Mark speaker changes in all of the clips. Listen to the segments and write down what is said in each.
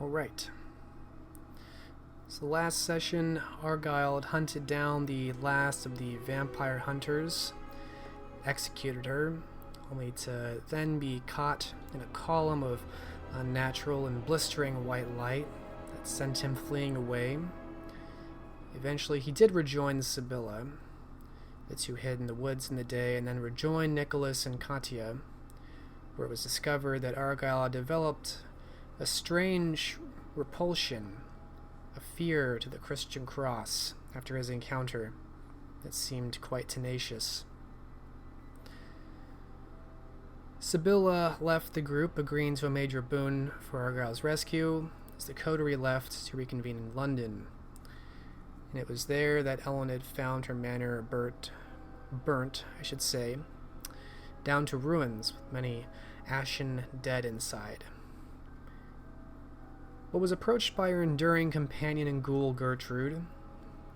Speaker 1: Alright. So last session, Argyle had hunted down the last of the vampire hunters, executed her, only to then be caught in a column of unnatural and blistering white light that sent him fleeing away. Eventually, he did rejoin Sibylla. The two hid in the woods in the day and then rejoined Nicholas and Katya, where it was discovered that Argyle had developed a strange repulsion, a fear to the Christian cross after his encounter that seemed quite tenacious. Sibylla left the group, agreeing to a major boon for Argyle's rescue, as the coterie left to reconvene in London. And it was there that Elined found her manor burnt, down to ruins with many ashen dead inside. But was approached by her enduring companion and ghoul Gertrude,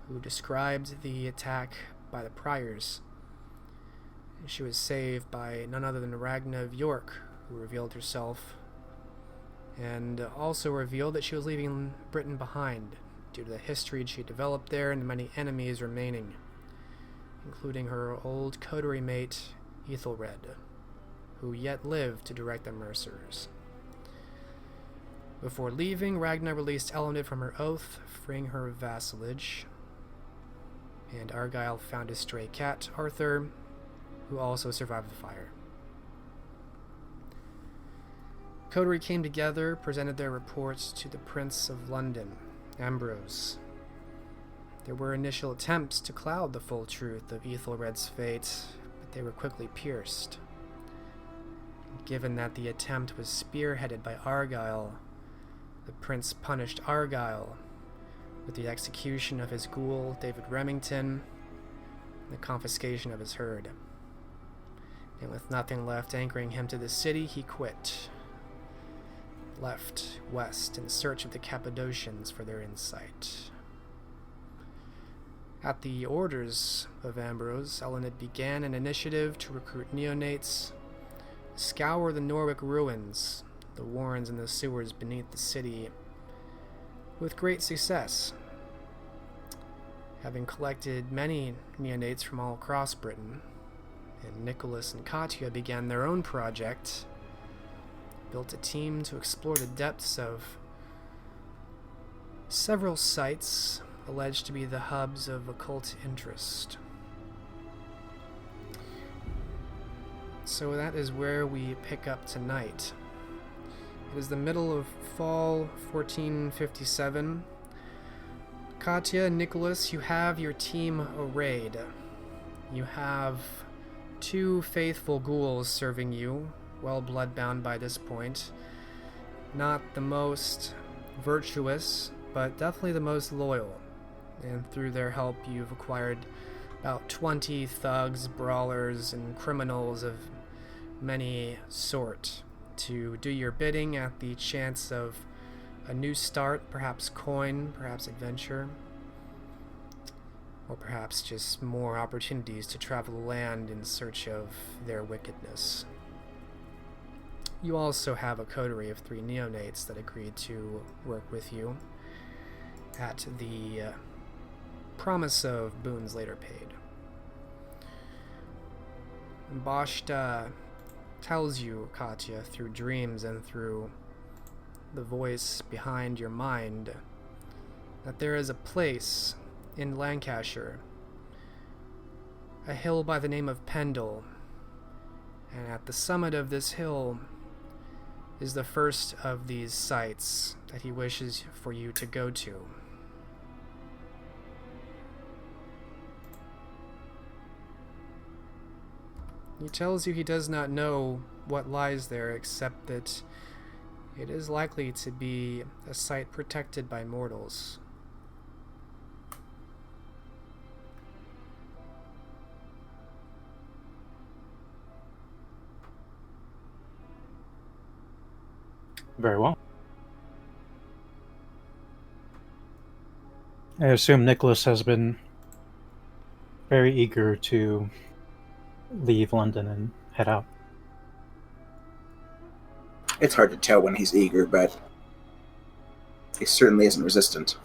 Speaker 1: who described the attack by the priors. She was saved by none other than Ragna of York, who revealed herself, and also revealed that she was leaving Britain behind due to the history she developed there and the many enemies remaining, including her old coterie mate Ethelred, who yet lived to direct the Mercers. Before leaving, Ragna released Elined from her oath, freeing her of vassalage, and Argyle found his stray cat, Arthur, who also survived the fire. Coterie came together, presented their reports to the Prince of London, Ambrose. There were initial attempts to cloud the full truth of Ethelred's fate, but they were quickly pierced. Given that the attempt was spearheaded by Argyle, the prince punished Argyle with the execution of his ghoul, David Remington, and the confiscation of his herd. And with nothing left anchoring him to the city, he quit, left west in search of the Cappadocians for their insight. At the orders of Ambrose, Elined began an initiative to recruit neonates, scour the Norwich ruins, the warrens and the sewers beneath the city, with great success. Having collected many neonates from all across Britain, and Nicholas and Katya began their own project, built a team to explore the depths of several sites alleged to be the hubs of occult interest. So that is where we pick up tonight. It is the middle of fall 1457. Katya and Nicholas, you have your team arrayed. You have two faithful ghouls serving you, well bloodbound by this point. Not the most virtuous, but definitely the most loyal. And through their help, you've acquired about 20 thugs, brawlers, and criminals of many sort to do your bidding at the chance of a new start, perhaps coin, perhaps adventure, or perhaps just more opportunities to travel the land in search of their wickedness. You also have a coterie of 3 neonates that agreed to work with you at the promise of boons later paid. Bashta tells you, Katya, through dreams and through the voice behind your mind, that there is a place in Lancashire, a hill by the name of Pendle, and at the summit of this hill is the first of these sites that he wishes for you to go to. He tells you he does not know what lies there, except that it is likely to be a site protected by mortals.
Speaker 2: Very well. I assume Nicholas has been very eager to leave London and head out.
Speaker 3: It's hard to tell when he's eager, but He certainly isn't resistant.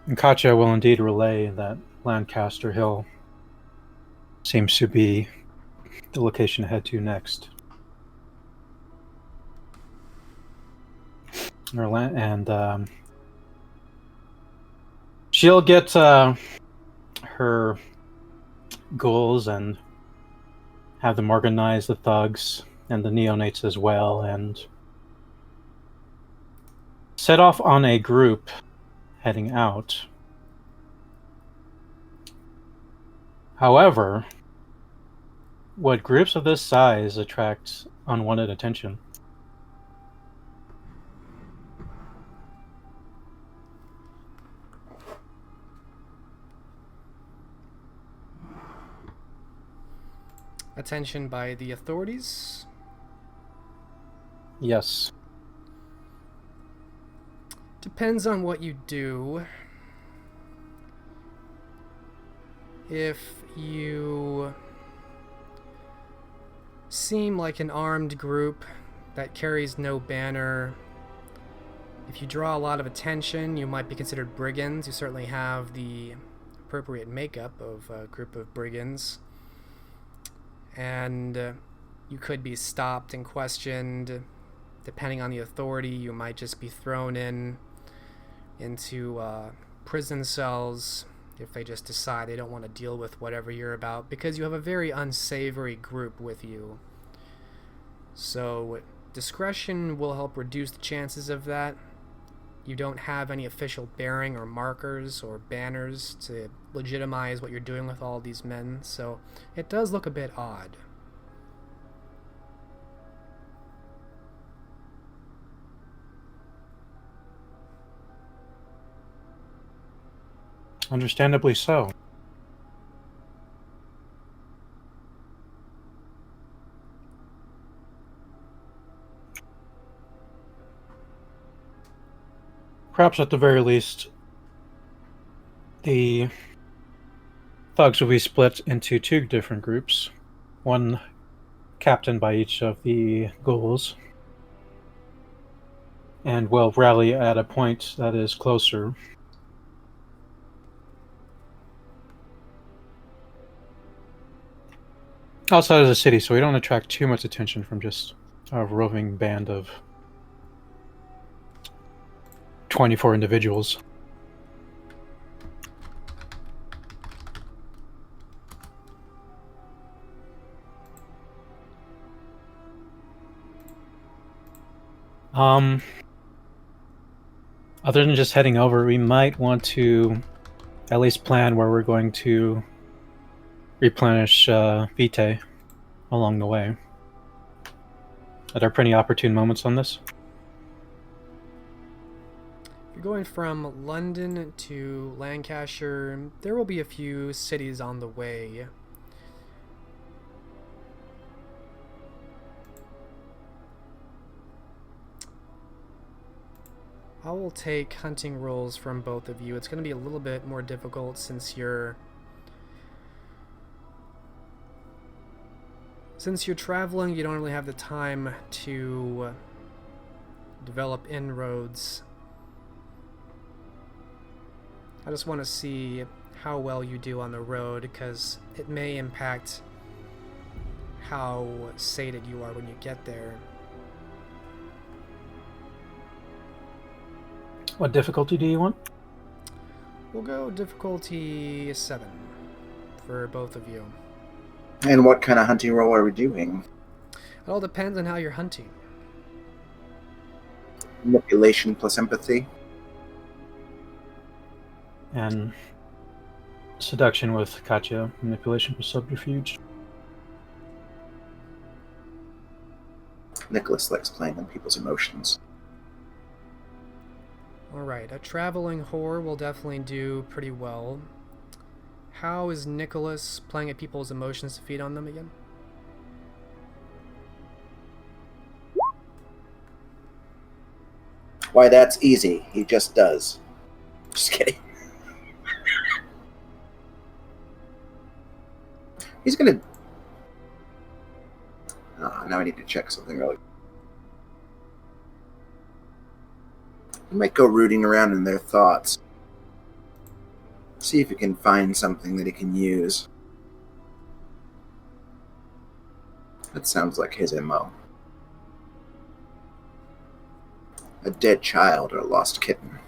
Speaker 2: And Katya will indeed relay that Lancaster Hill seems to be the location to head to next. And she'll get her ghouls and have them organize the thugs and the neonates as well, and set off on a group heading out. However, would groups of this size attract unwanted attention?
Speaker 1: Attention by the authorities?
Speaker 2: Yes.
Speaker 1: Depends on what you do. If you seem like an armed group that carries no banner, if you draw a lot of attention, you might be considered brigands. You certainly have the appropriate makeup of a group of brigands. And you could be stopped and questioned. Depending on the authority, you might just be thrown into prison cells if they just decide they don't want to deal with whatever you're about, because you have a very unsavory group with you. So discretion will help reduce the chances of that. You don't have any official bearing or markers or banners to legitimize what you're doing with all these men, so it does look a bit odd.
Speaker 2: Understandably so. Perhaps at the very least, the thugs will be split into two different groups, one captained by each of the ghouls, and will rally at a point that is closer. Outside of the city, so we don't attract too much attention from just a roving band of 24 individuals. Other than just heading over, we might want to at least plan where we're going to replenish vitae along the way. Are there pretty opportune moments on this?
Speaker 1: You're going from London to Lancashire. There will be a few cities on the way. I will take hunting rolls from both of you. It's going to be a little bit more difficult since you're traveling. You don't really have the time to develop inroads. I just want to see how well you do on the road, because it may impact how sated you are when you get there.
Speaker 2: What difficulty do you want?
Speaker 1: We'll go difficulty 7 for both of you.
Speaker 3: And what kind of hunting role are we doing?
Speaker 1: It all depends on how you're hunting.
Speaker 3: Manipulation plus empathy.
Speaker 2: And seduction with Katya, manipulation with subterfuge.
Speaker 3: Nicholas likes playing on people's emotions.
Speaker 1: Alright, a traveling whore will definitely do pretty well. How is Nicholas playing at people's emotions to feed on them again?
Speaker 3: Why, that's easy. He just does. Just kidding. Now I need to check something really. You might go rooting around in their thoughts. See if you can find something that he can use. That sounds like his MO. A dead child or a lost kitten.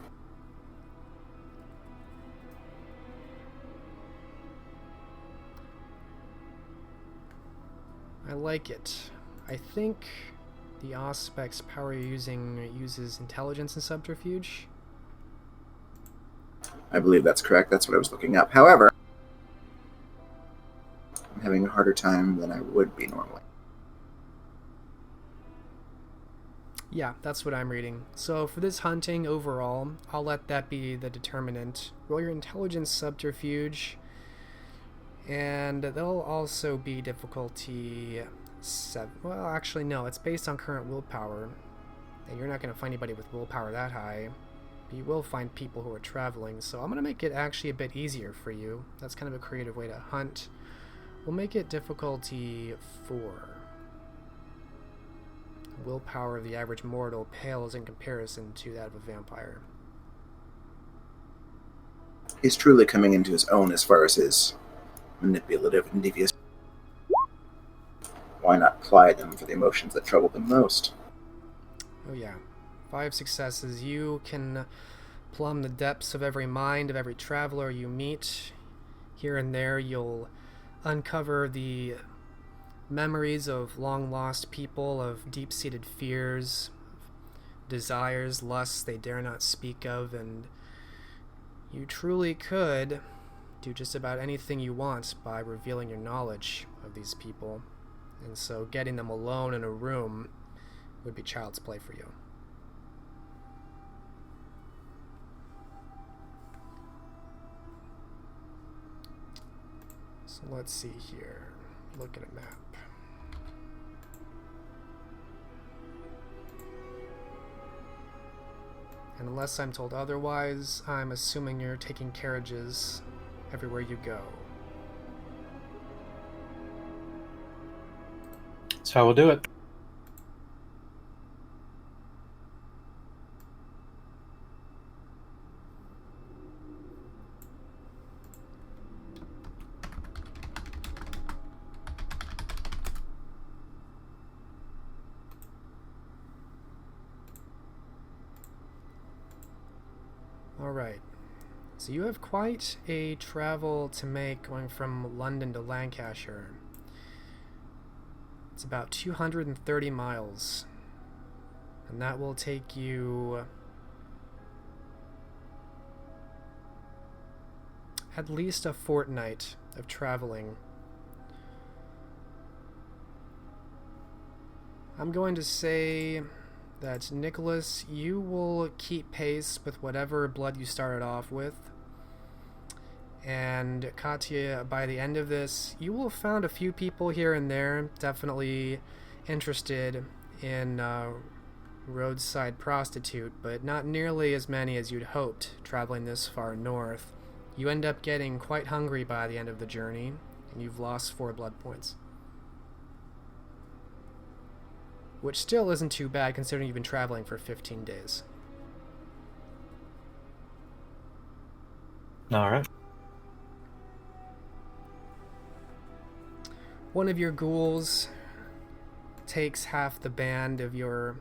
Speaker 1: I like it. I think the Auspex power you're using uses intelligence and subterfuge.
Speaker 3: I believe that's correct. That's what I was looking up. However, I'm having a harder time than I would be normally.
Speaker 1: Yeah, that's what I'm reading. So for this hunting overall, I'll let that be the determinant. Roll your intelligence subterfuge, and there'll also be difficulty 7. Well, actually, no, it's based on current willpower, and you're not going to find anybody with willpower that high. But you will find people who are traveling, so I'm going to make it actually a bit easier for you. That's kind of a creative way to hunt. We'll make it difficulty 4. Willpower of the average mortal pales in comparison to that of a vampire.
Speaker 3: He's truly coming into his own as far as his manipulative and devious. Why not ply them for the emotions that trouble them most?
Speaker 1: Oh yeah. 5 successes. You can plumb the depths of every mind of every traveler you meet. Here and there you'll uncover the memories of long-lost people, of deep-seated fears, desires, lusts they dare not speak of, and you truly could do just about anything you want by revealing your knowledge of these people. And so getting them alone in a room would be child's play for you. So let's see here. Look at a map. And unless I'm told otherwise, I'm assuming you're taking carriages everywhere you go.
Speaker 2: That's how we'll do it.
Speaker 1: Alright, so you have quite a travel to make going from London to Lancashire. It's about 230 miles, and that will take you at least a fortnight of traveling. I'm going to say that, Nicholas, you will keep pace with whatever blood you started off with. And Katya, by the end of this, you will have found a few people here and there definitely interested in roadside prostitute, but not nearly as many as you'd hoped traveling this far north. You end up getting quite hungry by the end of the journey, and you've lost 4 blood points. Which still isn't too bad considering you've been traveling for 15 days.
Speaker 2: Alright.
Speaker 1: One of your ghouls takes half the band of your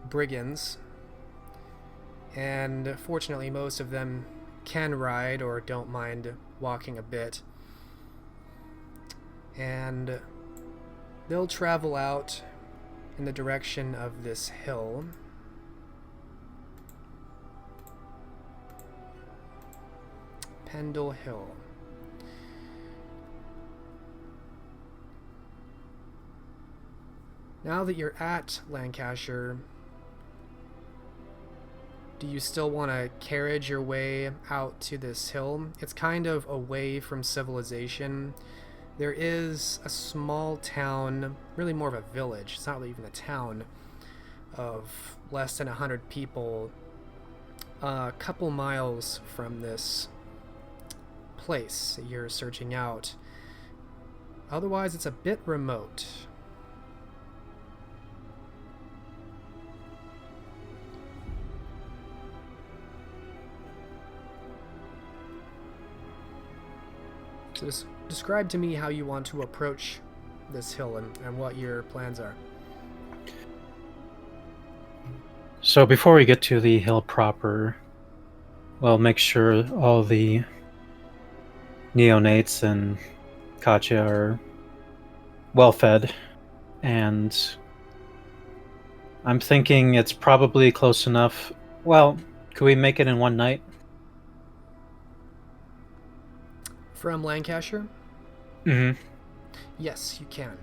Speaker 1: brigands, and fortunately most of them can ride or don't mind walking a bit. And they'll travel out in the direction of this hill. Pendle Hill. Now that you're at Lancashire, do you still want to carriage your way out to this hill? It's kind of away from civilization. There is a small town, really more of a village, it's not really even a town, of less than 100 people, a couple miles from this place that you're searching out. Otherwise, it's a bit remote. So describe to me how you want to approach this hill and what your plans are.
Speaker 2: So before we get to the hill proper, we'll make sure all the neonates and Katya are well fed, and I'm thinking it's probably close enough. Well, could we make it in one night?
Speaker 1: From Lancashire?
Speaker 2: Mm-hmm.
Speaker 1: Yes, you can.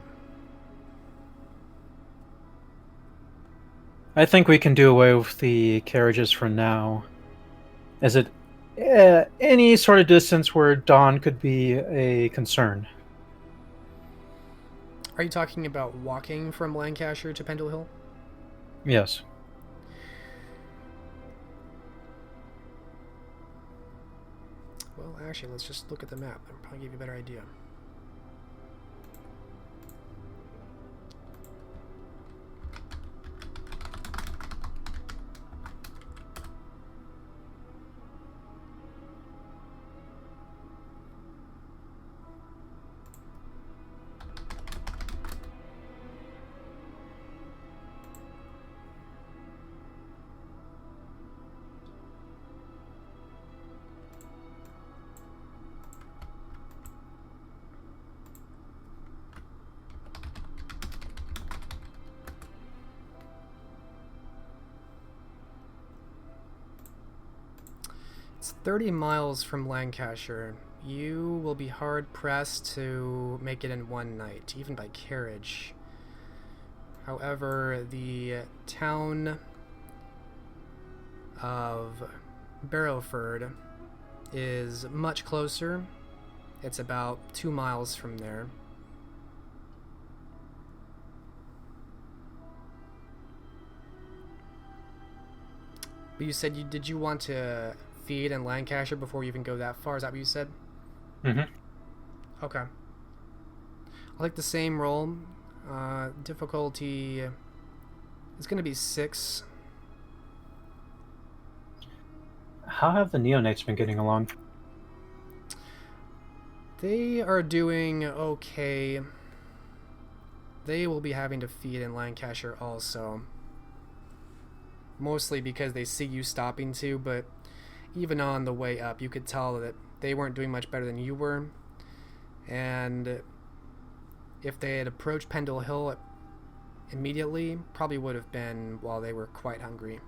Speaker 2: I think we can do away with the carriages for now. Is it any sort of distance where dawn could be a concern?
Speaker 1: Are you talking about walking from Lancashire to Pendle Hill?
Speaker 2: Yes.
Speaker 1: Well, actually, let's just look at the map. That'll probably give you a better idea. It's 30 miles from Lancashire. You will be hard-pressed to make it in one night, even by carriage. However, the town of Barrowford is much closer. It's about 2 miles from there. But you said did you want to feed in Lancashire before you even go that far? Is that what you said?
Speaker 2: Mm-hmm.
Speaker 1: Okay. I'll take the same roll. Difficulty is going to be 6.
Speaker 2: How have the neonates been getting along?
Speaker 1: They are doing okay. They will be having to feed in Lancashire also. Mostly because they see you stopping to, but even on the way up, you could tell that they weren't doing much better than you were. And if they had approached Pendle Hill immediately, probably would have been while they were quite hungry.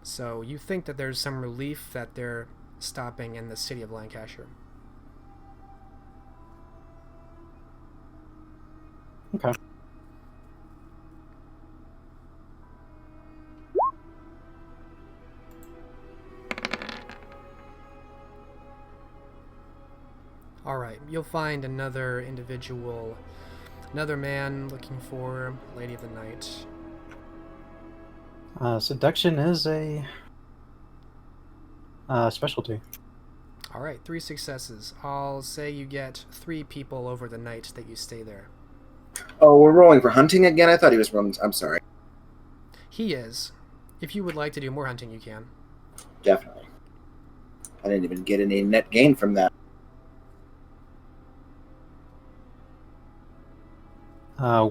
Speaker 1: So you think that there's some relief that they're stopping in the city of Lancashire.
Speaker 2: Okay.
Speaker 1: Alright, you'll find another individual, another man looking for Lady of the Night.
Speaker 2: Seduction is a specialty.
Speaker 1: Alright, 3 successes. I'll say you get 3 people over the night that you stay there.
Speaker 3: Oh, we're rolling for hunting again? I thought he was rolling... I'm sorry.
Speaker 1: He is. If you would like to do more hunting, you can.
Speaker 3: Definitely. I didn't even get any net gain from that.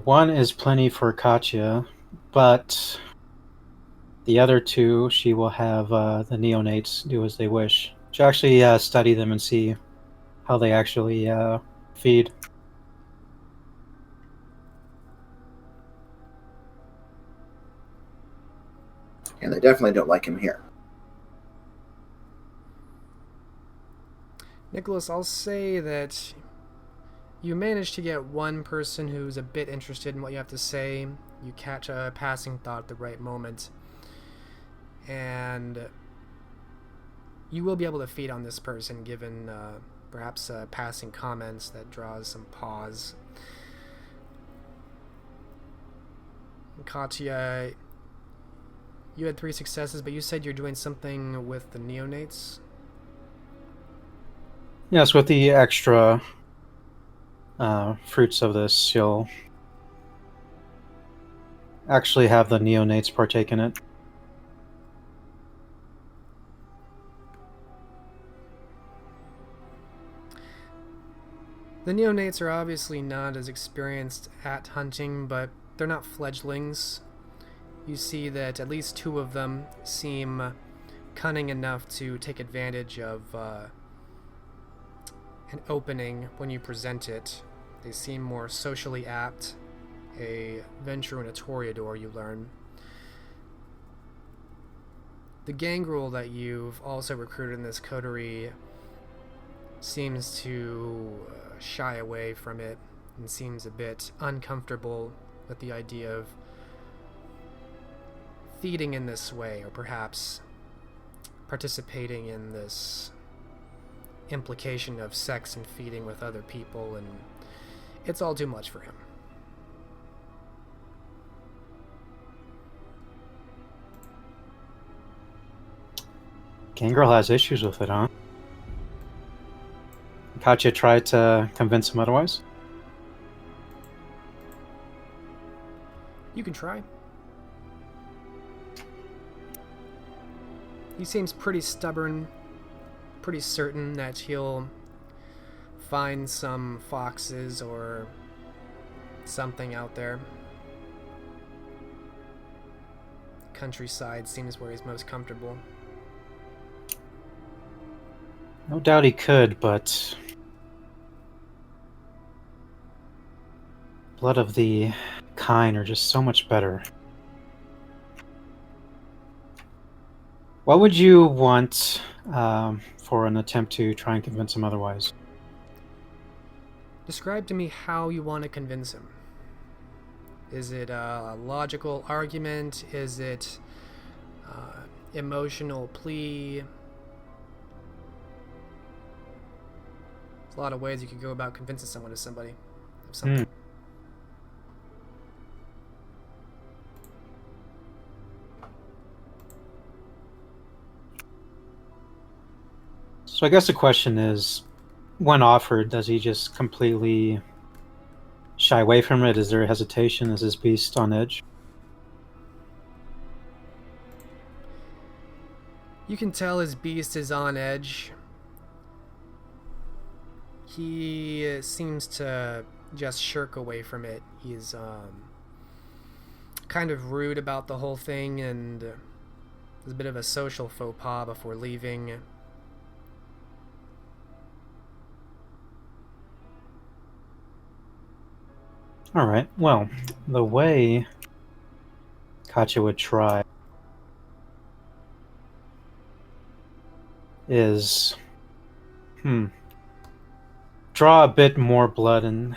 Speaker 2: One is plenty for Katya, but the other 2, she will have the neonates do as they wish. She'll actually study them and see how they actually feed.
Speaker 3: And they definitely don't like him here.
Speaker 1: Nicholas, I'll say that you managed to get one person who's a bit interested in what you have to say. You catch a passing thought at the right moment. And you will be able to feed on this person given perhaps passing comments that draws some pause. Katya, you had 3 successes, but you said you're doing something with the neonates?
Speaker 2: Yes, with the extra fruits of this, you'll actually have the neonates partake in it.
Speaker 1: The neonates are obviously not as experienced at hunting, but they're not fledglings. You see that at least two of them seem cunning enough to take advantage of an opening when you present it. They seem more socially apt. A venture in a toreador, you learn. The gangrel that you've also recruited in this coterie seems to shy away from it and seems a bit uncomfortable with the idea of feeding in this way, or perhaps participating in this implication of sex and feeding with other people, and it's all too much for him.
Speaker 2: Gangrel has issues with it, huh? Katya tried to convince him otherwise?
Speaker 1: You can try. He seems pretty stubborn, pretty certain that he'll find some foxes or something out there. Countryside seems where he's most comfortable.
Speaker 2: No doubt he could, but blood of the kind are just so much better. What would you want for an attempt to try and convince him otherwise?
Speaker 1: Describe to me how you want to convince him. Is it a logical argument? Is it emotional plea? There's a lot of ways you could go about convincing someone of somebody of something.
Speaker 2: So I guess the question is, when offered, does he just completely shy away from it? Is there hesitation? Is his beast on edge?
Speaker 1: You can tell his beast is on edge. He seems to just shirk away from it. He's kind of rude about the whole thing, and there's a bit of a social faux pas before leaving.
Speaker 2: Alright, well, the way Katya would try is draw a bit more blood in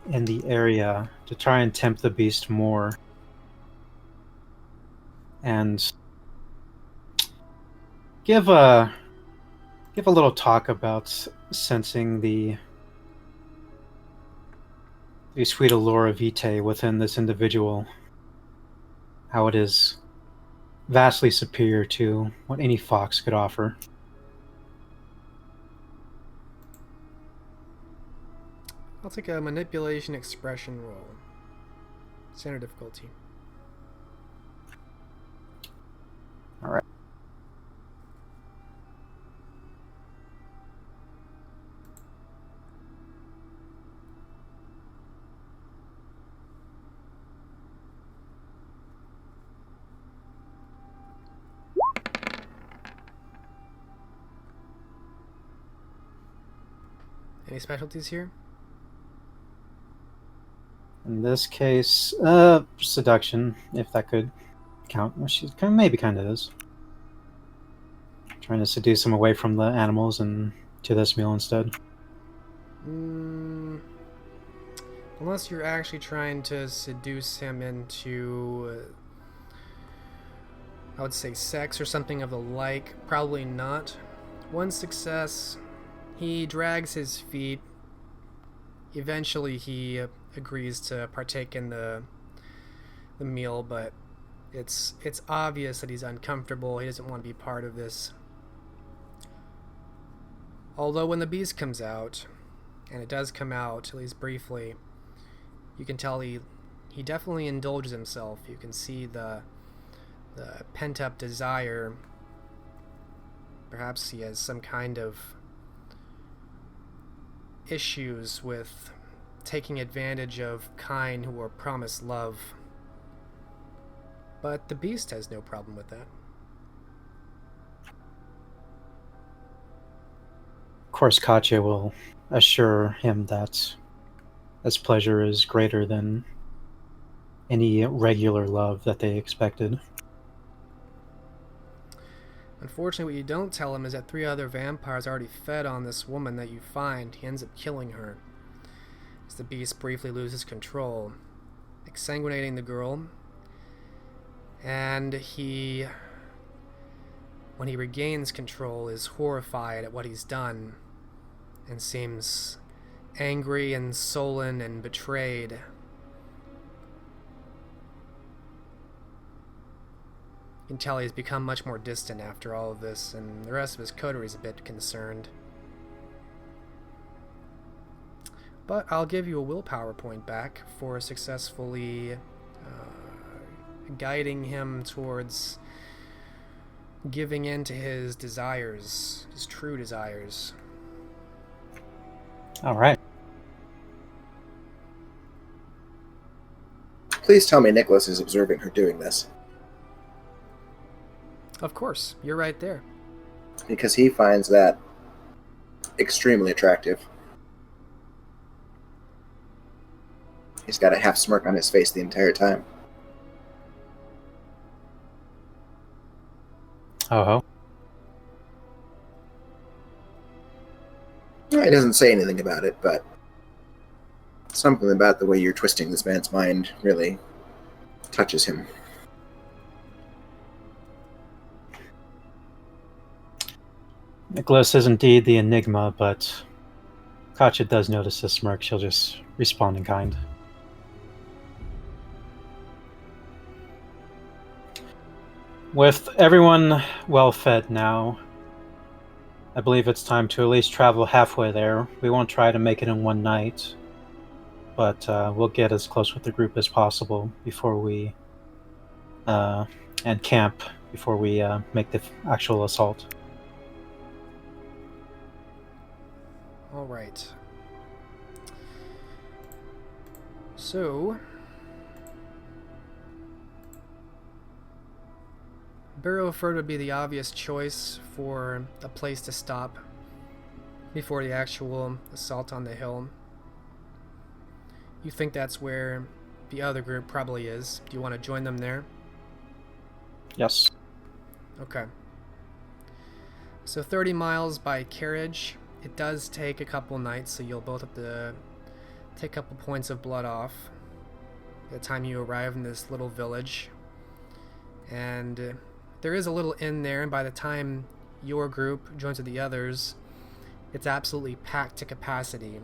Speaker 2: the area to try and tempt the beast more, and give a little talk about sensing the sweet allure of vitae within this individual, how it is vastly superior to what any fox could offer.
Speaker 1: I'll take a manipulation expression roll. Standard difficulty.
Speaker 2: Alright.
Speaker 1: Any specialties here?
Speaker 2: In this case, seduction, if that could count. Well, she maybe kind of is. Trying to seduce him away from the animals and to this meal instead.
Speaker 1: Unless you're actually trying to seduce him into, I would say, sex or something of the like. Probably not. One success. He drags his feet. Eventually he agrees to partake in the meal, but it's obvious that he's uncomfortable. He doesn't want to be part of this. Although when the beast comes out, and it does come out, at least briefly, you can tell he definitely indulges himself. You can see the pent-up desire. Perhaps he has some kind of issues with taking advantage of kind who are promised love. But the beast has no problem with that.
Speaker 2: Of course, Katya will assure him that his pleasure is greater than any regular love that they expected.
Speaker 1: Unfortunately, what you don't tell him is that 3 other vampires already fed on this woman that you find. He ends up killing her as the beast briefly loses control, exsanguinating the girl. And when he regains control, is horrified at what he's done and seems angry and sullen and betrayed. You can tell he's become much more distant after all of this, and the rest of his coterie is a bit concerned. But I'll give you a willpower point back for successfully guiding him towards giving in to his desires, his true desires.
Speaker 2: All right.
Speaker 3: Please tell me Nicholas is observing her doing this.
Speaker 1: Of course, you're right there.
Speaker 3: Because he finds that extremely attractive. He's got a half smirk on his face the entire time.
Speaker 2: Oh.
Speaker 3: He doesn't say anything about it, but something about the way you're twisting this man's mind really touches him.
Speaker 2: Nicholas is indeed the enigma, but Katya does notice the smirk. She'll just respond in kind. With everyone well fed now, I believe it's time to at least travel halfway there. We won't try to make it in one night, but we'll get as close with the group as possible before we and camp before we make the actual assault.
Speaker 1: All right. So, Barrowford would be the obvious choice for a place to stop before the actual assault on the hill. You think that's where the other group probably is. Do you want to join them there?
Speaker 2: Yes.
Speaker 1: Okay. So 30 miles by carriage. It does take a couple nights, so you'll both have to take a couple points of blood off by the time you arrive in this little village. And there is a little inn there, and by the time your group joins with the others, it's absolutely packed to capacity.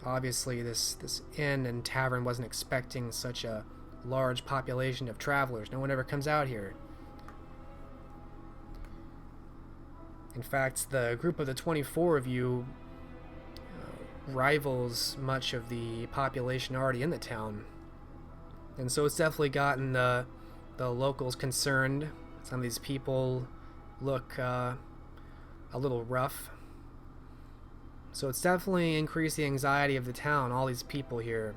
Speaker 1: Obviously, this inn and tavern wasn't expecting such a large population of travelers. No one ever comes out here. In fact, the group of the 24 of you rivals much of the population already in the town. And so it's definitely gotten the locals concerned. Some of these people look a little rough. So it's definitely increased the anxiety of the town, all these people here.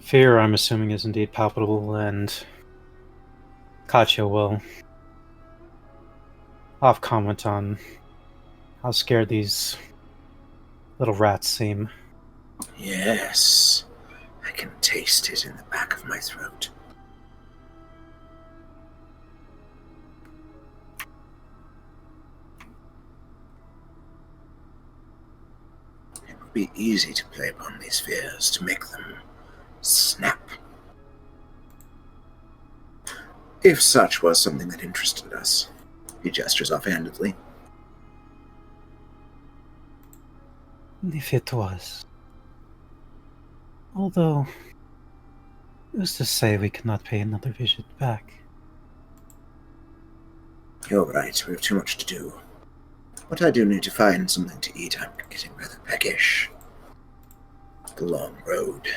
Speaker 2: Fear, I'm assuming, is indeed palpable, and Katya will comment on how scared these little rats seem.
Speaker 3: Yes, I can taste it in the back of my throat. It would be easy to play upon these fears, to make them snap. If such was something that interested us. He gestures offhandedly.
Speaker 2: If it was. Although, who's to say we cannot pay another visit back?
Speaker 3: You're right, we have too much to do. But I do need to find something to eat. I'm getting rather peckish. the long road.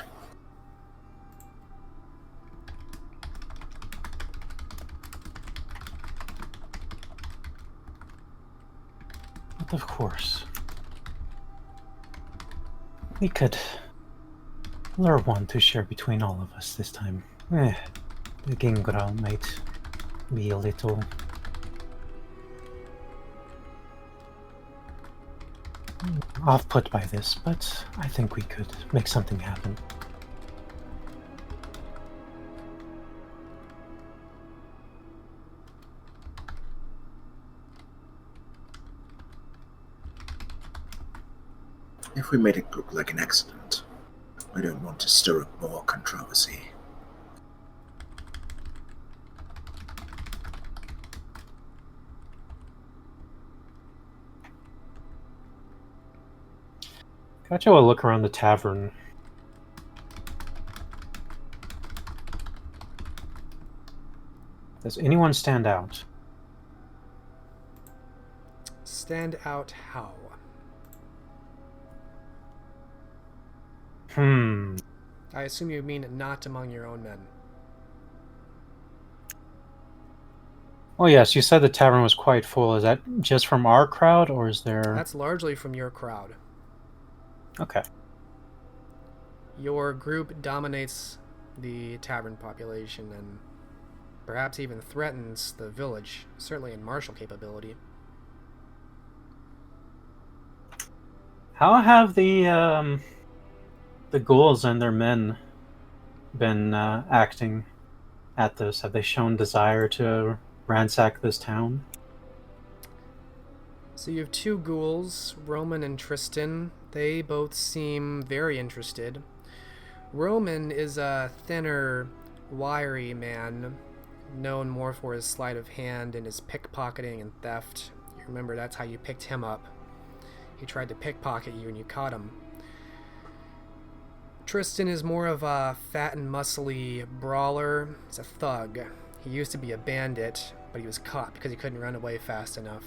Speaker 2: But of course. We could lure one to share between all of us this time. The Gingrau might be a little off-put by this, but I think we could make something happen.
Speaker 3: If we made it look like an accident, I don't want to stir up more controversy.
Speaker 2: Katya will look around the tavern. Does anyone stand out?
Speaker 1: Stand out how? I assume you mean not among your own men.
Speaker 2: Oh yes, you said the tavern was quite full. Is that just from our crowd, or is there...
Speaker 1: That's largely from your crowd.
Speaker 2: Okay.
Speaker 1: Your group dominates the tavern population and perhaps even threatens the village, certainly in martial capability.
Speaker 2: How have the ghouls and their men been acting at this? Have they shown desire to ransack this town?
Speaker 1: So you have two ghouls, Roman and Tristan. They both seem very interested. Roman is a thinner, wiry man, known more for his sleight of hand and his pickpocketing and theft. You remember that's how you picked him up. He tried to pickpocket you and you caught him. Tristan is more of a fat and muscly brawler. He's a thug. He used to be a bandit, but he was caught because he couldn't run away fast enough.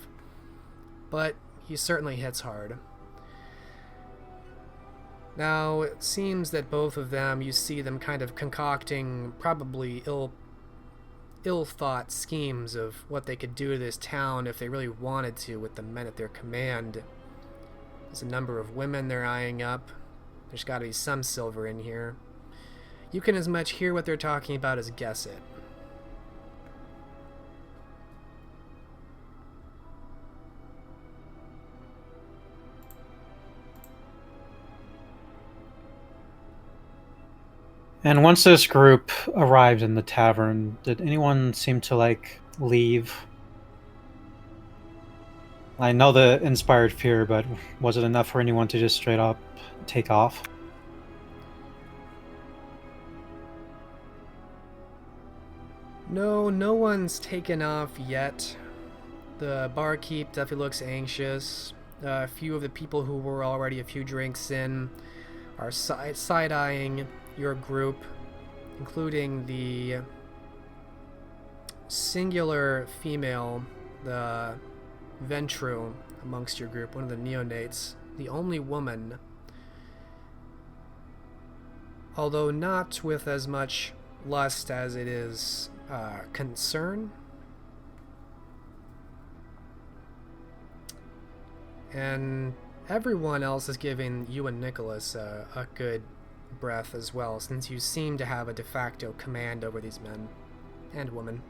Speaker 1: But he certainly hits hard. Now, it seems that both of them, you see them kind of concocting probably ill-thought schemes of what they could do to this town if they really wanted to with the men at their command. There's a number of women they're eyeing up. There's got to be some silver in here. You can as much hear what they're talking about as guess it.
Speaker 2: And once this group arrived in the tavern, did anyone seem to, leave? I know the inspired fear, but was it enough for anyone to just straight up take off?
Speaker 1: No one's taken off yet. The barkeep definitely looks anxious. A few of the people who were already a few drinks in are side-eyeing your group, including the singular female, the Ventru amongst your group, one of the neonates, the only woman, although not with as much lust as it is concern. And everyone else is giving you and Nicholas a good breath as well, since you seem to have a de facto command over these men and women.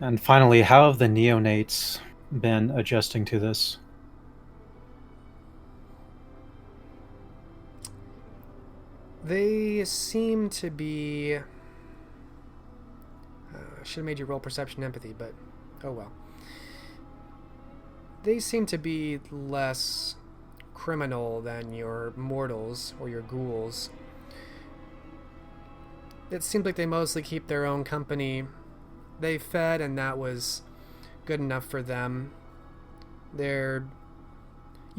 Speaker 2: And finally, how have the neonates been adjusting to this?
Speaker 1: They seem to be... I should have made you roll perception empathy, but oh well. They seem to be less criminal than your mortals or your ghouls. It seems like they mostly keep their own company. They fed, and that was good enough for them. You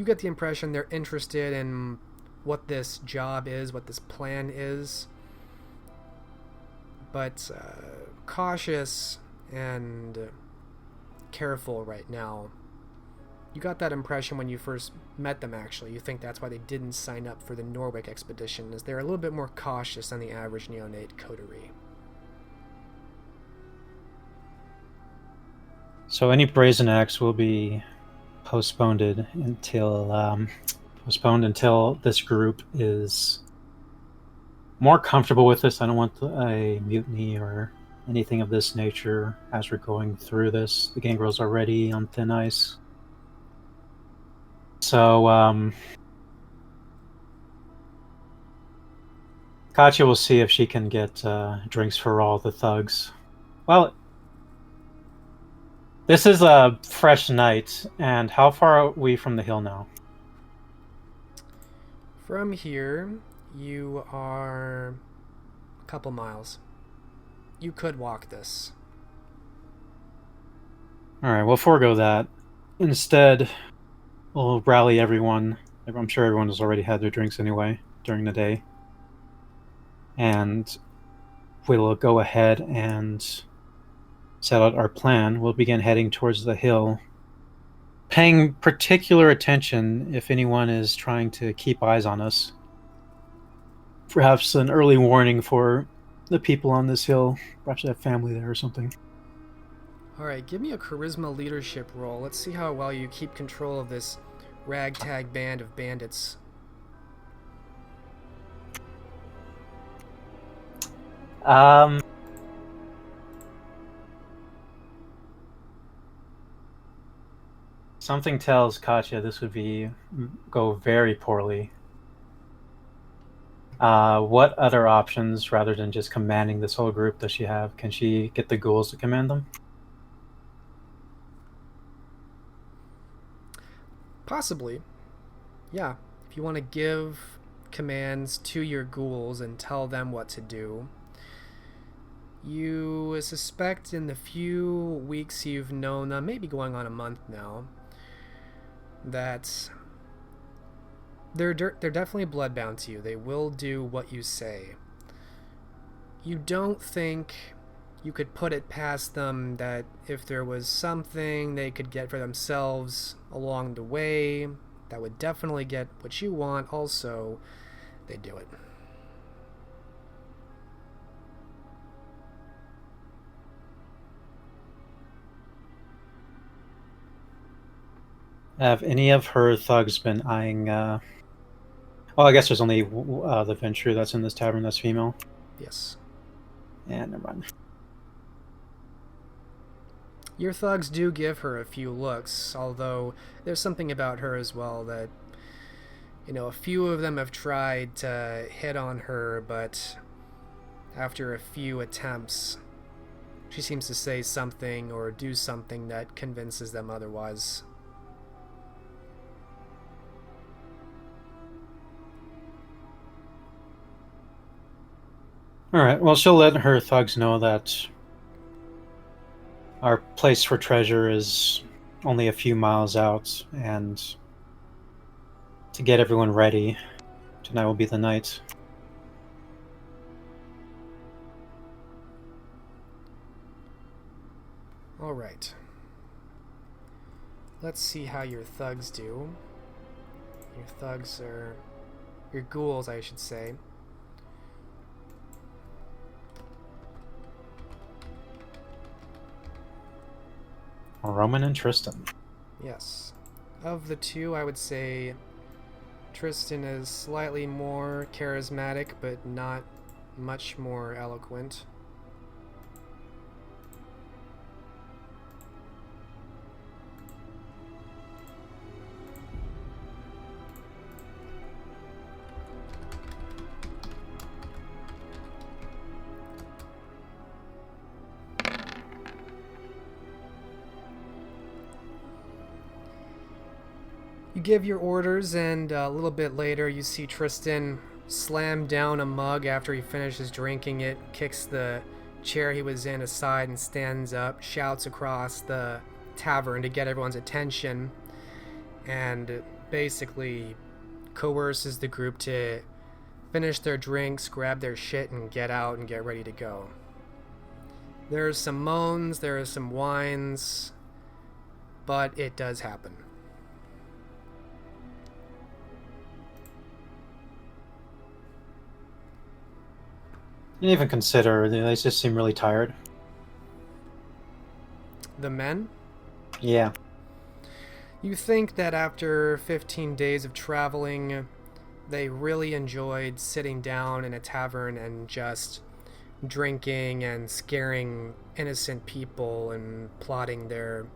Speaker 1: get the impression they're interested in what this job is, what this plan is, but cautious and careful right now. You got that impression when you first met them, actually. You think that's why they didn't sign up for the Norwich expedition, as they're a little bit more cautious than the average neonate coterie.
Speaker 2: So any brazen acts will be postponed until this group is more comfortable with this. I don't want a mutiny or anything of this nature as we're going through this. The gangrel's already on thin ice. So Katya will see if she can get drinks for all the thugs. Well, this is a fresh night, and how far are we from the hill now?
Speaker 1: From here, you are a couple miles. You could walk this.
Speaker 2: Alright, we'll forego that. Instead, we'll rally everyone. I'm sure everyone has already had their drinks anyway during the day. And we'll go ahead and set out our plan. We'll begin heading towards the hill, paying particular attention if anyone is trying to keep eyes on us. Perhaps an early warning for the people on this hill. Perhaps they have family there or something.
Speaker 1: Alright, give me a charisma leadership roll. Let's see how well you keep control of this ragtag band of bandits.
Speaker 2: Something tells Katya this would go very poorly. What other options, rather than just commanding this whole group, does she have? Can she get the ghouls to command them?
Speaker 1: Possibly. Yeah. If you want to give commands to your ghouls and tell them what to do. You suspect in the few weeks you've known them, maybe going on a month now, that they're definitely bloodbound to you. They will do what you say. You don't think you could put it past them that if there was something they could get for themselves along the way that would definitely get what you want also, they'd do it.
Speaker 2: Have any of her thugs been eyeing... Well, I guess there's only the Venture that's in this tavern that's female.
Speaker 1: Yes.
Speaker 2: Yeah, never mind.
Speaker 1: Your thugs do give her a few looks, although there's something about her as well that, a few of them have tried to hit on her, but after a few attempts, she seems to say something or do something that convinces them otherwise.
Speaker 2: Alright, well, she'll let her thugs know that our place for treasure is only a few miles out, and to get everyone ready, tonight will be the night.
Speaker 1: Alright. Let's see how your thugs do. Your thugs are... your ghouls, I should say.
Speaker 2: Roman and Tristan.
Speaker 1: Yes. Of the two, I would say Tristan is slightly more charismatic, but not much more eloquent. You give your orders, and a little bit later you see Tristan slam down a mug after he finishes drinking it, kicks the chair he was in aside and stands up, shouts across the tavern to get everyone's attention, and basically coerces the group to finish their drinks, grab their shit, and get out and get ready to go. There's some moans, there are some whines, but it does happen.
Speaker 2: didn't even consider. They just seem really tired.
Speaker 1: The men?
Speaker 2: Yeah.
Speaker 1: You think that after 15 days of traveling, they really enjoyed sitting down in a tavern and just drinking and scaring innocent people and plotting their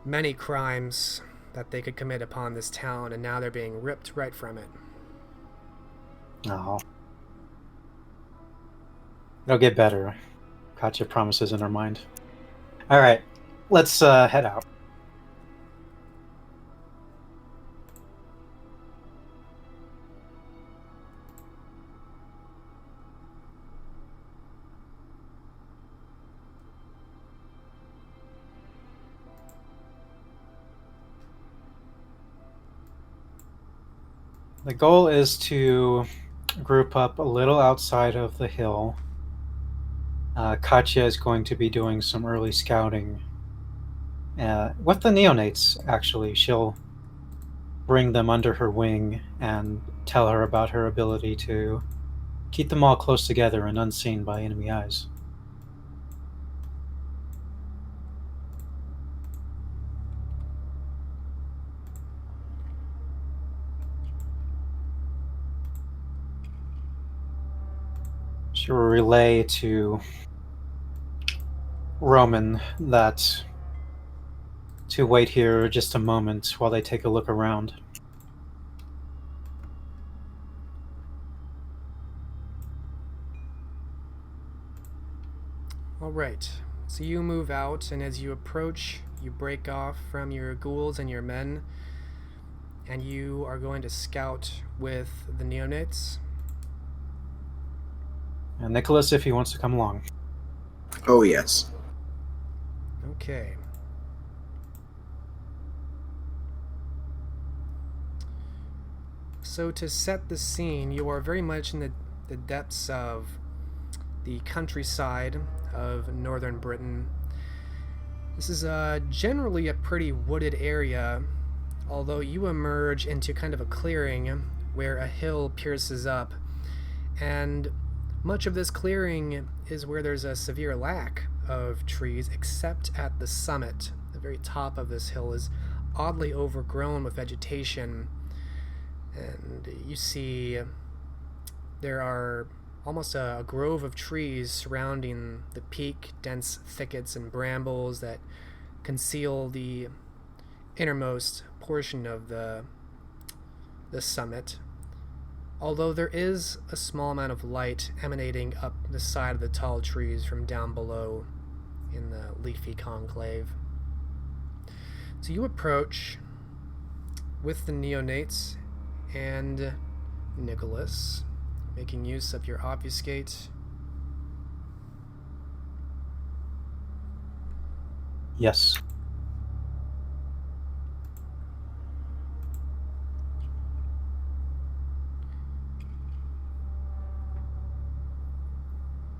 Speaker 1: many crimes that they could commit upon this town, and now they're being ripped right from it.
Speaker 2: Oh. It'll get better. Katya promises in her mind. Alright, let's head out. The goal is to group up a little outside of the hill. Katya is going to be doing some early scouting. With the neonates, actually. She'll bring them under her wing and tell her about her ability to keep them all close together and unseen by enemy eyes. She will relay to Roman that to wait here just a moment while they take a look around.
Speaker 1: Alright, so you move out, and as you approach, you break off from your ghouls and your men, and you are going to scout with the neonates.
Speaker 2: And Nicholas, if he wants to come along.
Speaker 3: Oh, yes.
Speaker 1: Okay. So to set the scene, you are very much in the depths of the countryside of northern Britain. This is generally a pretty wooded area, although you emerge into kind of a clearing where a hill pierces up, and much of this clearing is where there's a severe lack of trees, except at the summit. The very top of this hill is oddly overgrown with vegetation, and you see there are almost a grove of trees surrounding the peak, dense thickets and brambles that conceal the innermost portion of the summit. Although there is a small amount of light emanating up the side of the tall trees from down below in the leafy conclave. So you approach with the neonates and Nicholas, making use of your obfuscate.
Speaker 2: Yes.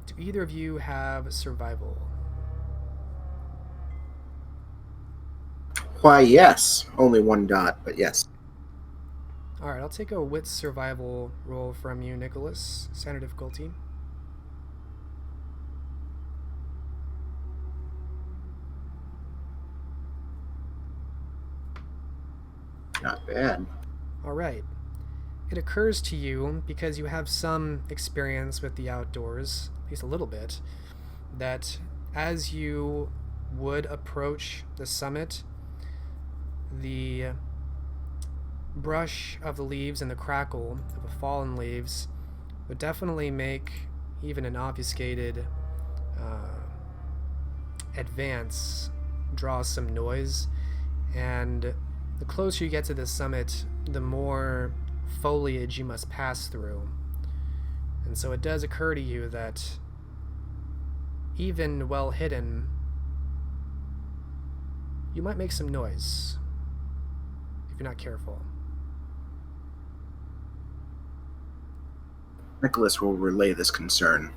Speaker 1: Do either of you have survival?
Speaker 3: Why, yes. Only one dot, but yes.
Speaker 1: Alright, I'll take a wit survival roll from you, Nicholas. Standard difficulty.
Speaker 3: Not bad.
Speaker 1: Alright. It occurs to you, because you have some experience with the outdoors, at least a little bit, that as you would approach the summit, the brush of the leaves and the crackle of the fallen leaves would definitely make even an obfuscated advance draw some noise, and the closer you get to the summit, the more foliage you must pass through. And so it does occur to you that even well hidden, you might make some noise if you're not careful.
Speaker 3: Nicholas will relay this concern.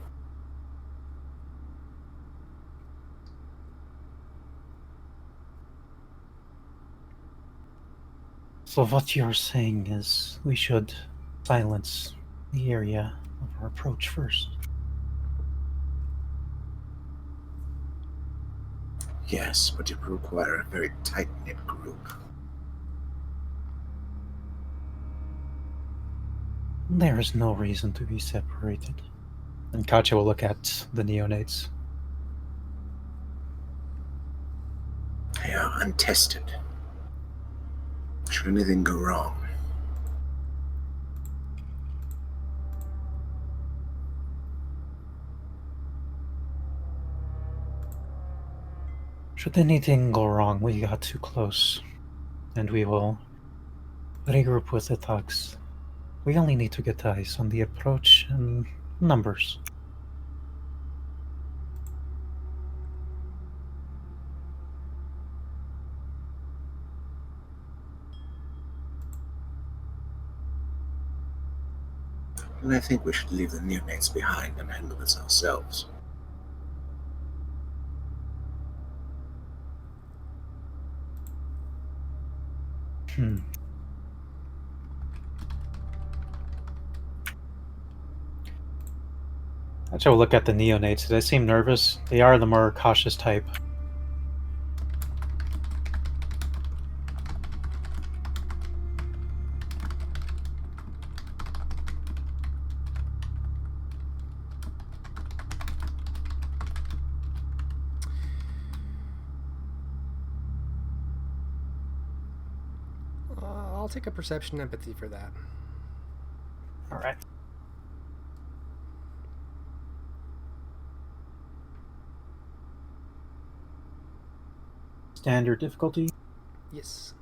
Speaker 2: So what you're saying is we should silence the area of our approach first.
Speaker 3: Yes, but it would require a very tight-knit group.
Speaker 2: There is no reason to be separated. And Katya will look at the neonates.
Speaker 3: They are untested. Should anything go wrong?
Speaker 2: Should anything go wrong, we got too close. And we will regroup with the thugs. We only need to get eyes on the approach and numbers.
Speaker 3: And I think we should leave the neonates behind and handle this ourselves.
Speaker 2: Katya will look at the neonates. They seem nervous. They are the more cautious type.
Speaker 1: I'll take a perception empathy for that.
Speaker 2: All right. Standard difficulty.
Speaker 1: Yes.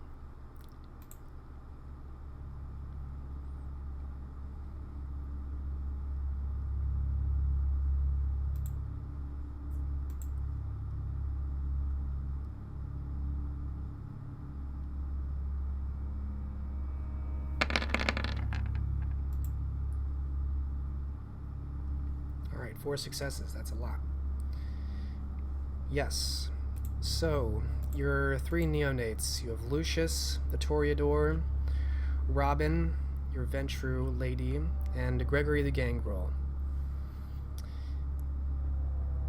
Speaker 1: All right, 4 successes. That's a lot. Yes. So, your 3 neonates. You have Lucius, the Toreador, Robin, your Ventru lady, and Gregory the Gangrel.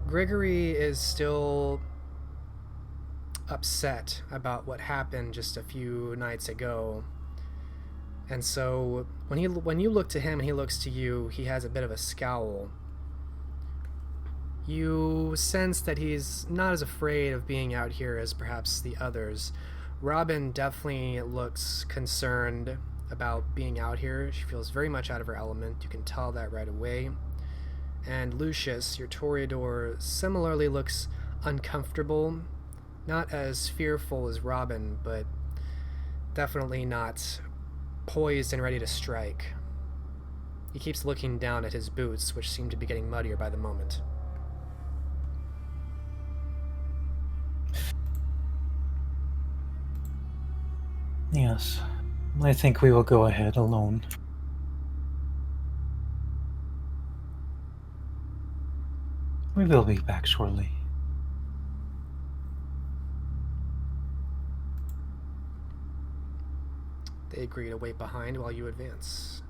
Speaker 1: Gregory is still upset about what happened just a few nights ago. And so, when you look to him and he looks to you, he has a bit of a scowl. You sense that he's not as afraid of being out here as perhaps the others. Robin definitely looks concerned about being out here. She feels very much out of her element. You can tell that right away. And Lucius, your Toreador, similarly looks uncomfortable. Not as fearful as Robin, but definitely not poised and ready to strike. He keeps looking down at his boots, which seem to be getting muddier by the moment.
Speaker 2: Yes, I think we will go ahead alone. We will be back shortly.
Speaker 1: They agree to wait behind while you advance.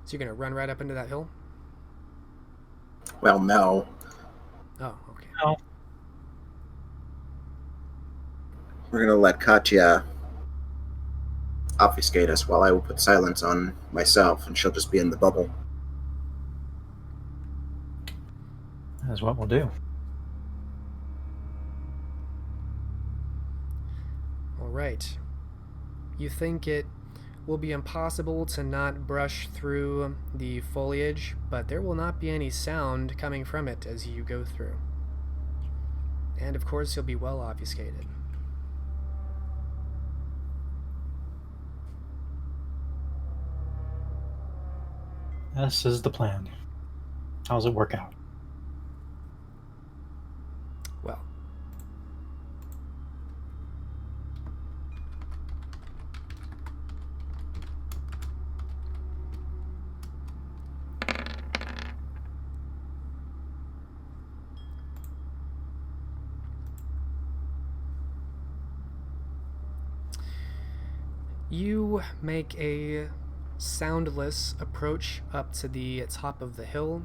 Speaker 1: So you're going to run right up into that hill?
Speaker 3: Well, no.
Speaker 1: Oh, okay.
Speaker 2: No.
Speaker 3: We're going to let Katya obfuscate us while I will put silence on myself, and she'll just be in the bubble.
Speaker 2: That's what we'll do.
Speaker 1: All right. You think it will be impossible to not brush through the foliage, but there will not be any sound coming from it as you go through. And of course, you'll be well obfuscated.
Speaker 2: This is the plan. How's it work out?
Speaker 1: Well, You make a soundless approach up to the top of the hill.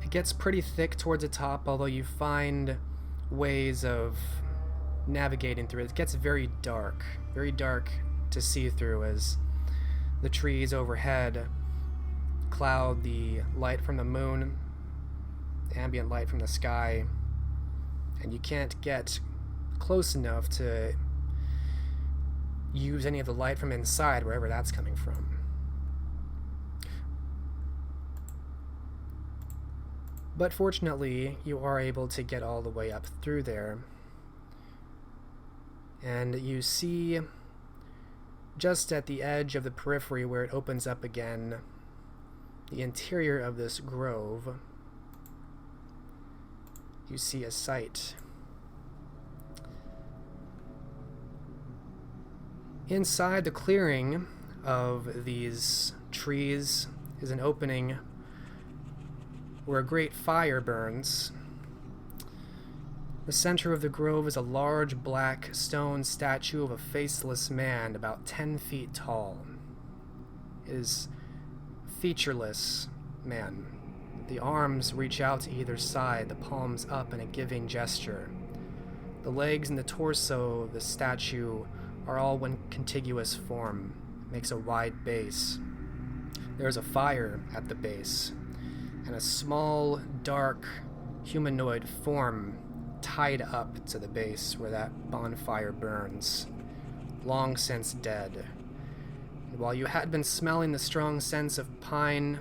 Speaker 1: It gets pretty thick towards the top, although you find ways of navigating through it. It gets very dark to see through as the trees overhead cloud the light from the moon, ambient light from the sky, and you can't get close enough to use any of the light from inside, wherever that's coming from. But fortunately, you are able to get all the way up through there, and you see just at the edge of the periphery where it opens up again, the interior of this grove. You see a sight. Inside the clearing of these trees is an opening where a great fire burns. The center of the grove is a large black stone statue of a faceless man about 10 feet tall. It is featureless man. The arms reach out to either side, the palms up in a giving gesture. The legs and the torso of the statue are all one contiguous form. It makes a wide base. There is a fire at the base, and a small, dark, humanoid form tied up to the base where that bonfire burns, long since dead. And while you had been smelling the strong scents of pine,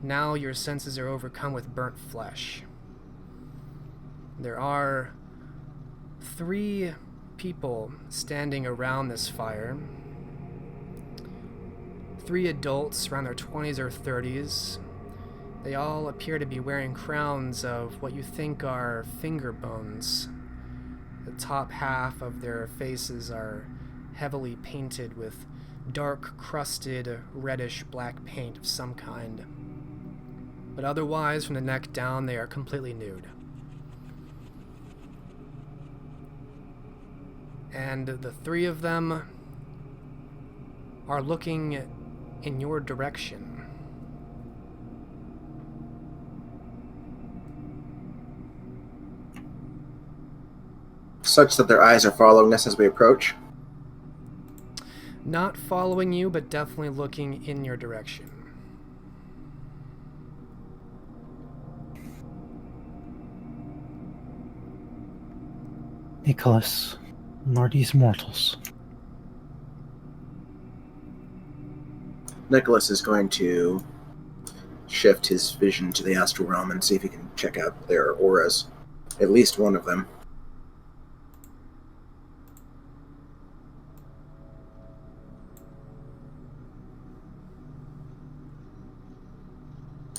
Speaker 1: now your senses are overcome with burnt flesh. There are 3 people standing around this fire. 3 adults around their 20s or 30s. They all appear to be wearing crowns of what you think are finger bones. The top half of their faces are heavily painted with dark, crusted, reddish black paint of some kind. But otherwise, from the neck down, they are completely nude. And the 3 of them are looking in your direction.
Speaker 3: Such that their eyes are following us as we approach?
Speaker 1: Not following you, but definitely looking in your direction.
Speaker 2: Nicholas, are these mortals?
Speaker 3: Nicholas is going to shift his vision to the astral realm and see if he can check out their auras. At least one of them.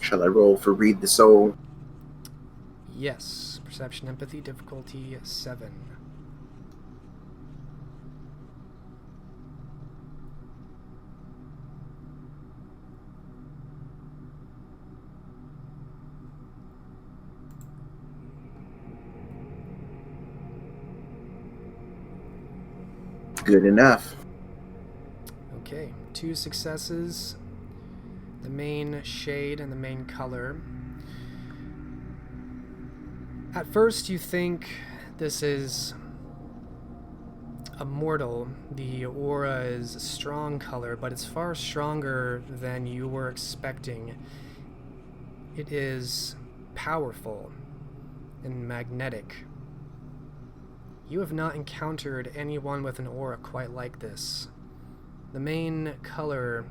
Speaker 3: Shall I roll for Read the Soul?
Speaker 1: Yes. Perception, empathy, difficulty 7.
Speaker 3: Good enough.
Speaker 1: Okay, 2 successes. The main shade and the main color. At first you think this is a mortal. The aura is a strong color, but it's far stronger than you were expecting. It is powerful and magnetic. You have not encountered anyone with an aura quite like this. The main color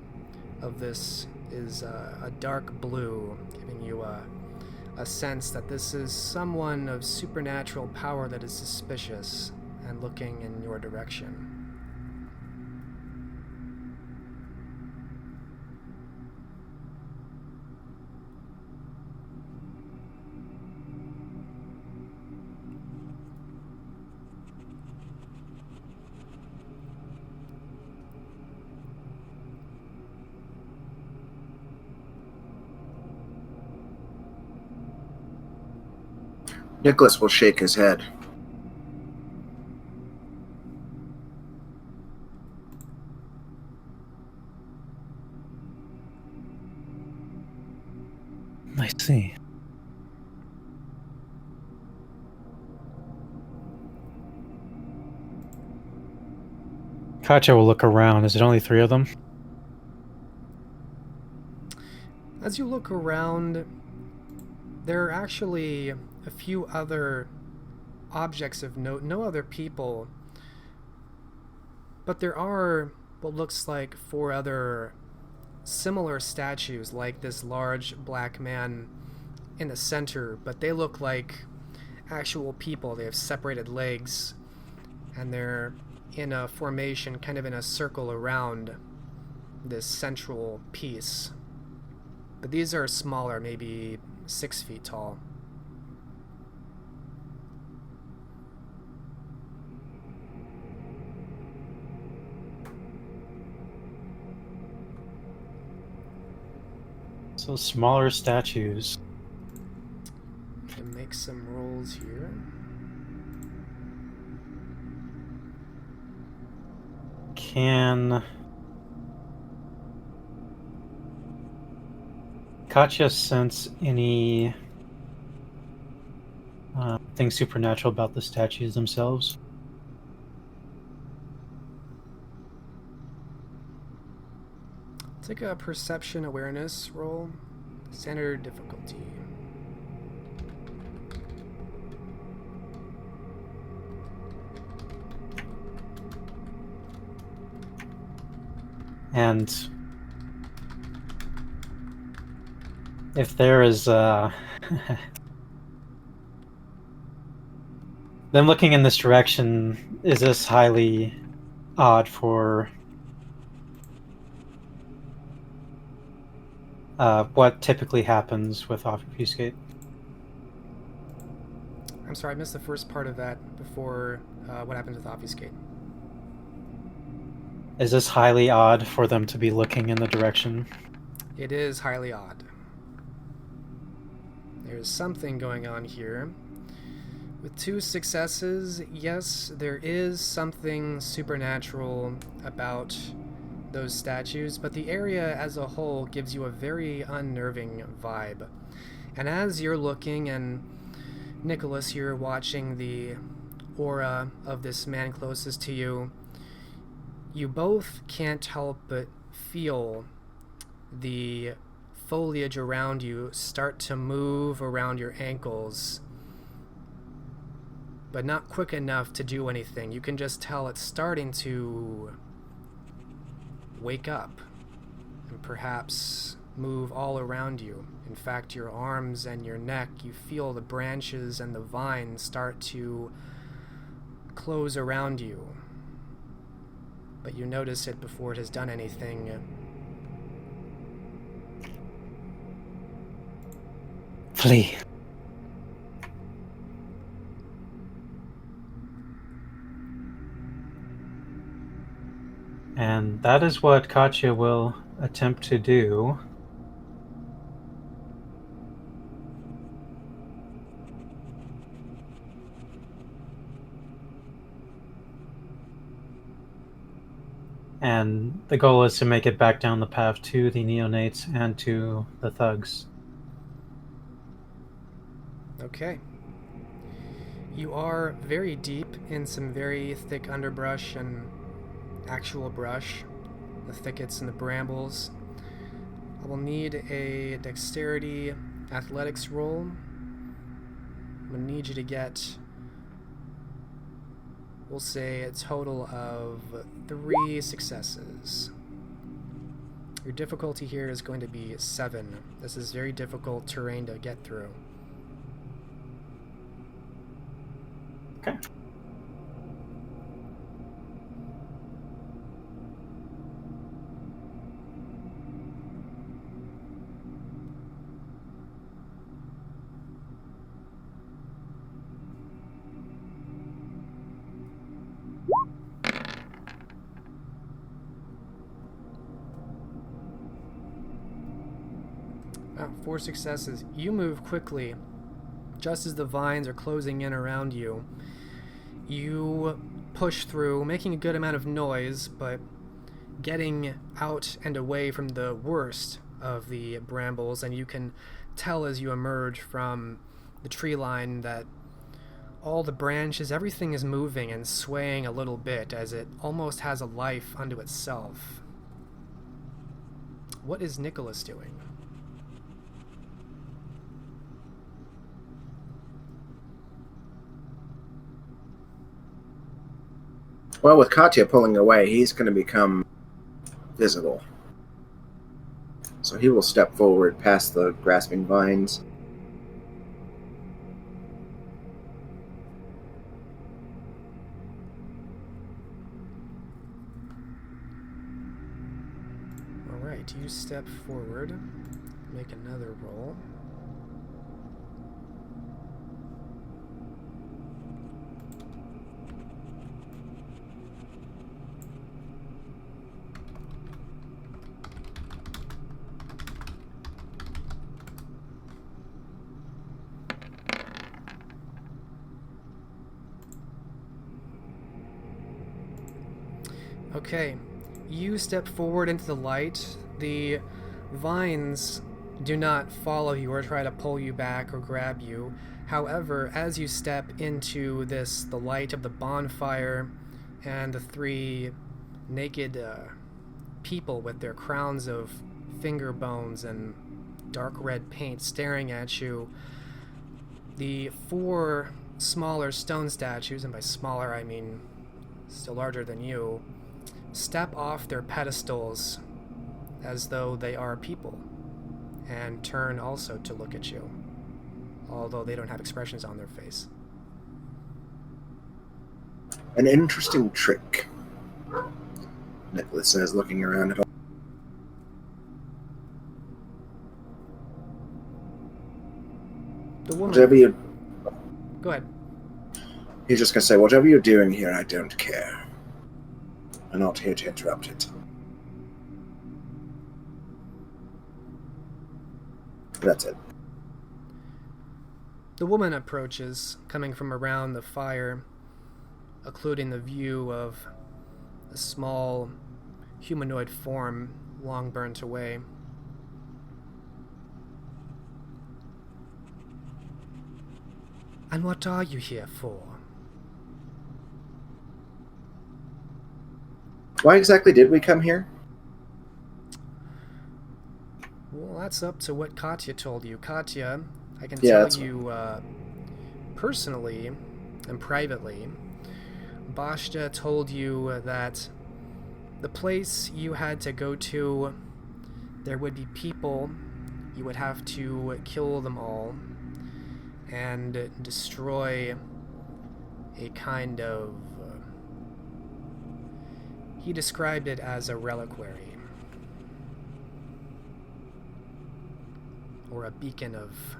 Speaker 1: of this is a dark blue, giving you a sense that this is someone of supernatural power that is suspicious and looking in your direction.
Speaker 3: Nicholas will shake his head.
Speaker 2: I see. Katya will look around. Is it only 3 of them?
Speaker 1: As you look around, there are actually a few other objects of note, no other people, but there are what looks like 4 other similar statues, like this large black man in the center, but they look like actual people. They have separated legs, and they're in a formation, kind of in a circle around this central piece. But these are smaller, maybe 6 feet tall.
Speaker 2: So smaller statues.
Speaker 1: Can make some rolls here.
Speaker 2: Can Katya sense any thing supernatural about the statues themselves?
Speaker 1: Take a perception awareness roll. Standard difficulty.
Speaker 2: And if there is them looking in this direction, is this highly odd for what typically happens with obfuscate?
Speaker 1: I'm sorry, I missed the first part of that before what happens with obfuscate.
Speaker 2: Is this highly odd for them to be looking in the direction?
Speaker 1: It is highly odd. There's something going on here. With 2 successes, yes, there is something supernatural about those statues, but the area as a whole gives you a very unnerving vibe. And as you're looking, and Nicholas, you're watching the aura of this man closest to you, you both can't help but feel the foliage around you start to move around your ankles, but not quick enough to do anything. You can just tell it's starting to wake up and perhaps move all around you. In fact, your arms and your neck, you feel the branches and the vines start to close around you. But you notice it before it has done anything.
Speaker 2: Flee. And that is what Katya will attempt to do. And the goal is to make it back down the path to the neonates and to the thugs.
Speaker 1: Okay. You are very deep in some very thick underbrush and actual brush, the thickets and the brambles. I will need a dexterity athletics roll. I'm going to need you to get, we'll say, a total of 3 successes. Your difficulty here is going to be 7. This is very difficult terrain to get through.
Speaker 2: Okay.
Speaker 1: Wow, 4 successes. You move quickly. Just as the vines are closing in around you, you push through, making a good amount of noise, but getting out and away from the worst of the brambles, and you can tell as you emerge from the tree line that all the branches, everything is moving and swaying a little bit as it almost has a life unto itself. What is Nicholas doing?
Speaker 3: Well, with Katya pulling away, he's going to become visible. So he will step forward past the grasping vines.
Speaker 1: Alright, you step forward, make another roll. Okay, you step forward into the light. The vines do not follow you or try to pull you back or grab you. However, as you step into the light of the bonfire and the three naked people with their crowns of finger bones and dark red paint staring at you, the four smaller stone statues, and by smaller I mean still larger than you, step off their pedestals as though they are people and turn also to look at you, although they don't have expressions on their face.
Speaker 3: An interesting trick, Nicholas says, looking around at all.
Speaker 1: The woman...
Speaker 3: Whatever you...
Speaker 1: Go ahead.
Speaker 3: He's just going to say, whatever you're doing here, I don't care. I'm not here to interrupt it. That's it.
Speaker 1: The woman approaches, coming from around the fire, occluding the view of a small humanoid form long burnt away. And what are you here for?
Speaker 3: Why exactly did we come here?
Speaker 1: Well, that's up to what Katya told you. Katya, I can
Speaker 3: Yeah,
Speaker 1: tell you personally and privately, Bashta told you that the place you had to go to, there would be people, you would have to kill them all and destroy a kind of... he described it as a reliquary, or a beacon of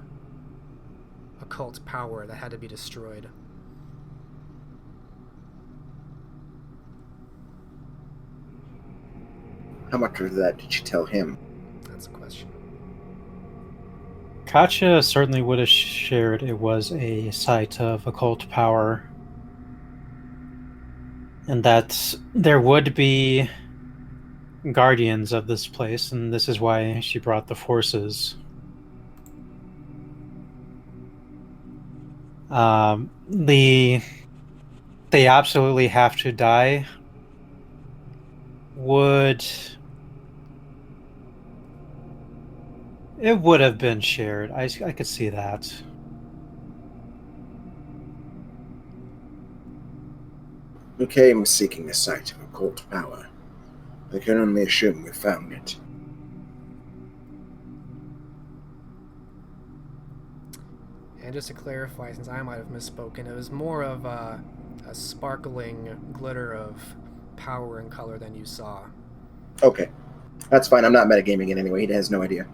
Speaker 1: occult power that had to be destroyed.
Speaker 3: How much of that did you tell him?
Speaker 1: That's a question.
Speaker 2: Katya certainly would have shared it was a site of occult power, and that there would be guardians of this place, and this is why she brought the forces. They absolutely have to die would have been shared. I could see that.
Speaker 3: We came seeking a site of occult power. I can only assume we found it.
Speaker 1: And just to clarify, since I might have misspoken, it was more of a sparkling glitter of power and color than you saw.
Speaker 3: Okay. That's fine. I'm not metagaming it anyway. He has no idea.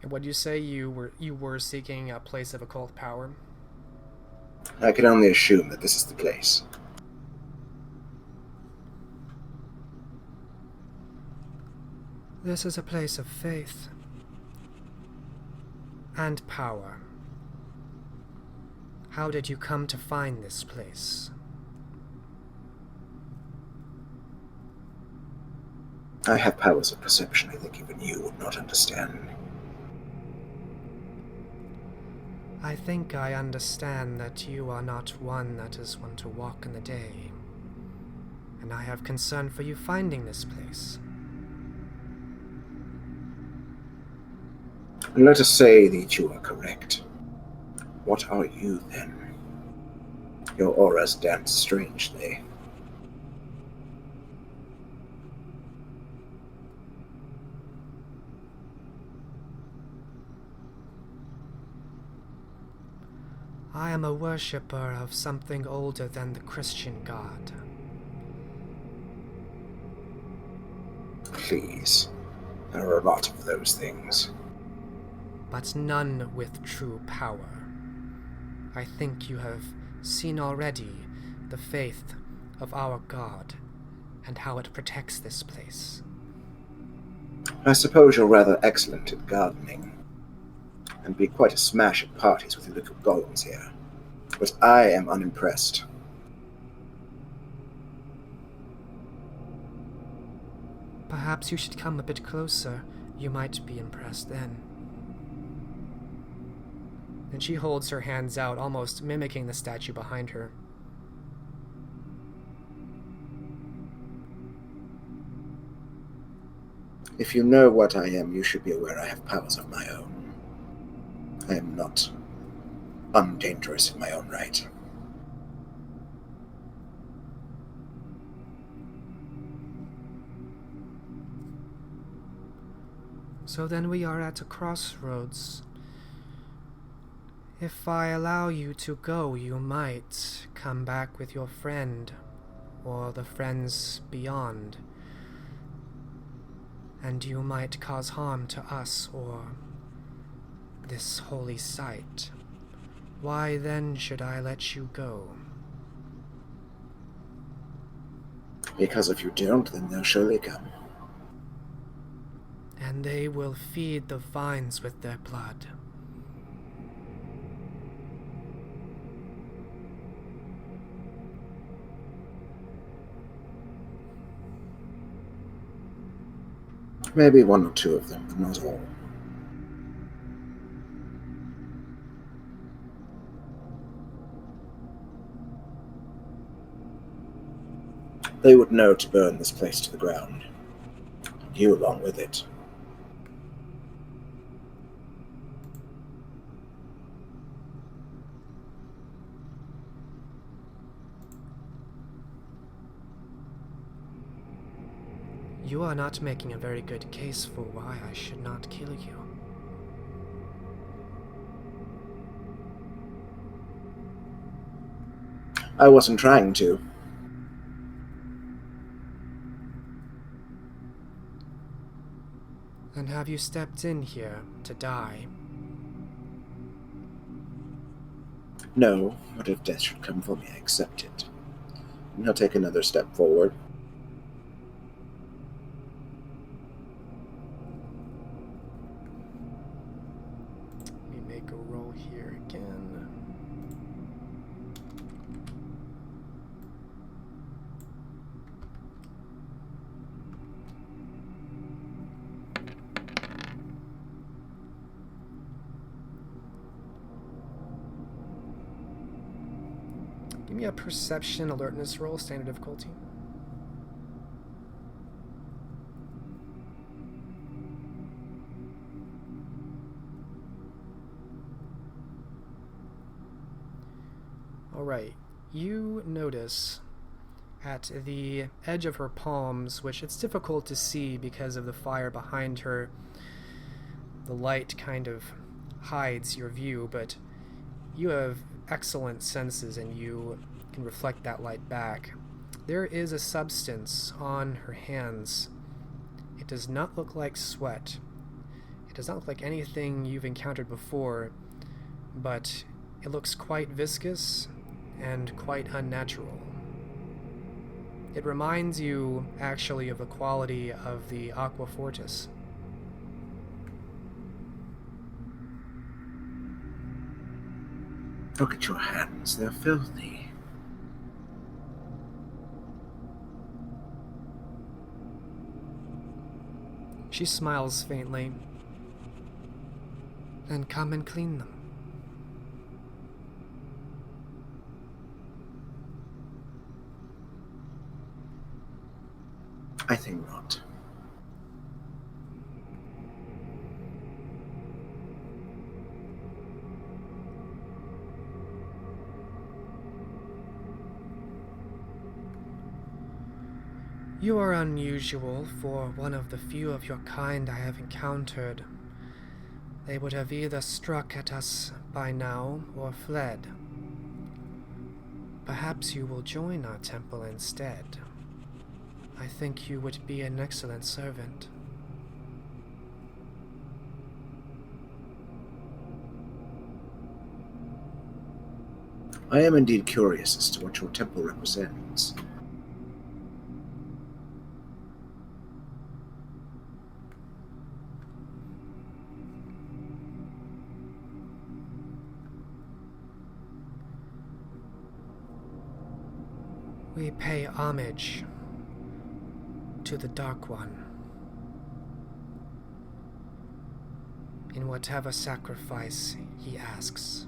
Speaker 1: And would you say you were seeking a place of occult power?
Speaker 3: I can only assume that this is the place.
Speaker 1: This is a place of faith and power. How did you come to find this place?
Speaker 3: I have powers of perception I think even you would not understand.
Speaker 1: I think I understand that you are not one that is one to walk in the day, and I have concern for you finding this place.
Speaker 3: Let us say that you are correct. What are you, then? Your auras dance strangely.
Speaker 1: I am a worshipper of something older than the Christian God.
Speaker 3: Please. There are a lot of those things.
Speaker 1: But none with true power. I think you have seen already the faith of our God and how it protects this place.
Speaker 3: I suppose you're rather excellent at gardening, and be quite a smash at parties with your little golems here. But I am unimpressed.
Speaker 1: Perhaps you should come a bit closer. You might be impressed then. And she holds her hands out, almost mimicking the statue behind her.
Speaker 3: If you know what I am, you should be aware I have powers of my own. I am not undangerous in my own right.
Speaker 1: So then we are at a crossroads. If I allow you to go, you might come back with your friend, or the friends beyond, and you might cause harm to us or this holy site. Why then should I let you go?
Speaker 3: Because if you don't, then they'll surely come.
Speaker 1: And they will feed the vines with their blood.
Speaker 3: Maybe one or two of them, but not all. They would know to burn this place to the ground. You along with it.
Speaker 1: You are not making a very good case for why I should not kill you.
Speaker 3: I wasn't trying to.
Speaker 1: Then have you stepped in here to die?
Speaker 3: No, but if death should come for me, I accept it. And he'll take another step forward.
Speaker 1: Let me make a roll here again. Give me a perception alertness roll, standard difficulty. Alright, you notice at the edge of her palms, which it's difficult to see because of the fire behind her, the light kind of hides your view, but you have excellent senses and you can reflect that light back. There is a substance on her hands. It does not look like sweat. It does not look like anything you've encountered before, but it looks quite viscous and quite unnatural. It reminds you, actually, of the quality of the aqua fortis.
Speaker 3: Look at your hands, they're filthy.
Speaker 1: She smiles faintly. Then come and clean them.
Speaker 3: I think not.
Speaker 1: You are unusual for one of the few of your kind I have encountered. They would have either struck at us by now or fled. Perhaps you will join our temple instead. I think you would be an excellent servant.
Speaker 3: I am indeed curious as to what your temple represents.
Speaker 1: We pay homage to the Dark One in whatever sacrifice he asks.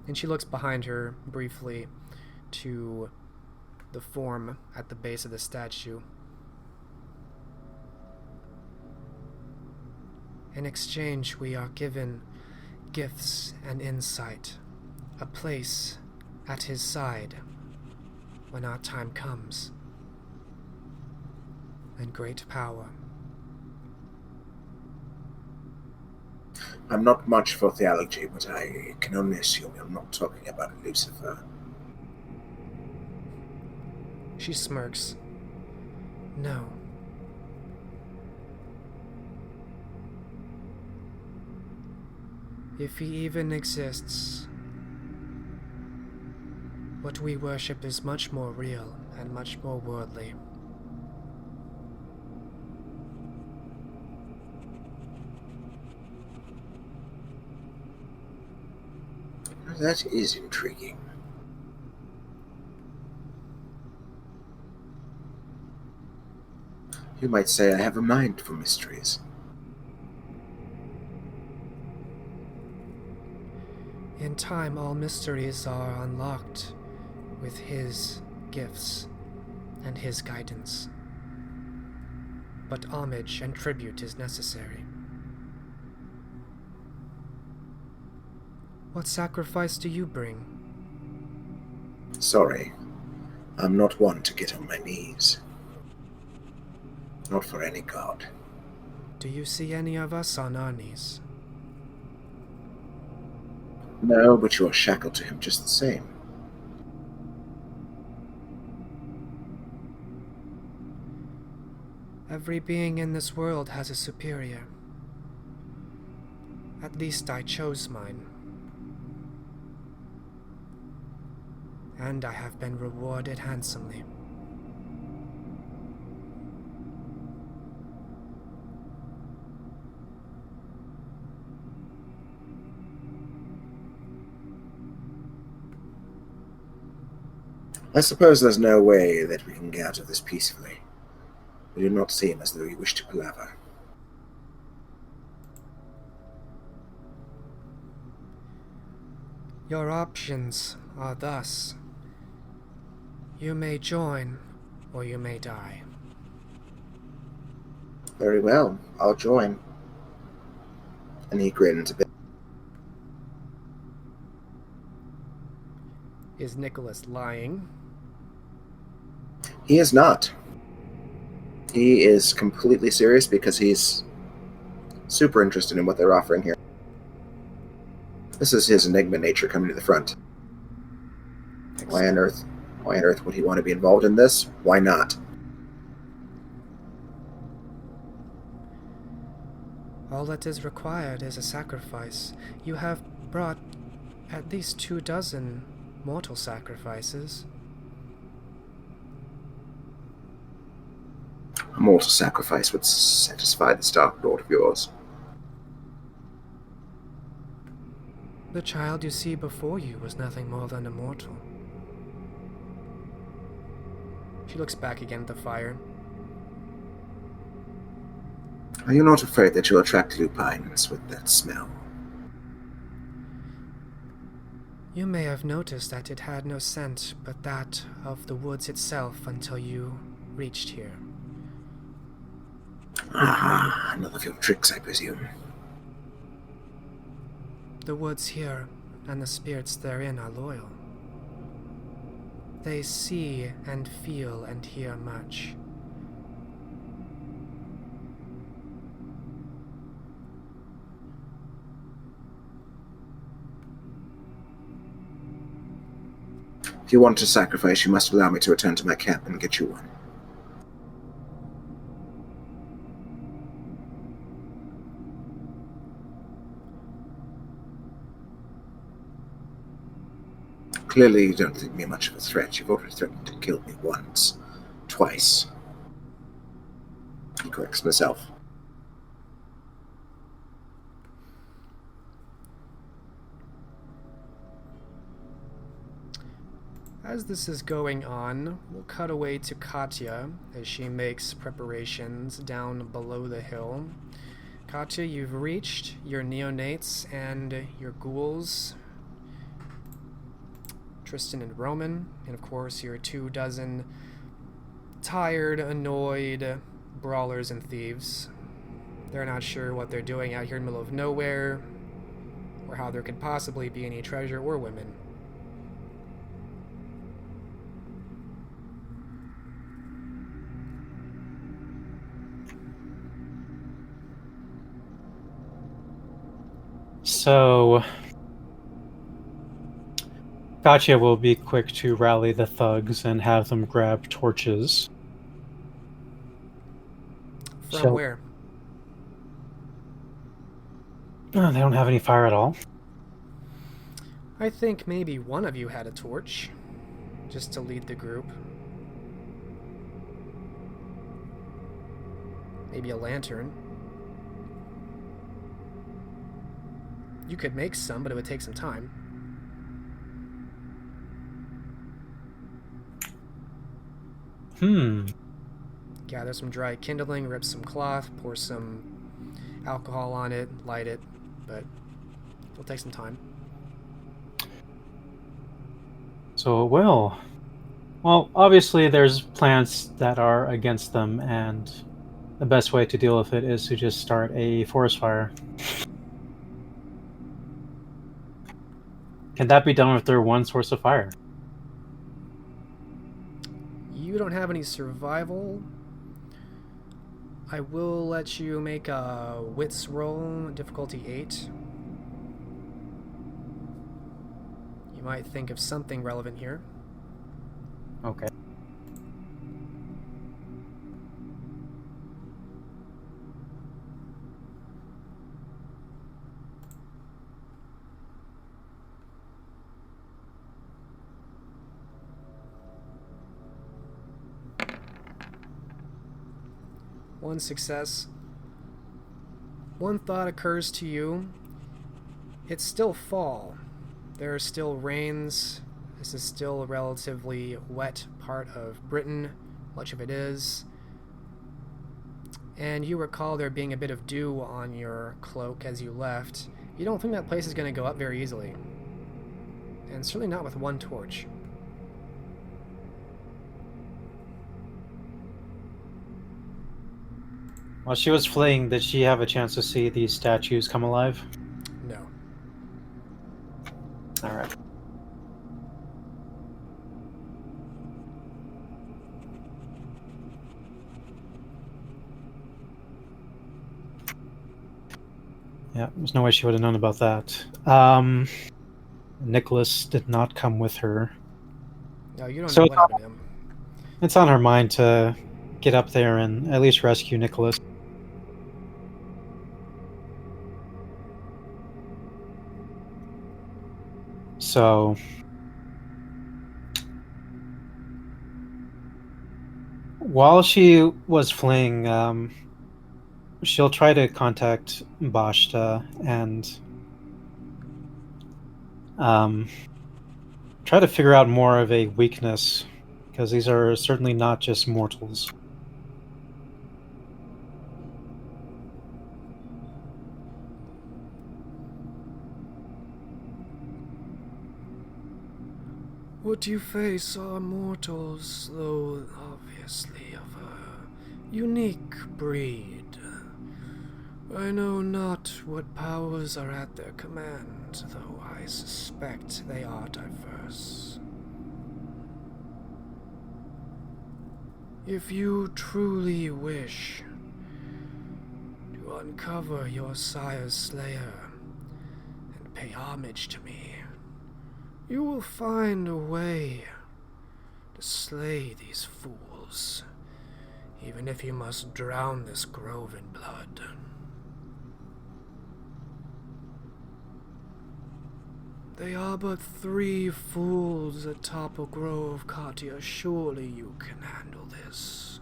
Speaker 1: And she looks behind her briefly to the form at the base of the statue. In exchange, we are given gifts and insight, a place at his side when our time comes, and great power.
Speaker 3: I'm not much for theology, but I can only assume you're not talking about Lucifer.
Speaker 1: She smirks. No. If he even exists, what we worship is much more real and much more worldly.
Speaker 3: That is intriguing. You might say I have a mind for mysteries.
Speaker 1: In time, all mysteries are unlocked with his gifts and his guidance. But homage and tribute is necessary. What sacrifice do you bring?
Speaker 3: Sorry, I'm not one to get on my knees. Not for any god.
Speaker 1: Do you see any of us on our knees?
Speaker 3: No, but you are shackled to him just the same.
Speaker 1: Every being in this world has a superior. At least I chose mine. And I have been rewarded handsomely.
Speaker 3: I suppose there's no way that we can get out of this peacefully. We do not seem as though you wish to palaver.
Speaker 1: Your options are thus. You may join, or you may die.
Speaker 3: Very well, I'll join. And he grins a bit.
Speaker 1: Is Nicholas lying?
Speaker 3: He is not. He is completely serious because he's super interested in what they're offering here. This is his enigma nature coming to the front. Why on earth would he want to be involved in this? Why not?
Speaker 1: All that is required is a sacrifice. You have brought at least 24 mortal sacrifices.
Speaker 3: A mortal sacrifice would satisfy this Dark Lord of yours.
Speaker 1: The child you see before you was nothing more than a mortal. She looks back again at the fire.
Speaker 3: Are you not afraid that you'll attract lupines with that smell?
Speaker 1: You may have noticed that it had no scent but that of the woods itself until you reached here.
Speaker 3: Ah, another of your tricks, I presume.
Speaker 1: The woods here and the spirits therein are loyal. They see and feel and hear much.
Speaker 3: If you want a sacrifice, you must allow me to return to my camp and get you one. Clearly, you don't think me much of a threat. You've already threatened to kill me once. Twice. He corrects himself.
Speaker 1: As this is going on, we'll cut away to Katya as she makes preparations down below the hill. Katya, you've reached your neonates and your ghouls, Tristan and Roman, and of course your 24 tired, annoyed brawlers and thieves. They're not sure what they're doing out here in the middle of nowhere, or how there could possibly be any treasure or women.
Speaker 2: So, Katya will be quick to rally the thugs and have them grab torches.
Speaker 1: From where?
Speaker 2: Oh, they don't have any fire at all.
Speaker 1: I think maybe one of you had a torch, just to lead the group. Maybe a lantern. You could make some, but it would take some time. Gather some dry kindling, rip some cloth, pour some alcohol on it, light it, but it'll take some time.
Speaker 2: So it will. Well, obviously there's plants that are against them, and the best way to deal with it is to just start a forest fire. Can that be done with their one source of fire?
Speaker 1: You don't have any survival. I will let you make a wits roll, difficulty 8. You might think of something relevant here.
Speaker 2: Okay.
Speaker 1: One success. One thought occurs to you. It's still fall. There are still rains. This is still a relatively wet part of Britain. Much of it is. And you recall there being a bit of dew on your cloak as you left. You don't think that place is going to go up very easily. And certainly not with one torch.
Speaker 2: While she was fleeing, did she have a chance to see these statues come alive?
Speaker 1: No.
Speaker 2: Alright. Yeah, there's no way she would have known about that. Nicholas did not come with her.
Speaker 1: No, you don't
Speaker 2: So
Speaker 1: know what happened to him.
Speaker 2: it's on her mind to get up there and at least rescue Nicholas. So while she was fleeing, she'll try to contact Bashta and try to figure out more of a weakness, because these are certainly not just mortals.
Speaker 1: What you face are mortals, though obviously of a unique breed. I know not what powers are at their command, though I suspect they are diverse. If you truly wish to uncover your sire's slayer and pay homage to me, you will find a way to slay these fools, even if you must drown this grove in blood. They are but 3 fools atop a grove, Katya. Surely you can handle this.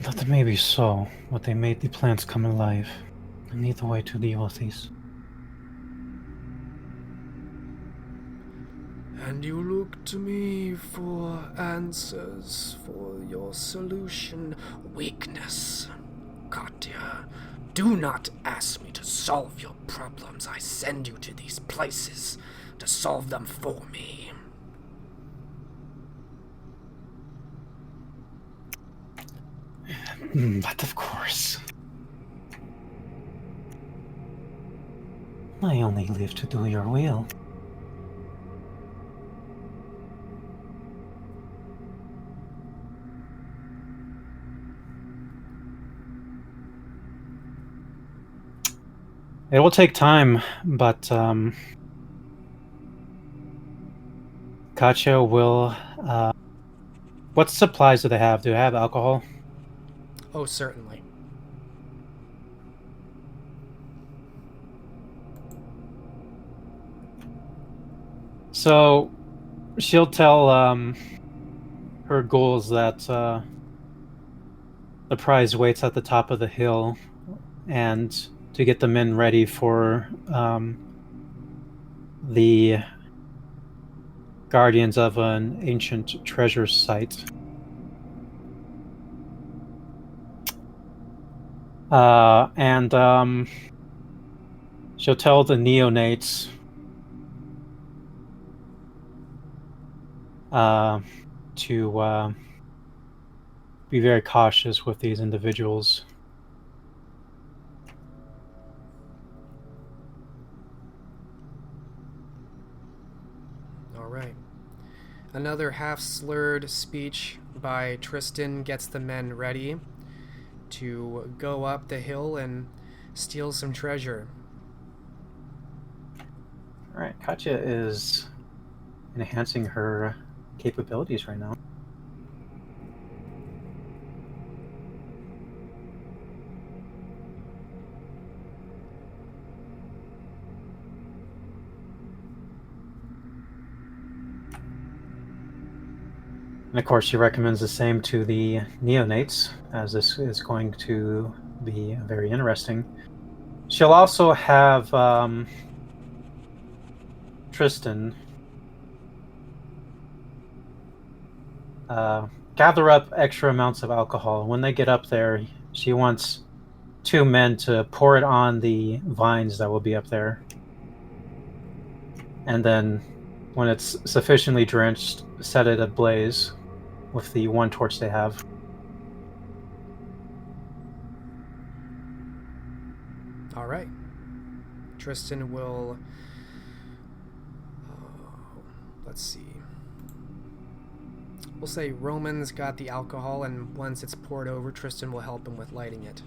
Speaker 2: That may be so, but they made the plants come alive. I need the way to deal with these.
Speaker 1: And you look to me for answers for your solution. Weakness. Katya, do not ask me to solve your problems. I send you to these places to solve them for me.
Speaker 2: But of course. I only live to do your will. It will take time, but Katya will. What supplies do they have? Do they have alcohol?
Speaker 1: Oh, certainly.
Speaker 2: So she'll tell her ghouls that the prize waits at the top of the hill, and to get the men ready for the guardians of an ancient treasure site. And she'll tell the neonates to be very cautious with these individuals.
Speaker 1: All right. Another half-slurred speech by Tristan gets the men ready to go up the hill and steal some treasure.
Speaker 2: All right, Katya is enhancing her capabilities right now. And of course, she recommends the same to the neonates, as this is going to be very interesting. She'll also have Tristan gather up extra amounts of alcohol. When they get up there, she wants 2 men to pour it on the vines that will be up there. And then, when it's sufficiently drenched, set it ablaze with the 1 torch they have.
Speaker 1: All right. Tristan will... let's see. We'll say Roman's got the alcohol, and once it's poured over, Tristan will help him with lighting it.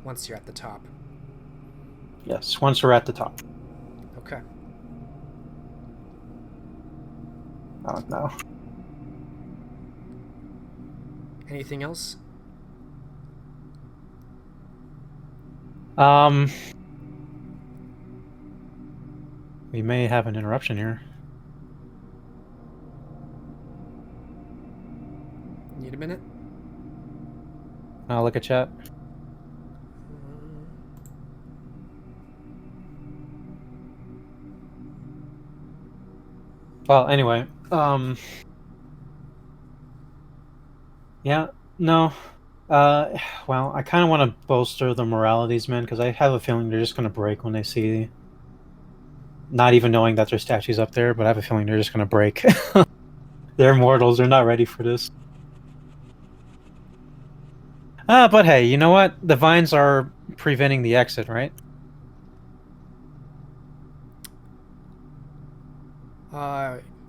Speaker 1: Once you're at the top.
Speaker 2: Yes, once we're at the top.
Speaker 1: Okay.
Speaker 2: Oh, no.
Speaker 1: Anything else?
Speaker 2: We may have an interruption here.
Speaker 1: Need a minute?
Speaker 2: I'll look at chat. Well, anyway, yeah, no, well, I kind of want to bolster the morale of these men because I have a feeling they're just going to break when they see, not even knowing that there's statues up there, but I have a feeling they're just going to break. They're mortals, they're not ready for this. But hey, you know what? The vines are preventing the exit, right?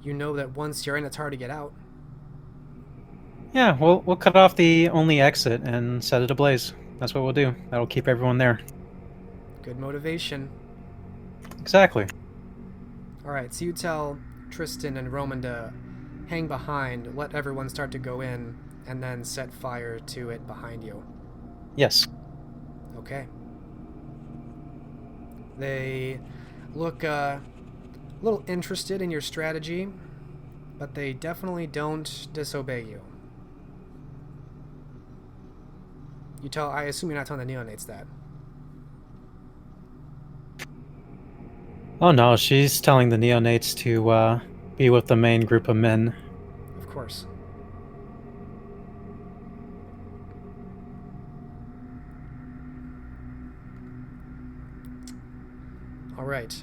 Speaker 1: You know that once you're in, it's hard to get out.
Speaker 2: Yeah, we'll cut off the only exit and set it ablaze. That's what we'll do. That'll keep everyone there.
Speaker 1: Good motivation.
Speaker 2: Exactly.
Speaker 1: Alright, so you tell Tristan and Roman to hang behind, let everyone start to go in, and then set fire to it behind you.
Speaker 2: Yes.
Speaker 1: Okay. They look a little interested in your strategy, but they definitely don't disobey you. I assume you're not telling the neonates that.
Speaker 2: Oh no, she's telling the neonates to be with the main group of men.
Speaker 1: Of course. Alright.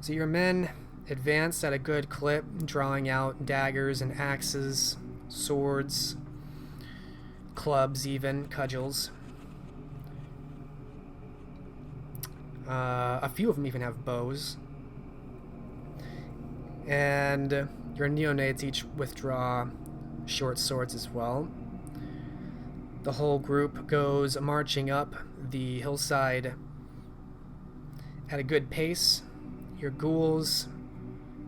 Speaker 1: So your men advance at a good clip, drawing out daggers and axes, swords, clubs even, cudgels. A few of them even have bows. And your neonates each withdraw short swords as well. The whole group goes marching up the hillside at a good pace. Your ghouls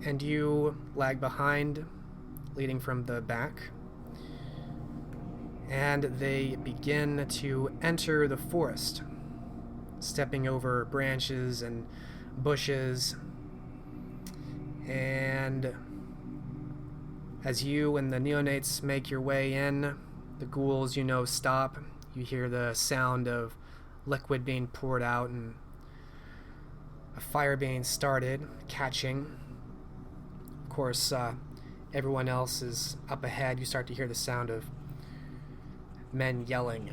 Speaker 1: and you lag behind, leading from the back. And they begin to enter the forest, stepping over branches and bushes. And as you and the neonates make your way in, the ghouls, stop. You hear the sound of liquid being poured out and a fire being started, catching. Of course, everyone else is up ahead. You start to hear the sound of men yelling.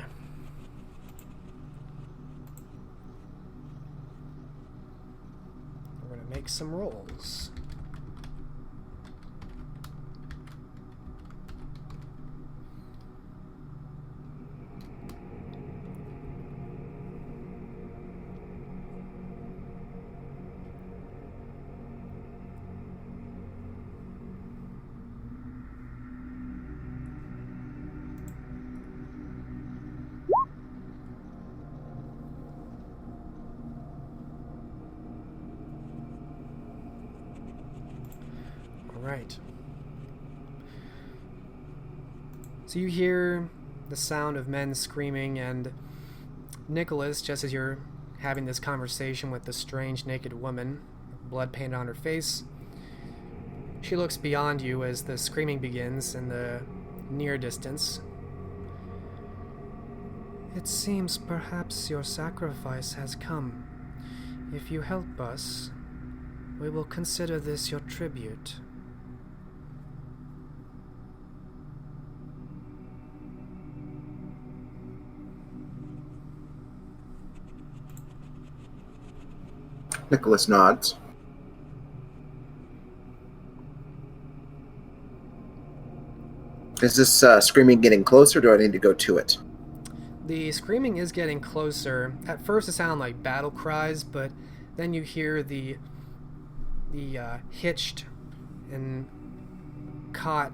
Speaker 1: We're going to make some rolls. Right. So you hear the sound of men screaming, and Nicholas, just as you're having this conversation with the strange naked woman, blood painted on her face, she looks beyond you as the screaming begins in the near distance. It seems perhaps your sacrifice has come. If you help us, we will consider this your tribute.
Speaker 3: Nicholas nods. Is this screaming getting closer, or do I need to go to it?
Speaker 1: The screaming is getting closer. At first it sounded like battle cries, but then you hear the hitched and caught,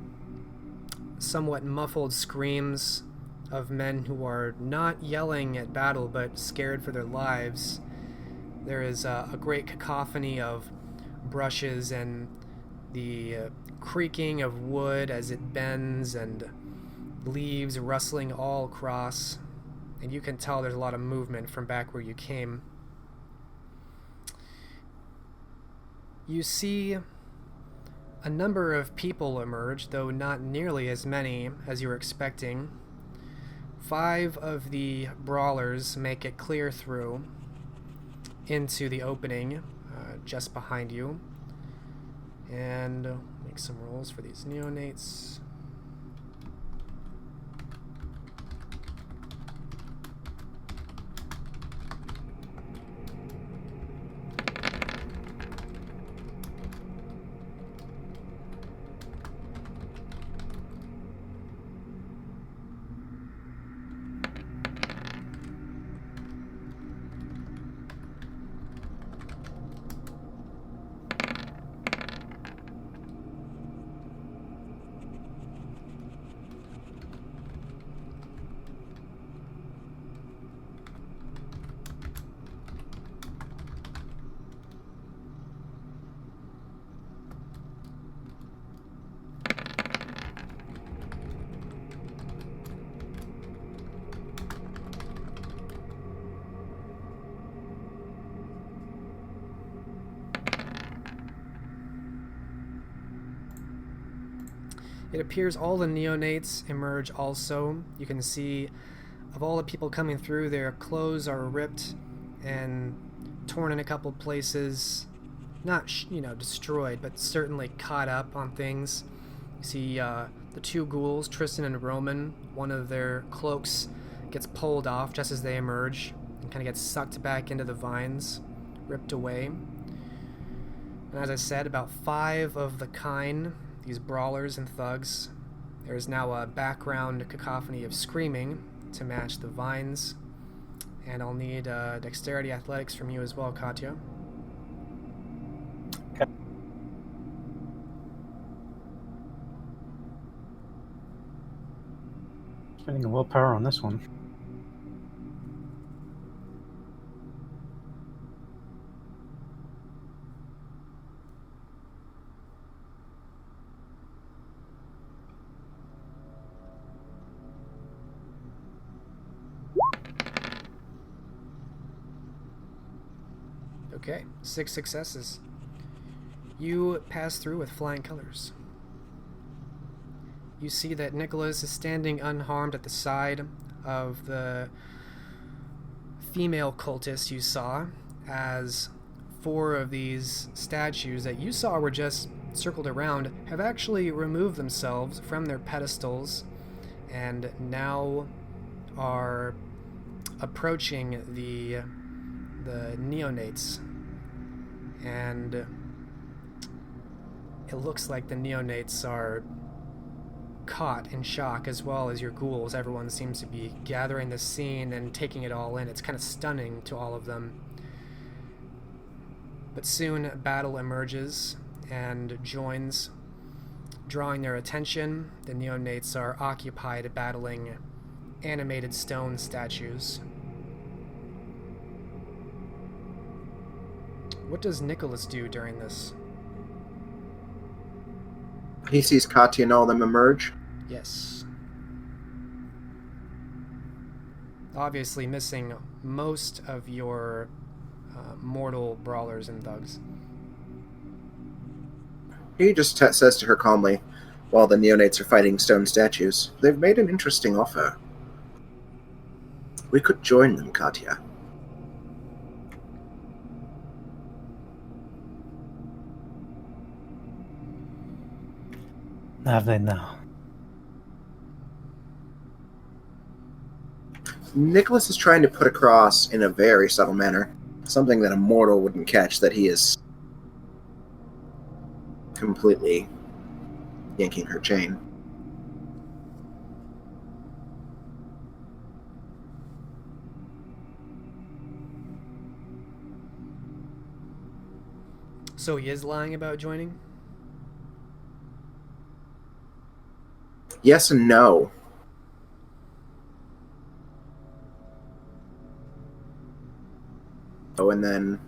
Speaker 1: somewhat muffled screams of men who are not yelling at battle, but scared for their lives. There is a great cacophony of brushes and the creaking of wood as it bends and leaves rustling all across. And you can tell there's a lot of movement from back where you came. You see a number of people emerge, though not nearly as many as you were expecting. 5 of the brawlers make it clear through into the opening just behind you. And make some rolls for these neonates. It appears all the neonates emerge also. You can see of all the people coming through, their clothes are ripped and torn in a couple places. Not, destroyed, but certainly caught up on things. You see the two ghouls, Tristan and Roman, one of their cloaks gets pulled off just as they emerge and kind of gets sucked back into the vines, ripped away. And as I said, about 5 of the kind, these brawlers and thugs. There's now a background cacophony of screaming to match the vines. And I'll need dexterity athletics from you as well, Katya.
Speaker 2: Okay. Spending a willpower on this one.
Speaker 1: Okay, 6 successes. You pass through with flying colors. You see that Nicholas is standing unharmed at the side of the female cultist you saw, as 4 of these statues that you saw were just circled around have actually removed themselves from their pedestals and now are approaching the neonates. And it looks like the neonates are caught in shock, as well as your ghouls. Everyone seems to be gathering the scene and taking it all in. It's kind of stunning to all of them. But soon battle emerges and joins, drawing their attention. The neonates are occupied battling animated stone statues. What does Nicholas do during this?
Speaker 3: He sees Katya and all of them emerge.
Speaker 1: Yes. Obviously missing most of your mortal brawlers and thugs.
Speaker 3: He just says to her calmly, while the neonates are fighting stone statues, "They've made an interesting offer. We could join them, Katya."
Speaker 2: Have they now?
Speaker 3: Nicholas is trying to put across in a very subtle manner something that a mortal wouldn't catch, that he is completely yanking her chain.
Speaker 1: So he is lying about joining?
Speaker 3: Yes and no. Oh, and then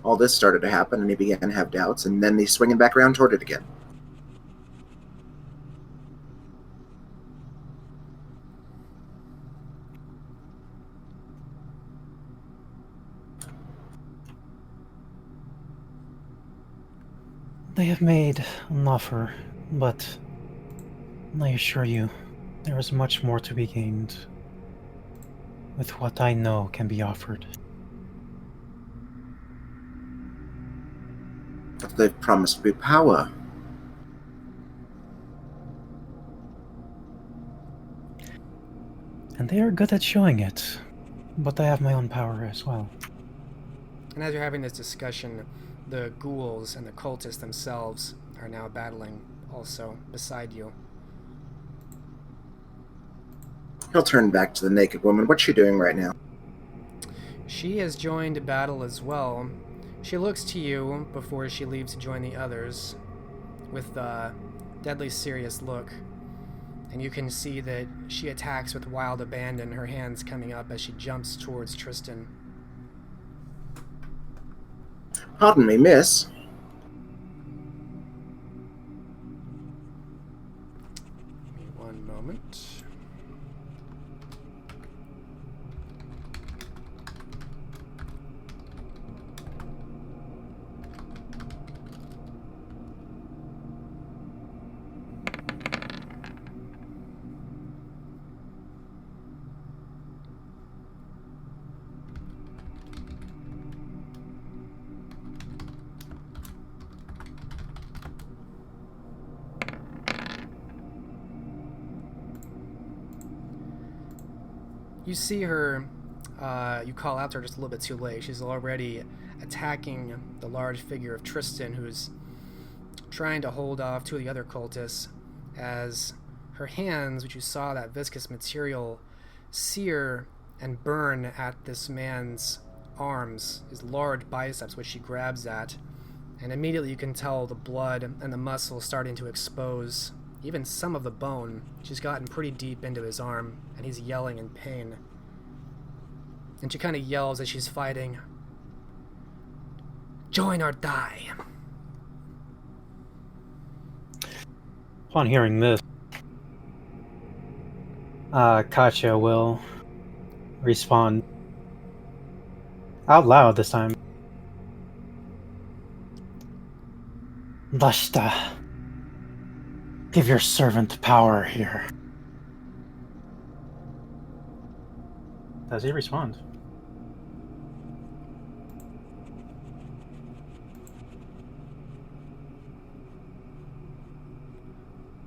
Speaker 3: all this started to happen, and he began to have doubts, and then he's swinging back around toward it again.
Speaker 2: They have made an offer, but I assure you, there is much more to be gained with what I know can be offered.
Speaker 3: But they've promised me power.
Speaker 2: And they are good at showing it. But I have my own power as well.
Speaker 1: And as you're having this discussion, the ghouls and the cultists themselves are now battling also beside you.
Speaker 3: He'll turn back to the naked woman. What's she doing right now?
Speaker 1: She has joined battle as well. She looks to you before she leaves to join the others with a deadly serious look. And you can see that she attacks with wild abandon, her hands coming up as she jumps towards Tristan.
Speaker 3: Pardon me, miss.
Speaker 1: Give me one moment. You see her, you call out to her just a little bit too late. She's already attacking the large figure of Tristan, who's trying to hold off two of the other cultists, as her hands, which you saw that viscous material, sear and burn at this man's arms, his large biceps, which she grabs at, and immediately you can tell the blood and the muscle starting to expose. Even some of the bone. She's gotten pretty deep into his arm, and he's yelling in pain. And she kind of yells as she's fighting, "Join or die."
Speaker 2: Upon hearing this, Katya will respond out loud this time. Lashta, give your servant power here. Does he respond?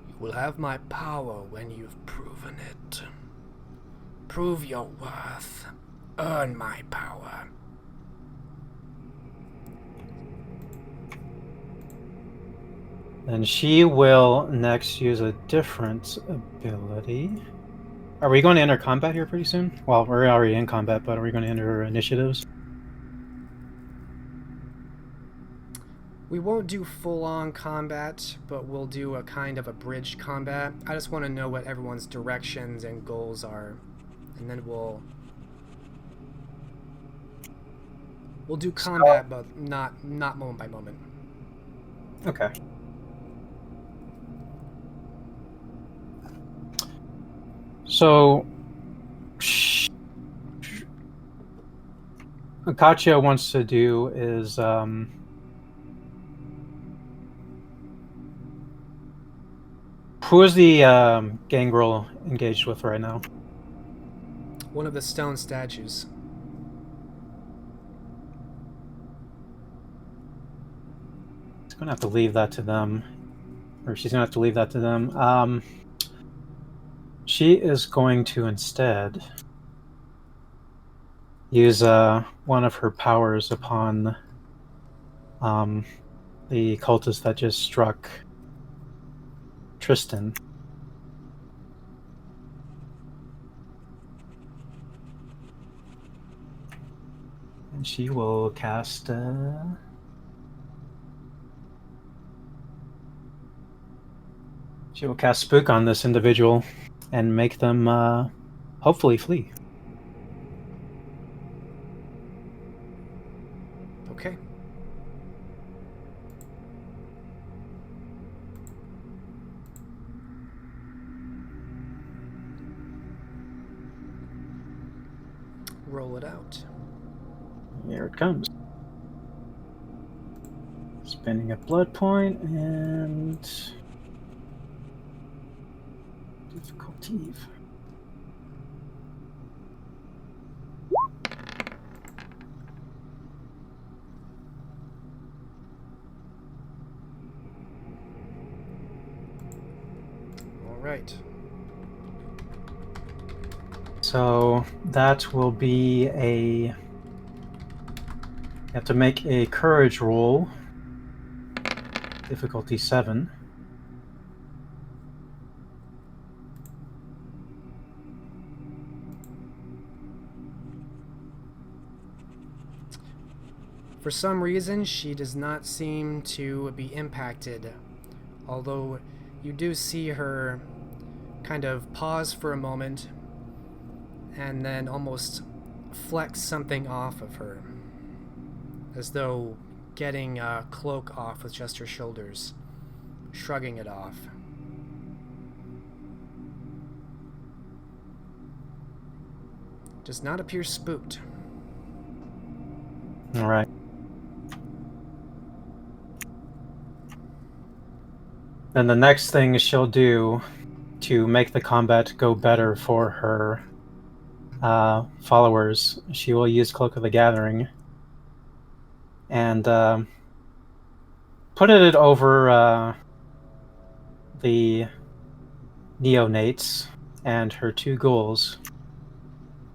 Speaker 1: You will have my power when you've proven it. Prove your worth. Earn my power.
Speaker 2: And she will next use a different ability. Are we going to enter combat here pretty soon? Well, we're already in combat, but are we going to enter initiatives?
Speaker 1: We won't do full-on combat, but we'll do a kind of a bridge combat. I just want to know what everyone's directions and goals are, and then we'll do combat, but not moment by moment.
Speaker 2: Okay. So, what Katya wants to do is who is the gangrel engaged with right now?
Speaker 1: One of the stone statues.
Speaker 2: She's gonna have to leave that to them, or she's gonna have to leave that to them. She is going to instead use one of her powers upon the cultist that just struck Tristan. And she will cast Spook on this individual and make them hopefully flee.
Speaker 1: Okay. Roll it out.
Speaker 2: Here it comes. Spending a blood point and difficulty.
Speaker 1: right.
Speaker 2: So that will be a... You have to make a courage roll. Difficulty 7.
Speaker 1: For some reason, she does not seem to be impacted, although you do see her kind of pause for a moment and then almost flex something off of her, as though getting a cloak off with just her shoulders, shrugging it off. Does not appear spooked.
Speaker 2: All right. Then the next thing she'll do to make the combat go better for her followers, she will use Cloak of the Gathering and put it over the neonates and her 2 ghouls.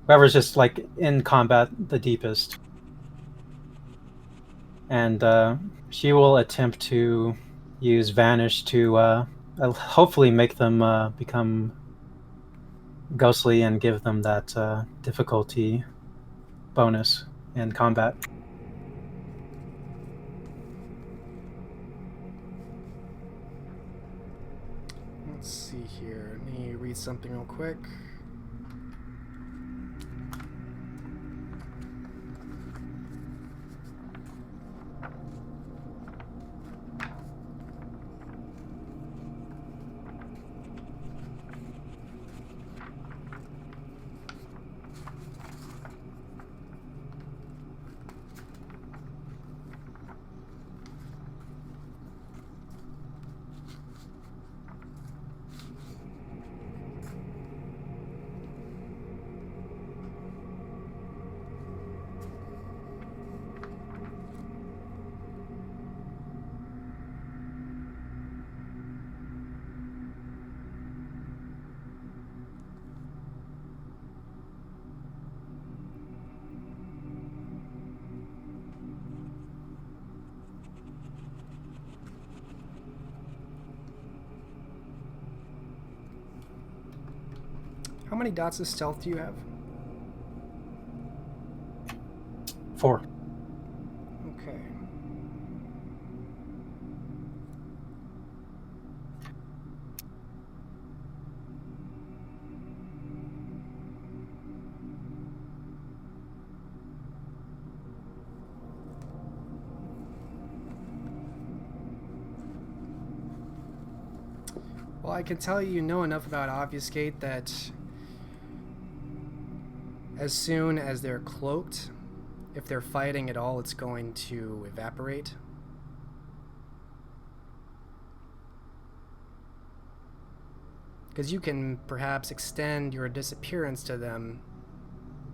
Speaker 2: Whoever's just like in combat the deepest. And she will attempt to use Vanish to hopefully make them become ghostly and give them that difficulty bonus in combat.
Speaker 1: Let's see here. Let me read something real quick. How many dots of stealth do you have?
Speaker 2: 4.
Speaker 1: Okay. Well, I can tell you know enough about Obfuscate that as soon as they're cloaked, if they're fighting at all, it's going to evaporate. Because you can perhaps extend your disappearance to them,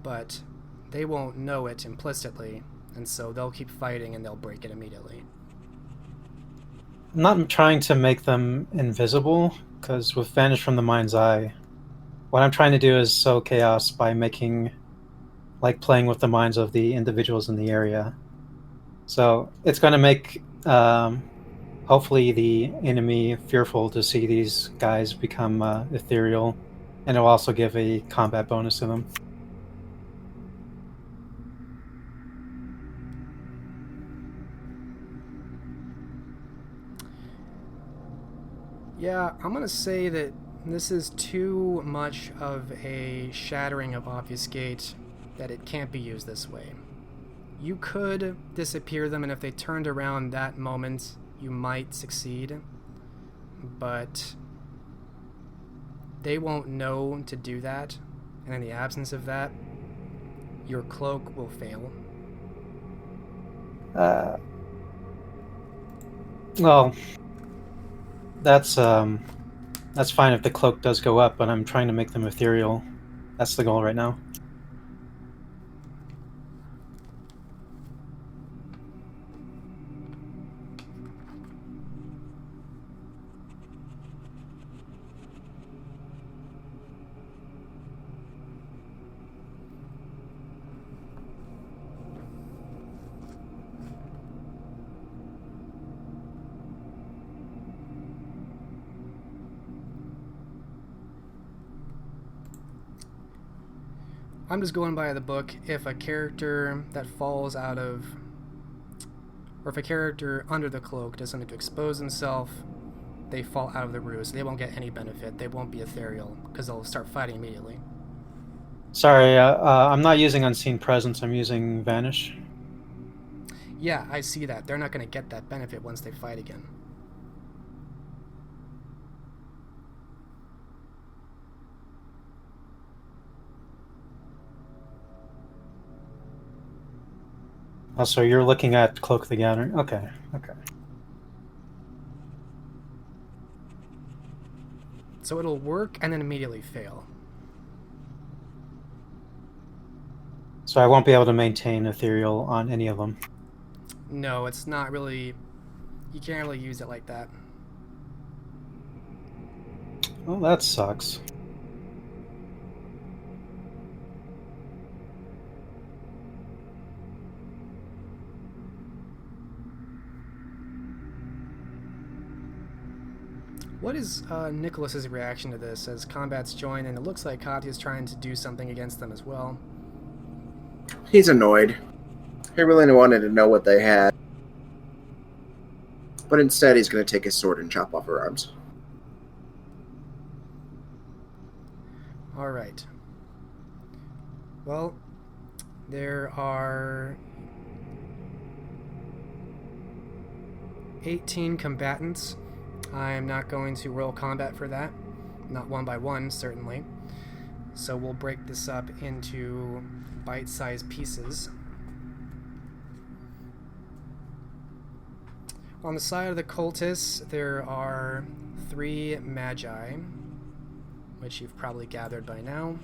Speaker 1: but they won't know it implicitly, and so they'll keep fighting and they'll break it immediately.
Speaker 2: I'm not trying to make them invisible, because with Vanish from the Mind's Eye, what I'm trying to do is sow chaos by making, like, playing with the minds of the individuals in the area. So it's going to make, hopefully, the enemy fearful to see these guys become ethereal, and it'll also give a combat bonus to them.
Speaker 1: Yeah, I'm going to say that this is too much of a shattering of Obfuscate that it can't be used this way. You could disappear them, and if they turned around that moment, you might succeed. But they won't know to do that, and in the absence of that, your cloak will fail.
Speaker 2: Well, that's fine if the cloak does go up, but I'm trying to make them ethereal. That's the goal right now.
Speaker 1: I'm just going by the book. If a character that falls out of, or if a character under the cloak does something to expose himself, they fall out of the ruse. They won't get any benefit. They won't be ethereal because they'll start fighting immediately.
Speaker 2: Sorry, I'm not using Unseen Presence. I'm using Vanish.
Speaker 1: Yeah, I see that. They're not going to get that benefit once they fight again.
Speaker 2: Oh, so you're looking at Cloak the Gathering. Okay.
Speaker 1: So it'll work and then immediately fail.
Speaker 2: So I won't be able to maintain Ethereal on any of them.
Speaker 1: No, it's not really... You can't really use it like that.
Speaker 2: Well, that sucks.
Speaker 1: What is Nicholas's reaction to this as combats join, and it looks like Katya's trying to do something against them as well?
Speaker 3: He's annoyed. He really wanted to know what they had. But instead, he's going to take his sword and chop off her arms.
Speaker 1: Alright. Well, there are 18 combatants. I'm not going to roll combat for that. Not one by one, certainly. So we'll break this up into bite-sized pieces. On the side of the cultists, there are 3 magi, which you've probably gathered by now.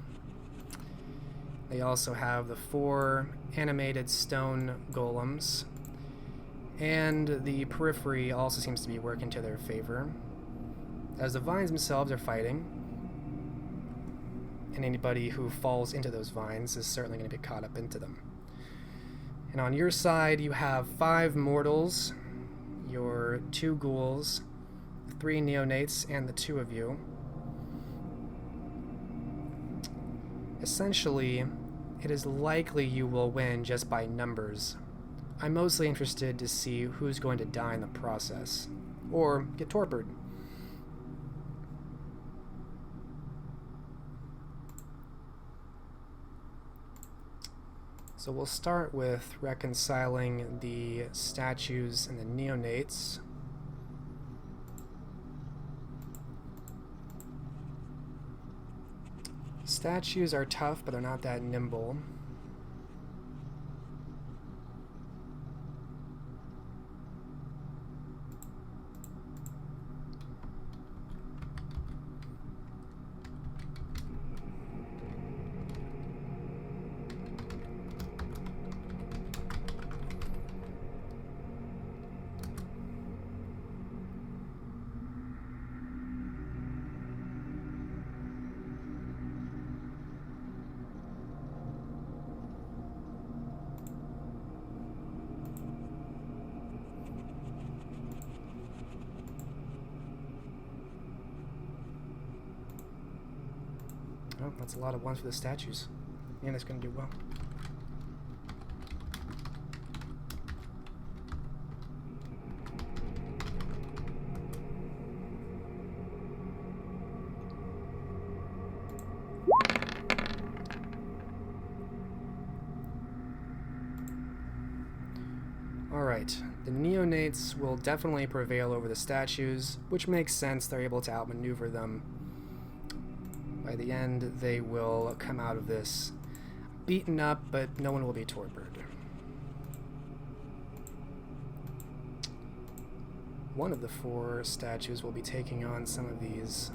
Speaker 1: They also have the 4 animated stone golems, and the periphery also seems to be working to their favor, as the vines themselves are fighting, and anybody who falls into those vines is certainly going to get caught up into them. And on your side, you have 5 mortals, your 2 ghouls, 3 neonates, and the 2 of you. Essentially, it is likely you will win just by numbers. I'm mostly interested to see who's going to die in the process, or get torpid. So we'll start with reconciling the statues and the neonates. Statues are tough, but they're not that nimble. Oh, that's a lot of ones for the statues. And it's going to do well. Alright, the neonates will definitely prevail over the statues, which makes sense. They're able to outmaneuver them. By the end, they will come out of this beaten up, but no one will be torpid. One of the 4 statues will be taking on some of these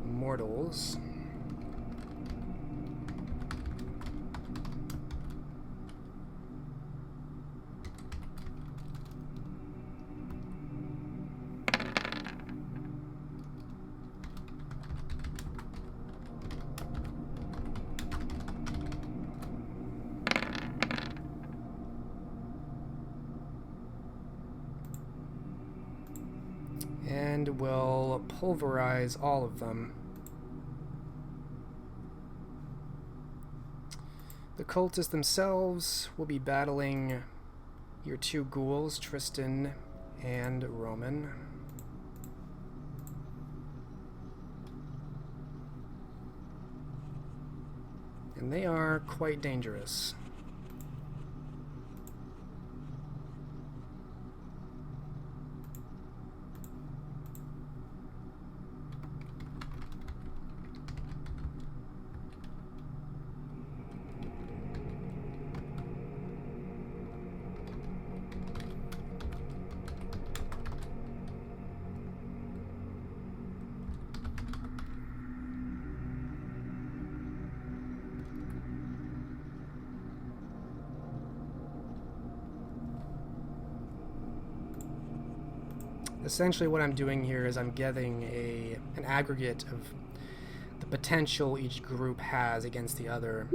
Speaker 1: mortals. And will pulverize all of them. cultists themselves will be battling your two ghouls, Tristan and Roman. And they are quite dangerous. Essentially what I'm doing here is I'm getting an aggregate of the potential each group has against the other.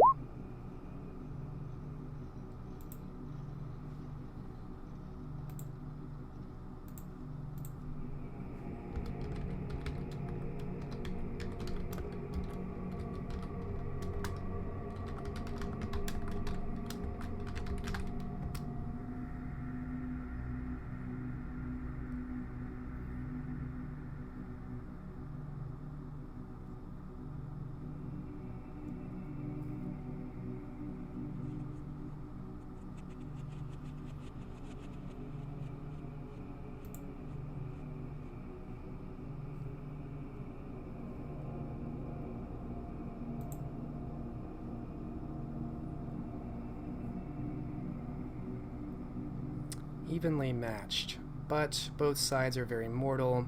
Speaker 1: Evenly matched, but both sides are very mortal.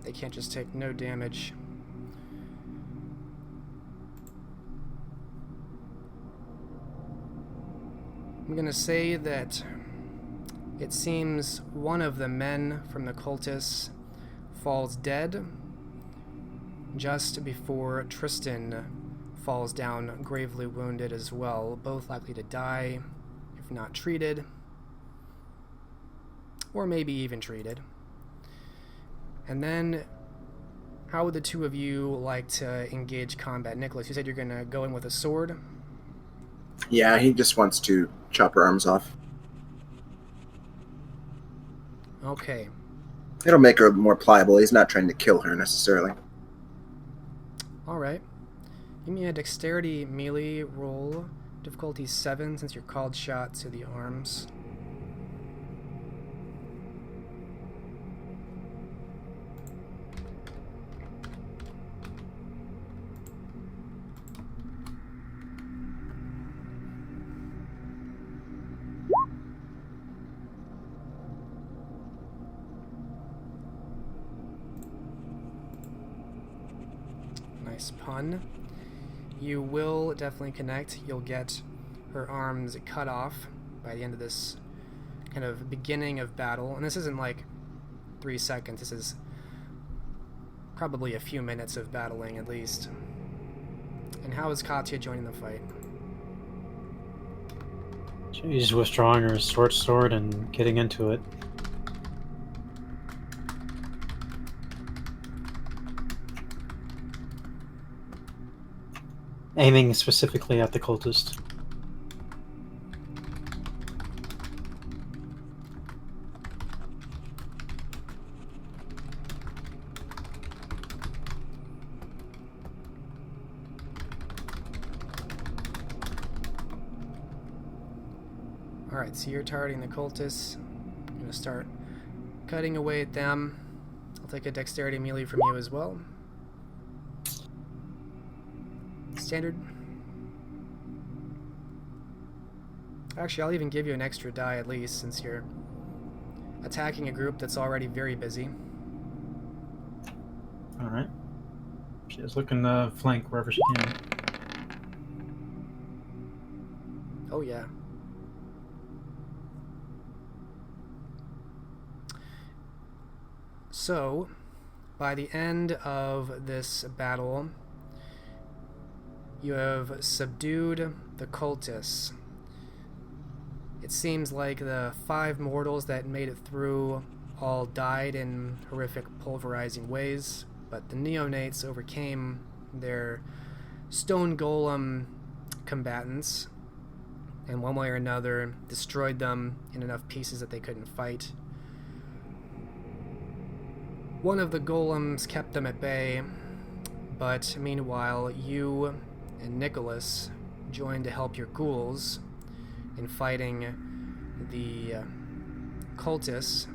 Speaker 1: They can't just take no damage. I'm gonna say that it seems one of the men from the cultists falls dead just before Tristan falls down gravely wounded as well, both likely to die if not treated. Or maybe even treated. And then, how would the two of you like to engage combat? Nicholas, you said you're going to go in with a sword?
Speaker 3: Yeah, he just wants to chop her arms off.
Speaker 1: Okay.
Speaker 3: It'll make her more pliable. He's not trying to kill her necessarily.
Speaker 1: Alright. Give me a dexterity melee roll. Difficulty 7 since you're called shot to the arms. Nice pun. You will definitely connect. You'll get her arms cut off by the end of this kind of beginning of battle. And this isn't like 3 seconds. This is probably a few minutes of battling at least. And how is Katya joining the fight?
Speaker 2: She's withdrawing her sword and getting into it. Aiming specifically at the cultist.
Speaker 1: Alright, so you're targeting the cultists. I'm going to start cutting away at them. I'll take a dexterity melee from you as well. Standard. Actually, I'll even give you an extra die at least, since you're attacking a group that's already very busy.
Speaker 2: Alright. She's looking to flank wherever she can.
Speaker 1: Oh yeah. So, by the end of this battle, you have subdued the cultists. It seems like the 5 mortals that made it through all died in horrific pulverizing ways, but the neonates overcame their stone golem combatants and one way or another destroyed them in enough pieces that they couldn't fight. One of the golems kept them at bay, but meanwhile, you and Nicholas joined to help your ghouls in fighting the cultists.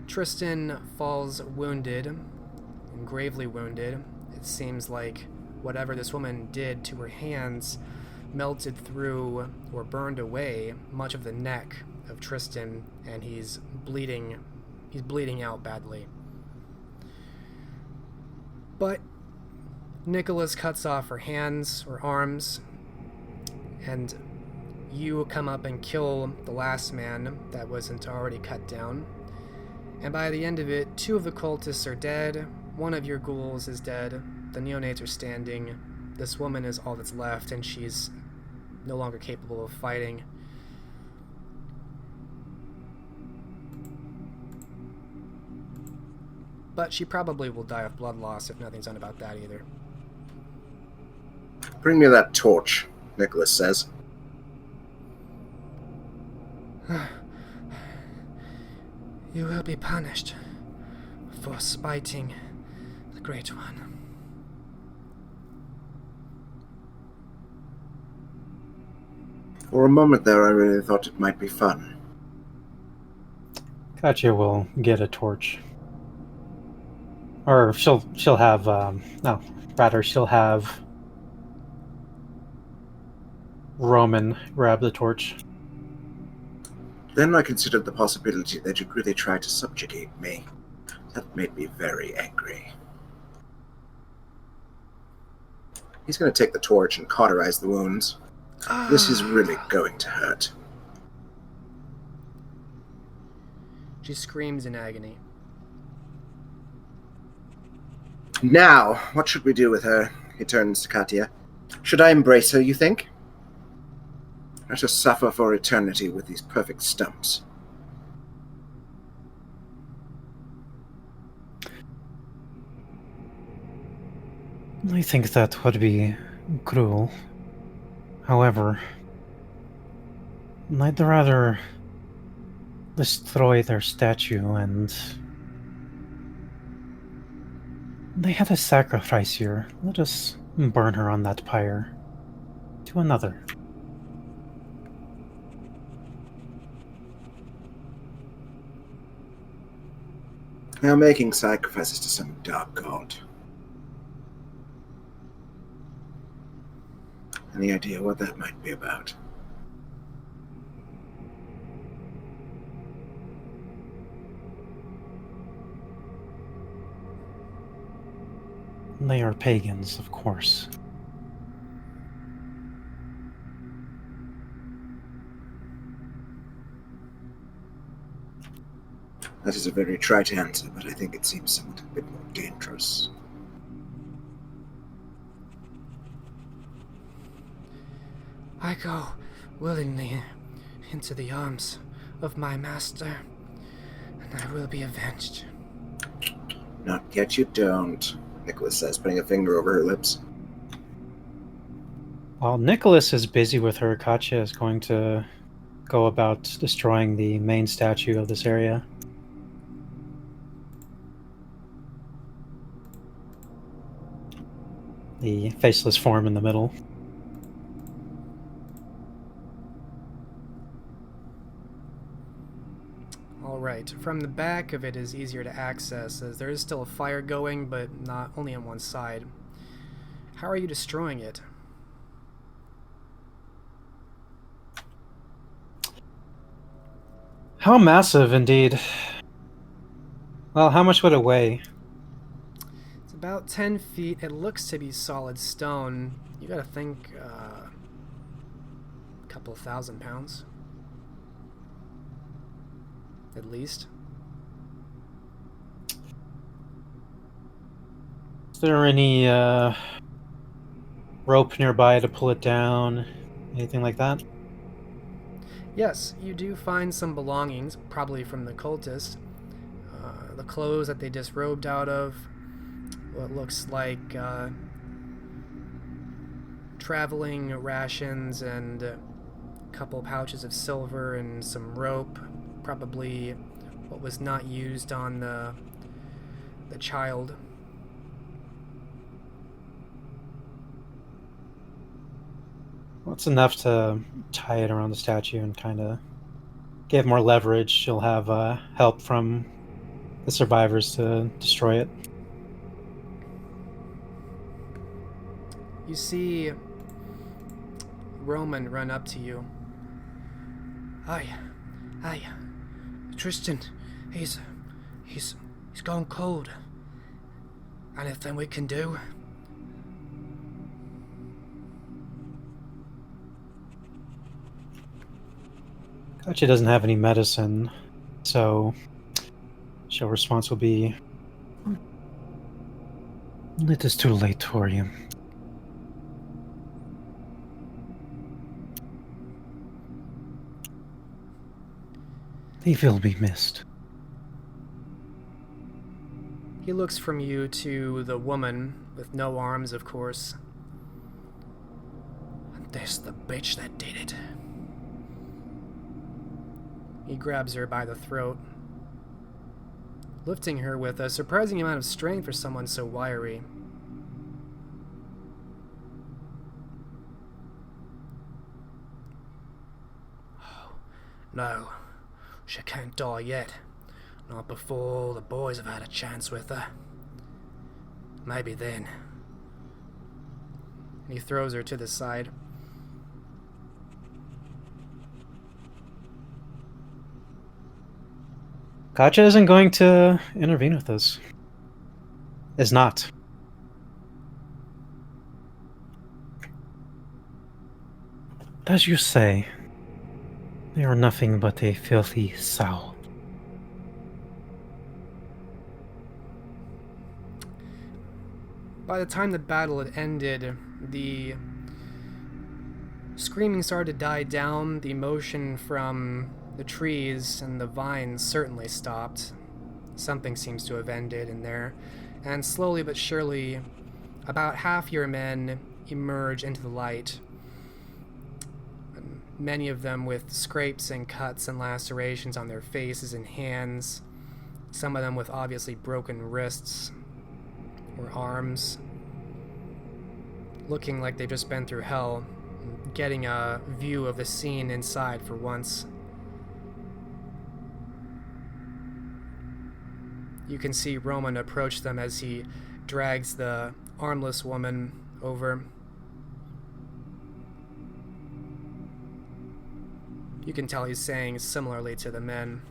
Speaker 1: Tristan falls wounded, and gravely wounded. It seems like whatever this woman did to her hands melted through or burned away much of the neck of Tristan, and he's bleeding out badly. But Nicholas cuts off her hands or arms, and you come up and kill the last man that wasn't already cut down. And by the end of it, 2 of the cultists are dead, 1 of your ghouls is dead, the neonates are standing, this woman is all that's left, and she's no longer capable of fighting. But she probably will die of blood loss if nothing's done about that either.
Speaker 3: Bring me that torch, Nicholas says.
Speaker 1: You will be punished for spiting the Great One.
Speaker 3: For a moment there, I really thought it might be fun.
Speaker 2: Katya will get a torch. Or she'll have, she'll have Roman grab the torch.
Speaker 3: Then I considered the possibility that you'd really try to subjugate me. That made me very angry. He's going to take the torch and cauterize the wounds. This is really going to hurt.
Speaker 1: She screams in agony.
Speaker 3: Now, what should we do with her? He turns to Katya. Should I embrace her, you think? Let her suffer for eternity with these perfect stumps.
Speaker 2: I think that would be cruel. However, I'd rather destroy their statue, and they had a sacrifice here. Let us burn her on that pyre to another.
Speaker 3: Now making sacrifices to some dark god. Any idea what that might be about?
Speaker 2: They are pagans, of course.
Speaker 3: That is a very trite answer, but I think it seems somewhat a bit more dangerous.
Speaker 1: I go willingly into the arms of my master, and I will be avenged.
Speaker 3: Not yet, you don't, Nicholas says, putting a finger over her lips.
Speaker 2: While Nicholas is busy with her, Katya is going to go about destroying the main statue of this area. The faceless form in the middle.
Speaker 1: Alright, from the back of it is easier to access, as there is still a fire going, but not only on one side. How are you destroying it?
Speaker 2: How massive, indeed. Well, how much would it weigh?
Speaker 1: It's about 10 feet. It looks to be solid stone. You gotta think, a couple 1,000 pounds. At least.
Speaker 2: Is there any rope nearby to pull it down? Anything like that?
Speaker 1: Yes, you do find some belongings, probably from the cultists. The clothes that they disrobed out of, what looks like traveling rations and couple pouches of silver and some rope, probably what was not used on the child.
Speaker 2: Well, it's enough to tie it around the statue and kind of give more leverage. She'll have help from the survivors to destroy it.
Speaker 1: You see Roman run up to you. Aye, Tristan, he's gone cold. Anything we can do?
Speaker 2: Katya doesn't have any medicine, so her response will be, "It is too late, Torium. He will be missed."
Speaker 1: He looks from you to the woman, with no arms, of course. This the bitch that did it. He grabs her by the throat, lifting her with a surprising amount of strength for someone so wiry. Oh, no, she can't die yet. Not before the boys have had a chance with her. Maybe then. And he throws her to the side.
Speaker 2: Katya isn't going to intervene with us. Is not. As you say, they are nothing but a filthy sow.
Speaker 1: By the time the battle had ended, the screaming started to die down. The emotion from the trees and the vines certainly stopped. Something seems to have ended in there. And slowly but surely, about half your men emerge into the light. Many of them with scrapes and cuts and lacerations on their faces and hands. Some of them with obviously broken wrists or arms. Looking like they've just been through hell. Getting a view of the scene inside for once. You can see Roman approach them as he drags the armless woman over. You can tell he's saying similarly to the men.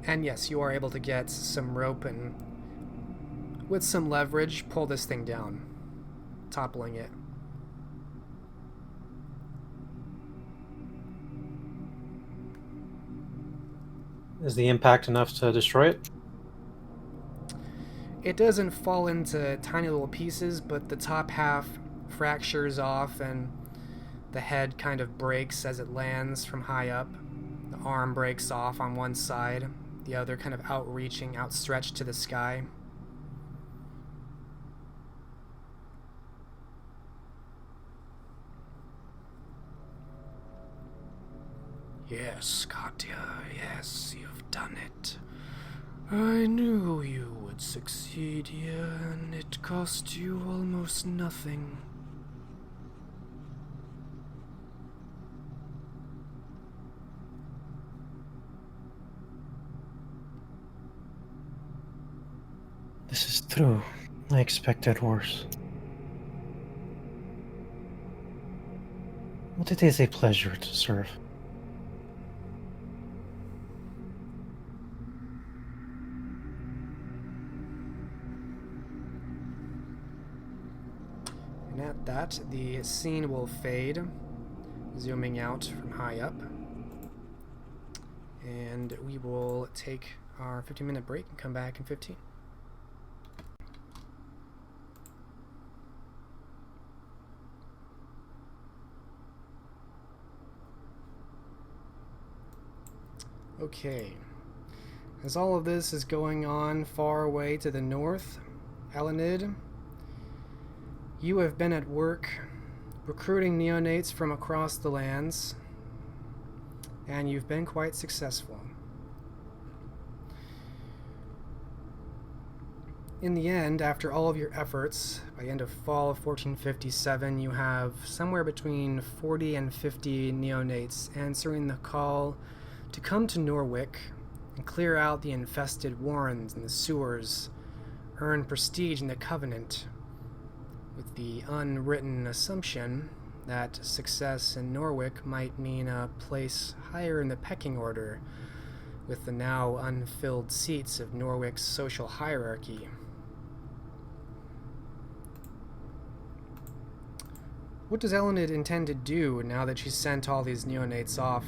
Speaker 1: And yes, you are able to get some rope and, with some leverage, pull this thing down, toppling it.
Speaker 2: Is the impact enough to destroy it?
Speaker 1: It doesn't fall into tiny little pieces, but the top half fractures off and the head kind of breaks as it lands from high up. The arm breaks off on one side, the other kind of outreaching, outstretched to the sky. Yes, Katya, yes, you've done it. I knew you would succeed here, and it cost you almost nothing.
Speaker 2: This is true. I expected worse. But it is a pleasure to serve.
Speaker 1: And at that, the scene will fade, zooming out from high up. And we will take our 15-minute break and come back in 15. Okay. As all of this is going on far away to the north, Elined, you have been at work recruiting neonates from across the lands, and you've been quite successful. In the end, after all of your efforts, by the end of fall of 1457, you have somewhere between 40 and 50 neonates answering the call to come to Norwich and clear out the infested warrens and the sewers, earn prestige in the Covenant, with the unwritten assumption that success in Norwich might mean a place higher in the pecking order, with the now unfilled seats of Norwich's social hierarchy. What does Elined intend to do now that she's sent all these neonates off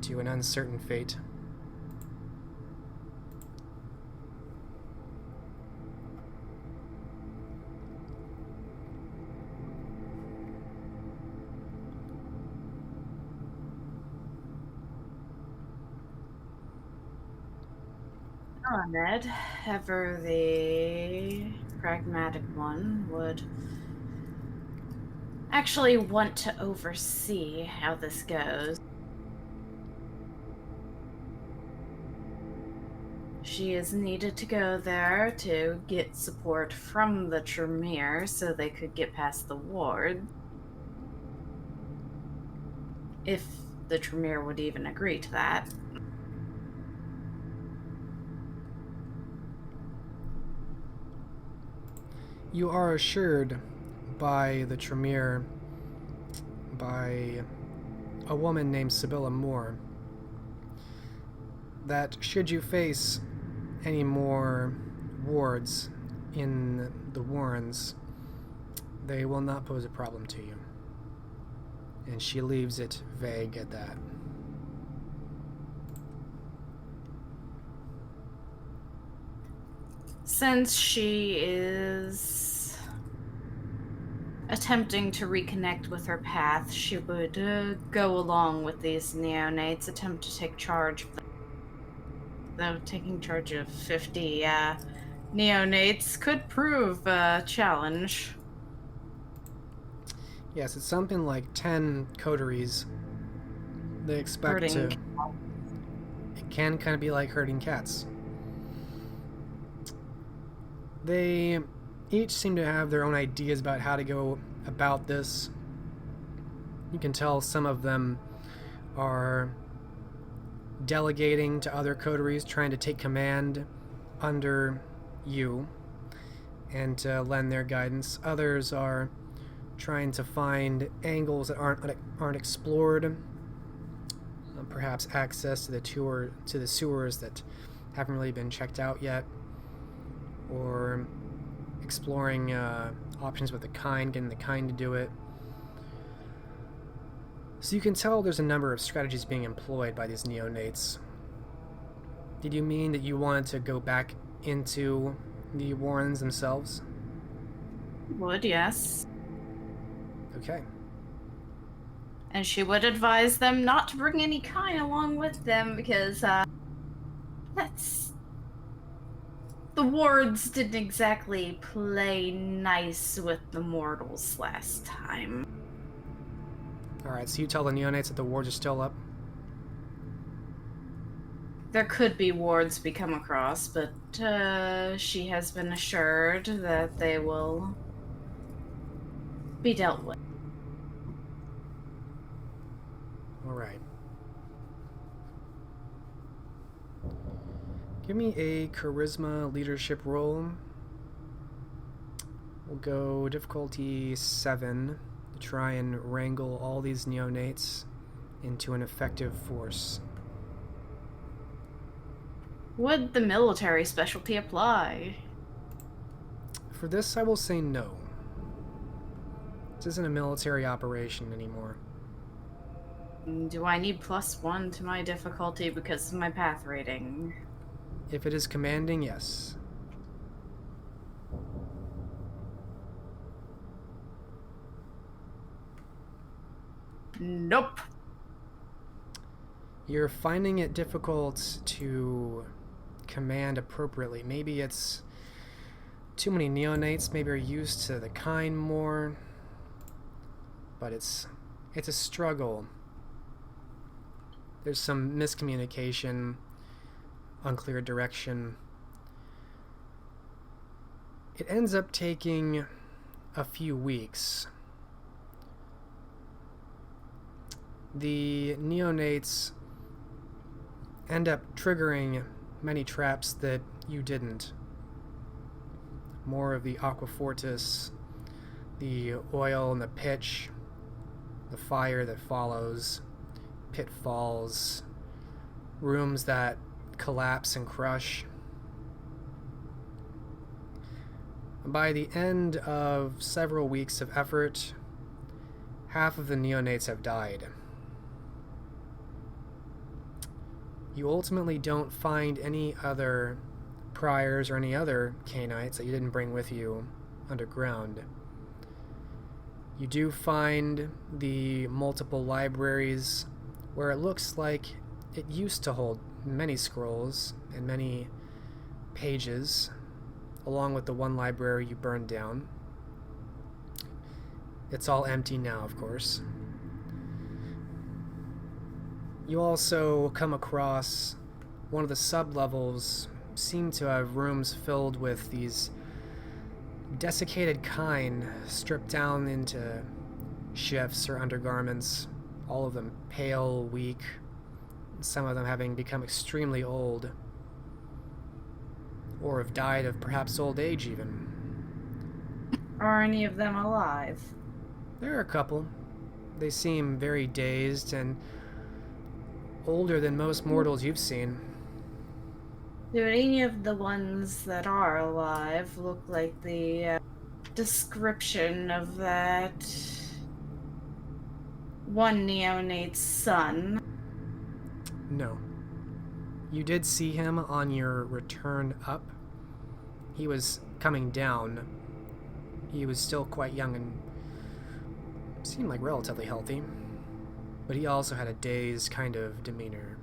Speaker 1: to an uncertain fate?
Speaker 4: Ned, ever the pragmatic one, would actually want to oversee how this goes. She is needed to go there to get support from the Tremere so they could get past the ward. If the Tremere would even agree to that.
Speaker 1: You are assured by the Tremere, by a woman named Sibylla Moore, that should you face any more wards in the Warrens, they will not pose a problem to you. And she leaves it vague at that.
Speaker 4: Since she is attempting to reconnect with her path, she would go along with these neonates, attempt to take charge of them. Though taking charge of 50 neonates could prove a challenge.
Speaker 1: Yes, it's something like 10 coteries. They expect to... It can kind of be like herding cats. They each seem to have their own ideas about how to go about this. You can tell some of them are delegating to other coteries, trying to take command under you and to lend their guidance. Others are trying to find angles that aren't explored, perhaps access to the sewers that haven't really been checked out yet, or exploring options with the kind, getting the kind to do it. So you can tell there's a number of strategies being employed by these neonates. Did you mean that you wanted to go back into the Warrens themselves?
Speaker 4: Would, yes.
Speaker 1: Okay.
Speaker 4: And she would advise them not to bring any kind along with them because that's... The wards didn't exactly play nice with the mortals last time.
Speaker 1: Alright, so you tell the neonates that the wards are still up?
Speaker 4: There could be wards we come across, but she has been assured that they will be dealt with.
Speaker 1: Alright. Give me a charisma leadership roll. We'll go difficulty 7 to try and wrangle all these neonates into an effective force.
Speaker 4: Would the military specialty apply?
Speaker 1: For this, I will say no. This isn't a military operation anymore.
Speaker 4: Do I need +1 to my difficulty because of my path rating?
Speaker 1: If it is commanding, yes.
Speaker 4: Nope.
Speaker 1: You're finding it difficult to command appropriately. Maybe it's too many neonates, maybe you're used to the kind more, but it's a struggle. There's some miscommunication, unclear direction. It ends up taking a few weeks. The neonates end up triggering many traps that you didn't. More of the aquafortis, the oil and the pitch, the fire that follows, pitfalls, rooms that collapse and crush. By the end of several weeks of effort, half of the neonates have died. You ultimately don't find any other priors or any other canites that you didn't bring with you underground. You do find the multiple libraries where it looks like it used to hold many scrolls and many pages, along with the one library you burned down. It's all empty now, of course. You also come across one of the sub-levels seem to have rooms filled with these desiccated kine stripped down into shifts or undergarments, all of them pale, weak, some of them having become extremely old, or have died of perhaps old age even.
Speaker 4: Are any of them alive?
Speaker 1: There are a couple. They seem very dazed and older than most mortals you've seen.
Speaker 4: Do any of the ones that are alive look like the description of that one neonate's son?
Speaker 1: No. You did see him on your return up. He was coming down. He was still quite young and seemed like relatively healthy. But he also had a dazed kind of demeanor.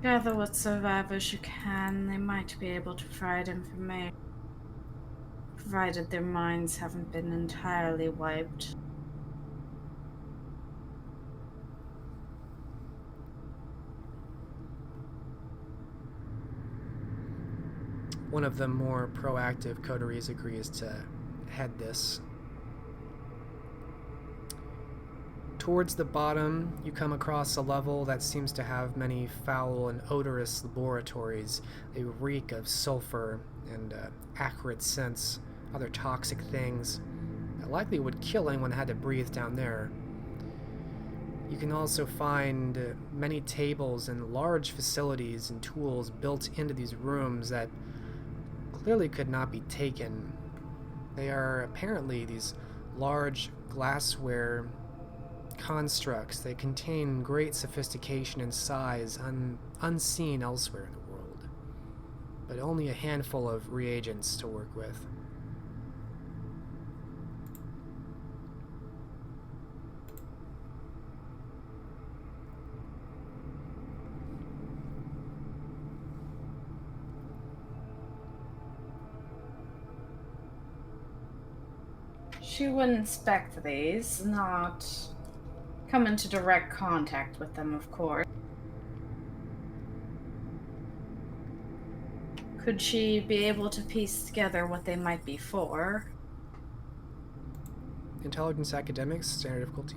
Speaker 4: Gather what survivors you can. They might be able to provide information, provided their minds haven't been entirely wiped.
Speaker 1: One of the more proactive coteries agrees to head this. Towards the bottom, you come across a level that seems to have many foul and odorous laboratories. They reek of sulfur and acrid scents, other toxic things that likely would kill anyone that had to breathe down there. You can also find many tables and large facilities and tools built into these rooms that clearly could not be taken. They are apparently these large glassware constructs. They contain great sophistication and size unseen elsewhere in the world, but only a handful of reagents to work with.
Speaker 4: She would inspect these, not come into direct contact with them, of course. Could she be able to piece together what they might be for?
Speaker 1: Intelligence academics, standard difficulty.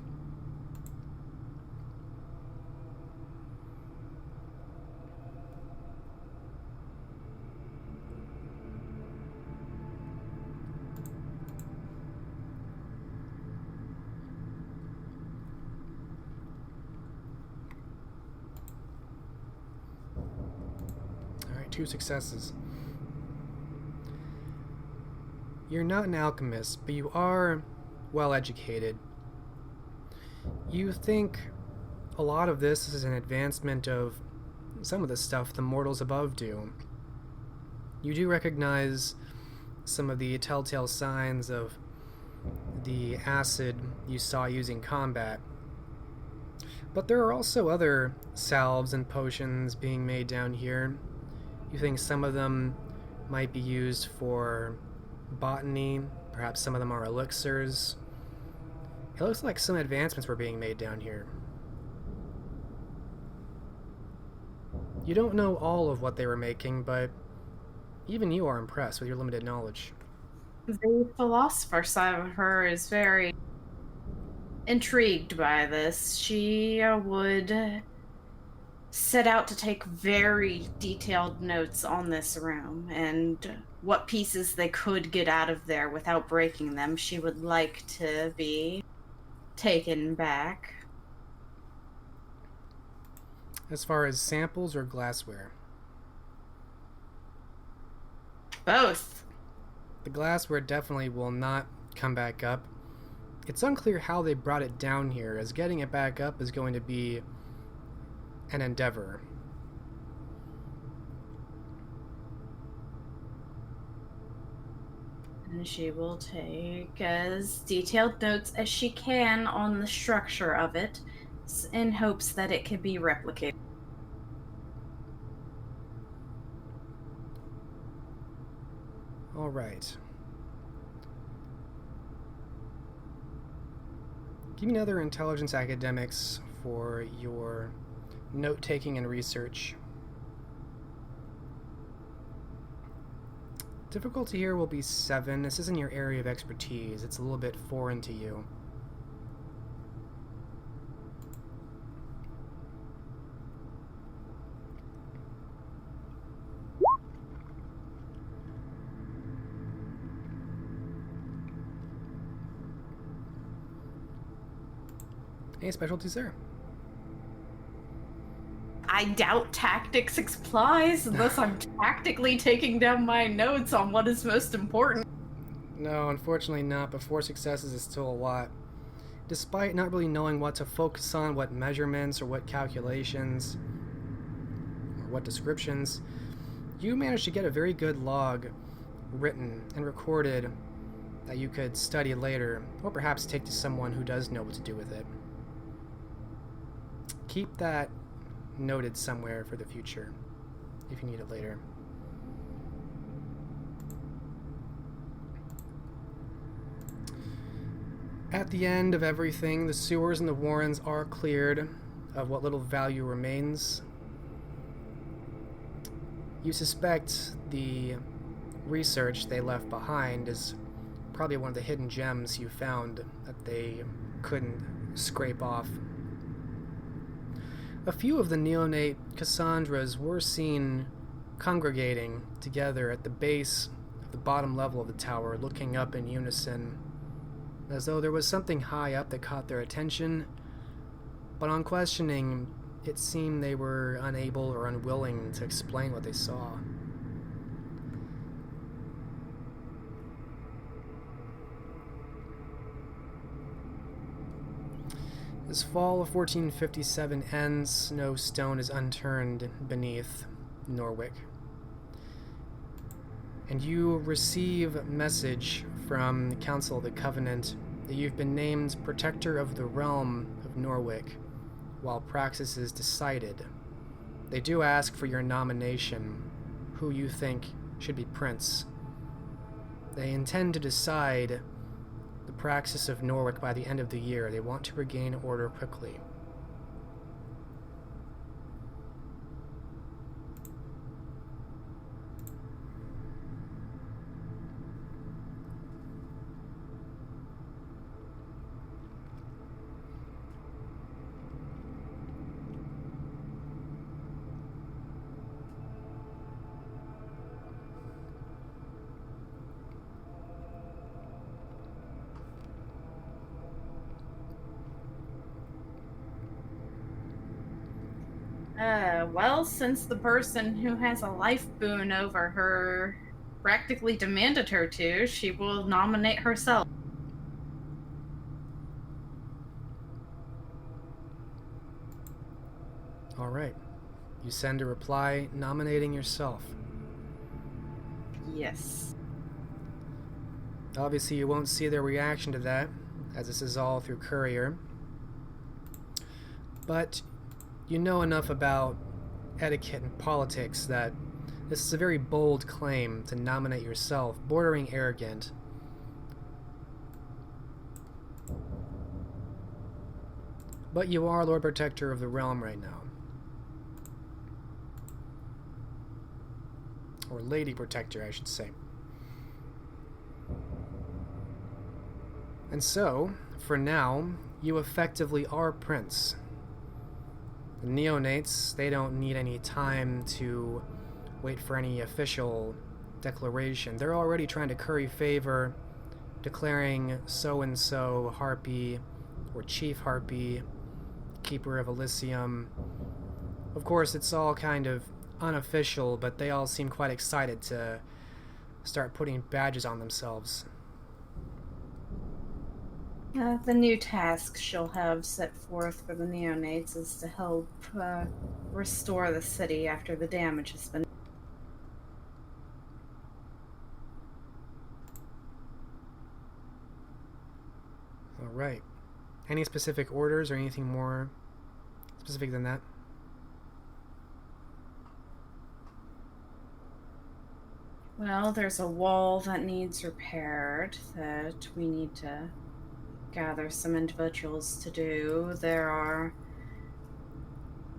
Speaker 1: Alright, 2 successes. You're not an alchemist, but you are well educated. You think a lot of this is an advancement of some of the stuff the mortals above do. You do recognize some of the telltale signs of the acid you saw used in combat. But there are also other salves and potions being made down here. You think some of them might be used for botany, perhaps some of them are elixirs. It looks like some advancements were being made down here. You don't know all of what they were making, but even you are impressed with your limited knowledge.
Speaker 4: The philosopher side of her is very intrigued by this. She would set out to take very detailed notes on this room and what pieces they could get out of there without breaking them. She would like to be taken back.
Speaker 1: As far as samples or glassware?
Speaker 4: Both.
Speaker 1: The glassware definitely will not come back up. It's unclear how they brought it down here, as getting it back up is going to be an endeavor.
Speaker 4: And she will take as detailed notes as she can on the structure of it in hopes that it can be replicated.
Speaker 1: All right. Give me another intelligence academics for your note-taking and research. Difficulty here will be 7. This isn't your area of expertise. It's a little bit foreign to you. Any specialties there?
Speaker 4: I doubt tactics applies unless I'm tactically taking down my notes on what is most important.
Speaker 1: No, unfortunately not, but 4 successes is still a lot. Despite not really knowing what to focus on, what measurements or what calculations or what descriptions, you managed to get a very good log written and recorded that you could study later, or perhaps take to someone who does know what to do with it. Keep that noted somewhere for the future, if you need it later. At the end of everything, the sewers and the warrens are cleared of what little value remains. You suspect the research they left behind is probably one of the hidden gems you found that they couldn't scrape off. A few of the neonate Cassandras were seen congregating together at the base of the bottom level of the tower, looking up in unison, as though there was something high up that caught their attention, but on questioning, it seemed they were unable or unwilling to explain what they saw. As fall of 1457 ends, no stone is unturned beneath Norwich. And you receive a message from the Council of the Covenant that you've been named Protector of the Realm of Norwich while Praxis is decided. They do ask for your nomination, who you think should be Prince. They intend to decide the Praxis of Norwich by the end of the year. They want to regain order quickly.
Speaker 4: Well, since the person who has a life boon over her practically demanded her to, she will nominate herself.
Speaker 1: All right. You send a reply nominating yourself.
Speaker 4: Yes.
Speaker 1: Obviously, you won't see their reaction to that, as this is all through courier. But you know enough about etiquette and politics that this is a very bold claim to nominate yourself, bordering arrogant. But you are Lord Protector of the realm right now. Or Lady Protector, I should say. And so, for now, you effectively are Prince. The neonates, they don't need any time to wait for any official declaration. They're already trying to curry favor, declaring so-and-so Harpy, or Chief Harpy, Keeper of Elysium. Of course, it's all kind of unofficial, but they all seem quite excited to start putting badges on themselves.
Speaker 4: The new task she'll have set forth for the neonates is to help restore the city after the damage has been.
Speaker 1: All right. Any specific orders or anything more specific than that?
Speaker 4: Well, there's a wall that needs repaired that we need to gather some individuals to do. There are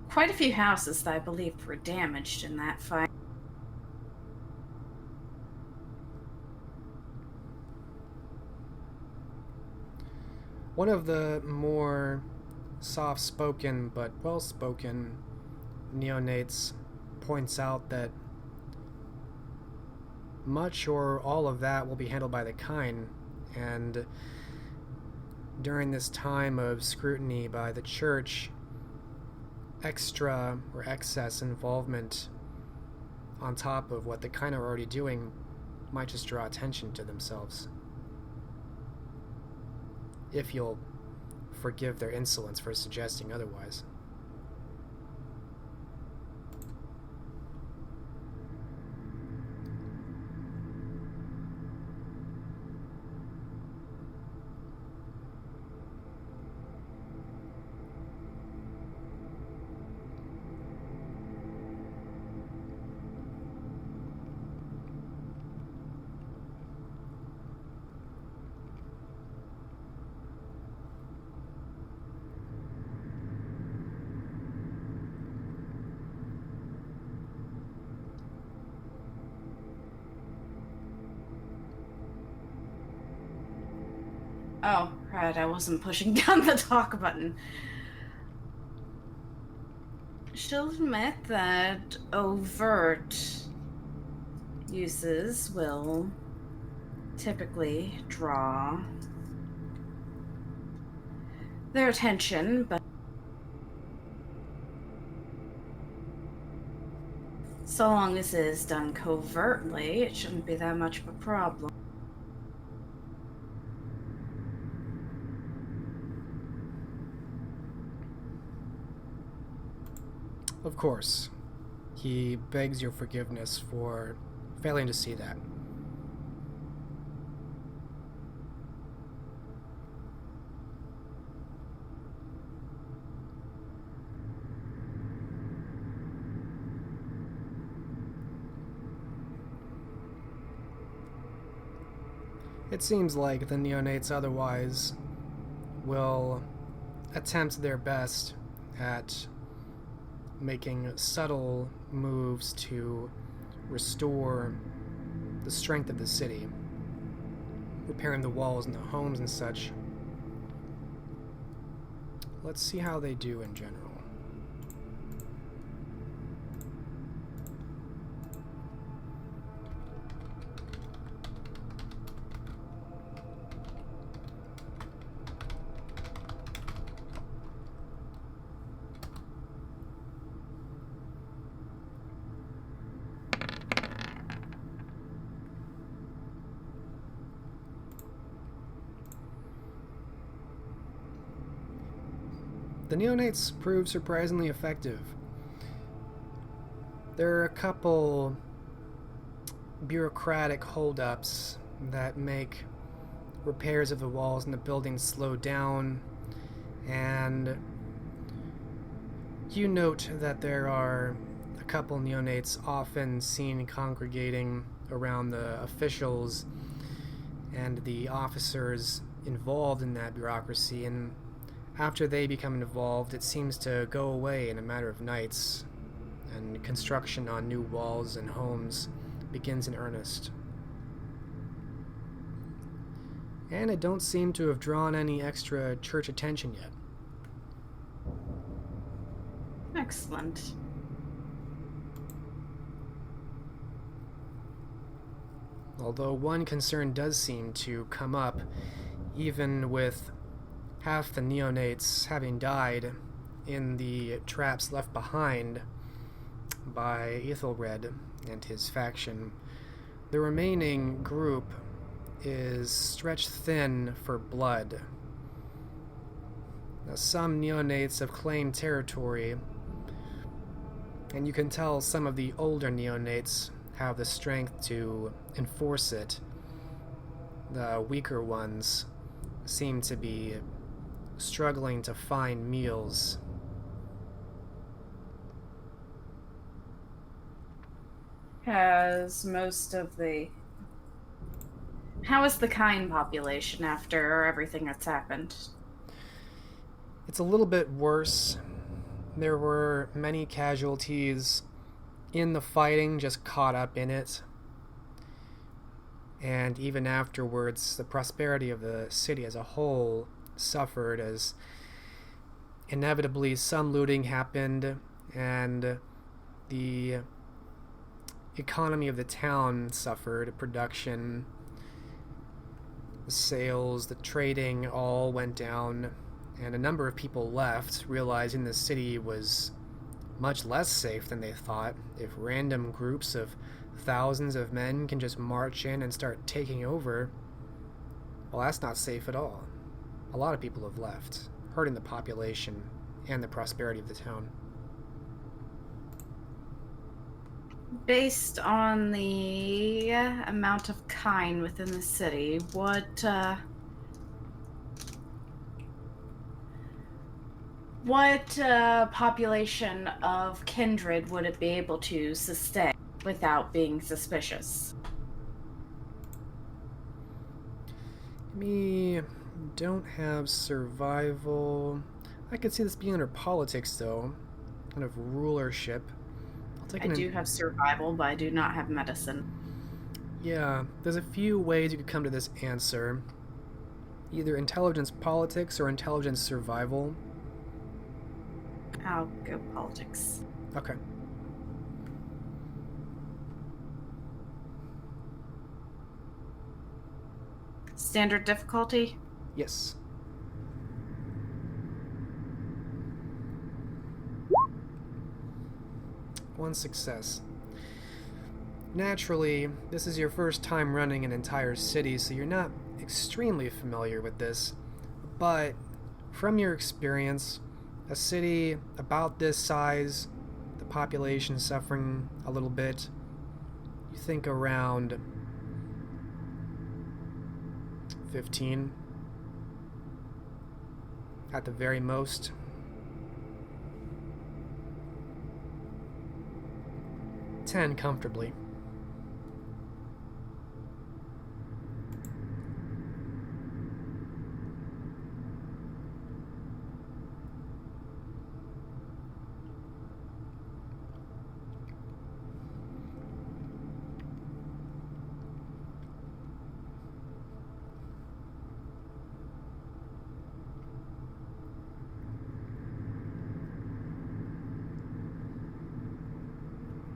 Speaker 4: quite a few houses that I believe were damaged in that fight.
Speaker 1: One of the more soft-spoken but well-spoken neonates points out that much or all of that will be handled by the kind, and during this time of scrutiny by the church, extra or excess involvement on top of what the kind are already doing might just draw attention to themselves. If you'll forgive their insolence for suggesting otherwise.
Speaker 4: Oh, right, I wasn't pushing down the talk button. She'll admit that overt uses will typically draw their attention, but so long as it is done covertly, it shouldn't be that much of a problem.
Speaker 1: Of course, he begs your forgiveness for failing to see that. It seems like the neonates otherwise will attempt their best at making subtle moves to restore the strength of the city, repairing the walls and the homes and such. Let's see how they do in general. The neonates prove surprisingly effective. There are a couple bureaucratic holdups that make repairs of the walls in the building slow down, and you note that there are a couple neonates often seen congregating around the officials and the officers involved in that bureaucracy, and after they become involved, it seems to go away in a matter of nights, and construction on new walls and homes begins in earnest. And it don't seem to have drawn any extra church attention yet.
Speaker 4: Excellent.
Speaker 1: Although one concern does seem to come up, even with half the neonates having died in the traps left behind by Ethelred and his faction, the remaining group is stretched thin for blood. Now, some neonates have claimed territory, and you can tell some of the older neonates have the strength to enforce it. The weaker ones seem to be struggling to find meals.
Speaker 4: How is the kind population after everything that's happened?
Speaker 1: It's a little bit worse. There were many casualties in the fighting, just caught up in it. And even afterwards, the prosperity of the city as a whole suffered, as inevitably some looting happened, and the economy of the town suffered. Production, the sales, the trading all went down, and a number of people left, realizing the city was much less safe than they thought. If random groups of thousands of men can just march in and start taking over, well, that's not safe at all. A lot of people have left, hurting the population and the prosperity of the town.
Speaker 4: Based on the amount of kind within the city, what population of kindred would it be able to sustain without being suspicious?
Speaker 1: We don't have survival. I could see this being under politics, though. Kind of rulership.
Speaker 4: I do have survival, but I do not have medicine.
Speaker 1: Yeah, there's a few ways you could come to this answer. Either intelligence politics or intelligence survival.
Speaker 4: I'll go politics.
Speaker 1: Okay.
Speaker 4: Standard difficulty?
Speaker 1: Yes. One success. Naturally, this is your first time running an entire city, so you're not extremely familiar with this, but from your experience, a city about this size, the population suffering a little bit, you think around 15 at the very most. 10 comfortably.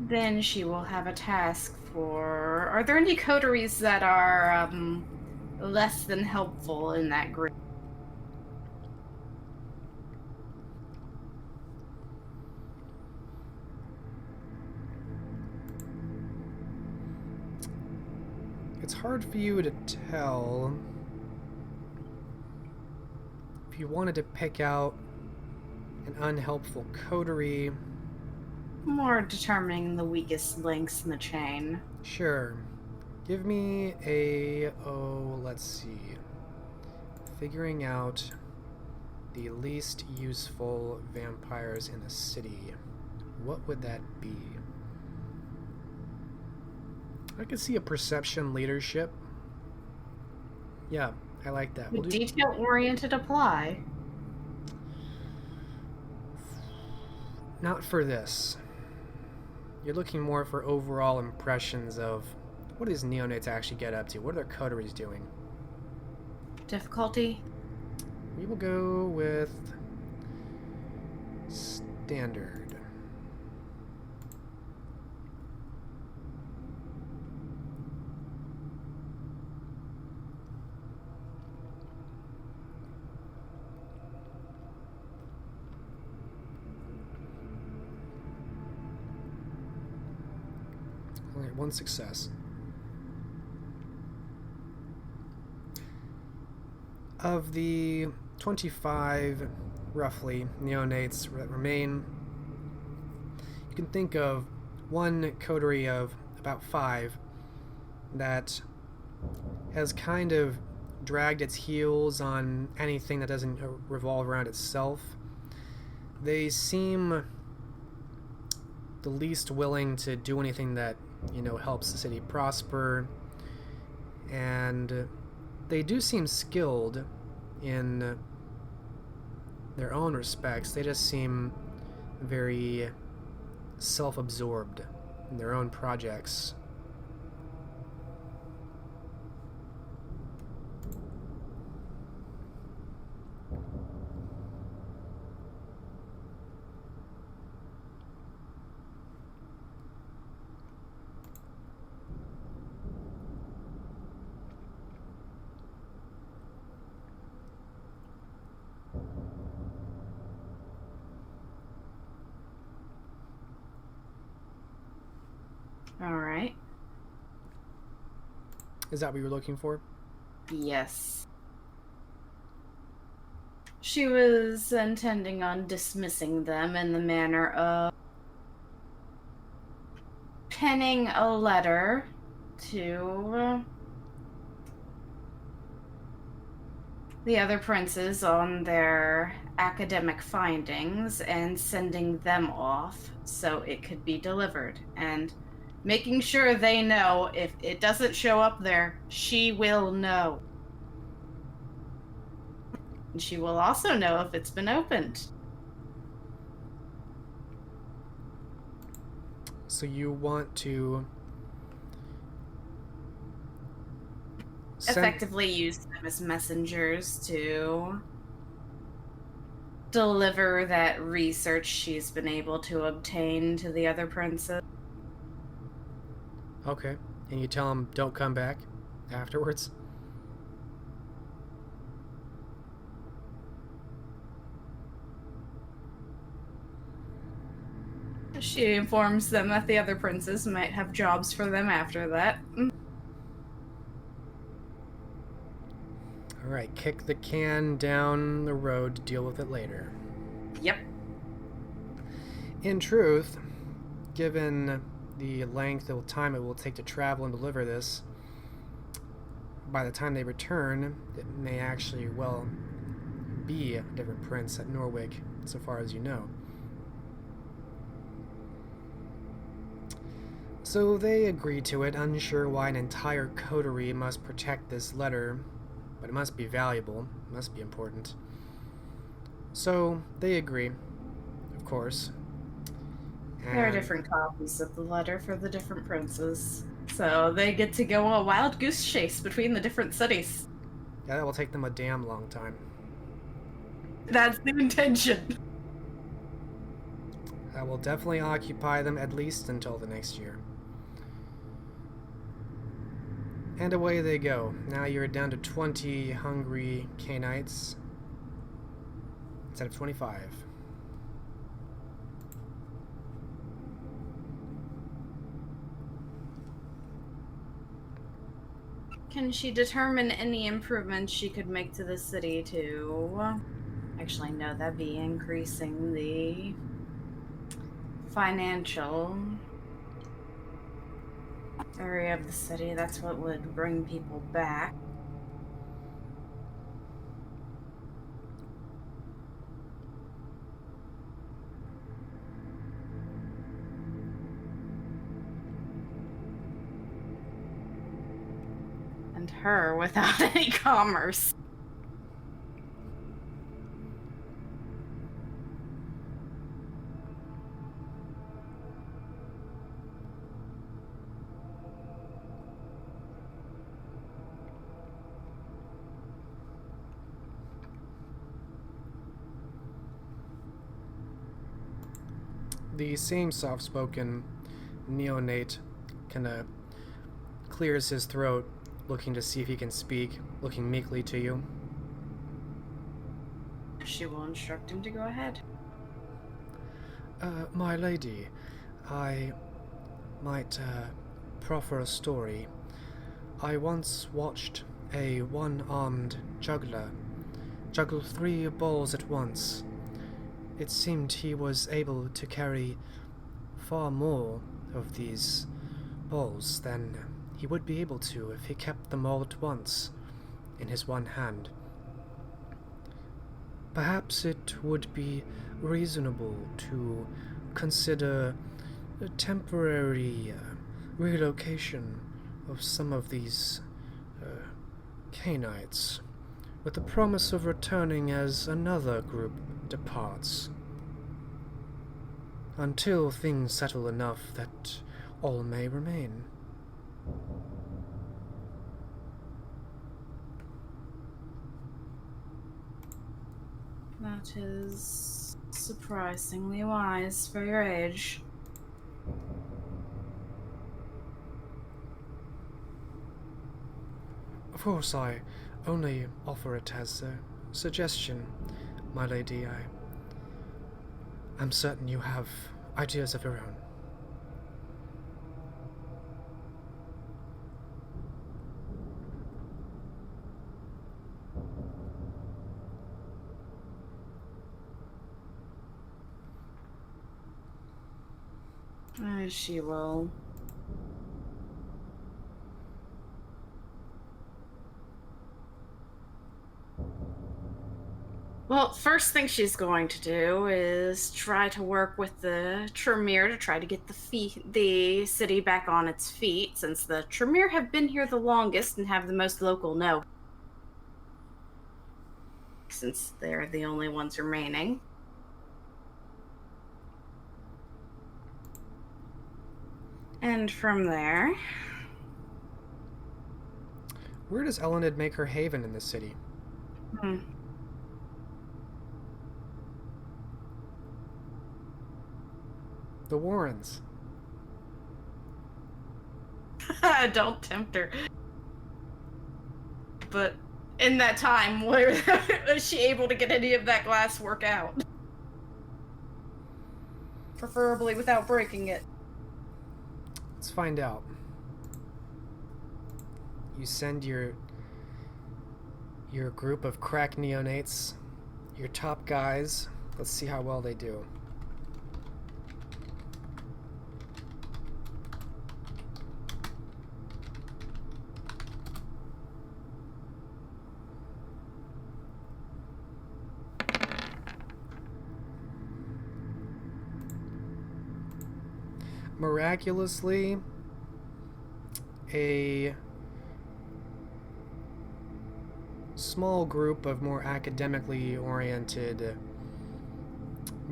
Speaker 4: Then she will have a task for... Are there any coteries that are less than helpful in that group?
Speaker 1: It's hard for you to tell. If you wanted to pick out an unhelpful coterie...
Speaker 4: More determining the weakest links in the chain.
Speaker 1: Sure. Give me a... let's see. Figuring out the least useful vampires in the city. What would that be? I could see a perception leadership. Yeah, I like that.
Speaker 4: Would detail-oriented apply?
Speaker 1: Not for this. You're looking more for overall impressions of what does neonates actually get up to? What are their coteries doing?
Speaker 4: Difficulty?
Speaker 1: We will go with standard. Alright, one success. Of the 25, roughly, neonates that remain, you can think of one coterie of about 5 that has kind of dragged its heels on anything that doesn't revolve around itself. They seem the least willing to do anything that, helps the city prosper, and they do seem skilled in their own respects. They just seem very self-absorbed in their own projects.
Speaker 4: Alright.
Speaker 1: Is that what you were looking for?
Speaker 4: Yes. She was intending on dismissing them in the manner of penning a letter to the other princes on their academic findings and sending them off so it could be delivered, and making sure they know if it doesn't show up there, she will know. And she will also know if it's been opened.
Speaker 1: So you want to
Speaker 4: Effectively use them as messengers to deliver that research she's been able to obtain to the other princes.
Speaker 1: Okay. And you tell them don't come back afterwards?
Speaker 4: She informs them that the other princes might have jobs for them after that.
Speaker 1: Alright, kick the can down the road to deal with it later.
Speaker 4: Yep.
Speaker 1: In truth, given the length of time it will take to travel and deliver this, by the time they return, it may actually, well, be a different prince at Norwich, so far as you know. So they agree to it, unsure why an entire coterie must protect this letter, but it must be valuable, it must be important. So they agree, of course.
Speaker 4: There are different copies of the letter for the different princes, so they get to go on a wild goose chase between the different cities.
Speaker 1: Yeah, that will take them a damn long time.
Speaker 4: That's the intention.
Speaker 1: That will definitely occupy them at least until the next year. And away they go. Now you're down to 20 hungry Canaanites instead of 25.
Speaker 4: Can she determine any improvements she could make to the city to... Actually, no, that'd be increasing the financial area of the city. That's what would bring people back. And her without any commerce.
Speaker 1: The same soft-spoken neonate kind of clears his throat, looking to see if he can speak, looking meekly to you.
Speaker 4: She will instruct him to go ahead.
Speaker 1: My lady, I might proffer a story. I once watched a one-armed juggler juggle 3 balls at once. It seemed he was able to carry far more of these balls than he would be able to if he kept them all at once in his one hand. Perhaps it would be reasonable to consider a temporary relocation of some of these canites, with the promise of returning as another group departs, until things settle enough that all may remain.
Speaker 4: That is surprisingly wise for your age.
Speaker 1: Of course, I only offer it as a suggestion, my lady. I'm certain you have ideas of your own.
Speaker 4: She will. Well, first thing she's going to do is try to work with the Tremere to try to get the city back on its feet, since the Tremere have been here the longest and have the most local know, since they're the only ones remaining. And from there...
Speaker 1: Where does Elined make her haven in this city? The Warrens.
Speaker 4: Don't tempt her. But in that time, where was she able to get any of that glass work out? Preferably without breaking it.
Speaker 1: Let's find out. You send your group of crack neonates, your top guys. Let's see how well they do. Miraculously, a small group of more academically oriented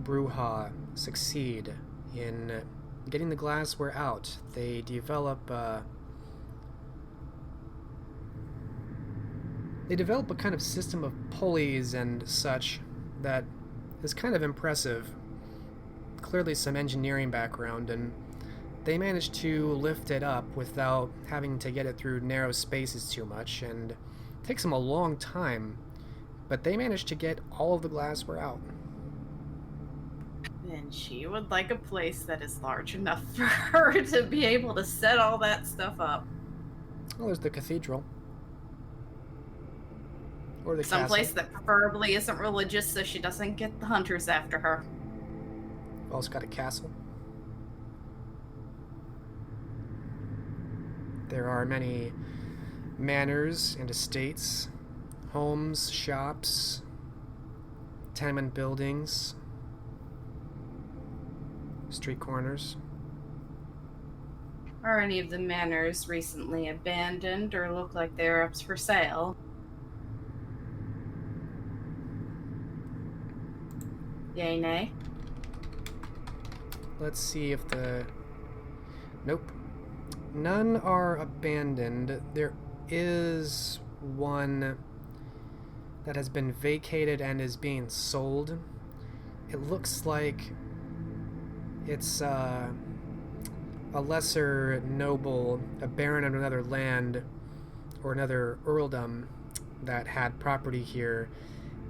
Speaker 1: Bruja succeed in getting the glassware out. They develop a kind of system of pulleys and such that is kind of impressive. Clearly some engineering background, and they managed to lift it up without having to get it through narrow spaces too much, and it takes them a long time, but they managed to get all of the glassware out.
Speaker 4: And she would like a place that is large enough for her to be able to set all that stuff up.
Speaker 1: Well, there's the cathedral. Or the
Speaker 4: Someplace
Speaker 1: castle.
Speaker 4: that preferably isn't religious so she doesn't get the hunters after her.
Speaker 1: We've also got a castle. There are many manors and estates, homes, shops, tenement buildings, street corners.
Speaker 4: Are any of the manors recently abandoned or look like they're up for sale? Yay, nay?
Speaker 1: Let's see if the... Nope. None are abandoned. There is one that has been vacated and is being sold. It looks like it's a lesser noble, a baron of another land or another earldom that had property here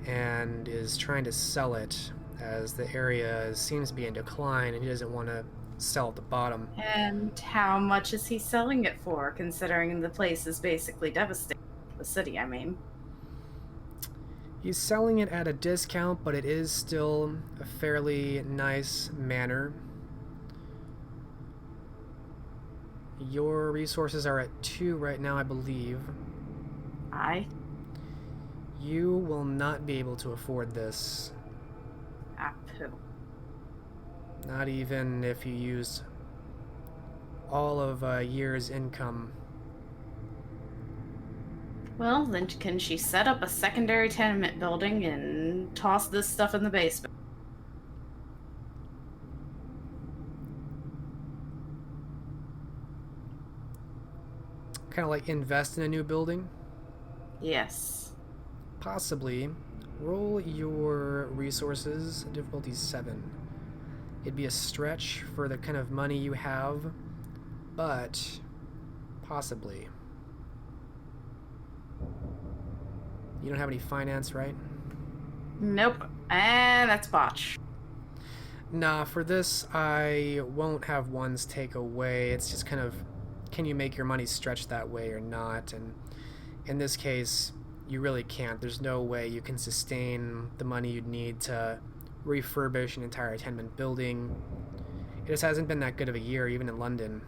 Speaker 1: and is trying to sell it, as the area seems to be in decline and he doesn't want to sell at the bottom.
Speaker 4: And how much is he selling it for, considering the place is basically devastated? The city, I mean.
Speaker 1: He's selling it at a discount, but it is still a fairly nice manor. Your resources are at 2 right now, I believe.
Speaker 4: Aye.
Speaker 1: You will not be able to afford this.
Speaker 4: Ah, poo.
Speaker 1: Not even if you use all of a year's income.
Speaker 4: Well, then can she set up a secondary tenement building and toss this stuff in the basement?
Speaker 1: Kind of like invest in a new building?
Speaker 4: Yes.
Speaker 1: Possibly. Roll your resources, difficulty 7. It'd be a stretch for the kind of money you have, but possibly. You don't have any finance, right?
Speaker 4: Nope. And that's botch.
Speaker 1: Nah, for this, I won't have ones take away. It's just kind of, can you make your money stretch that way or not? And in this case, you really can't. There's no way you can sustain the money you'd need to refurbish an entire tenement building. It just hasn't been that good of a year, even in London.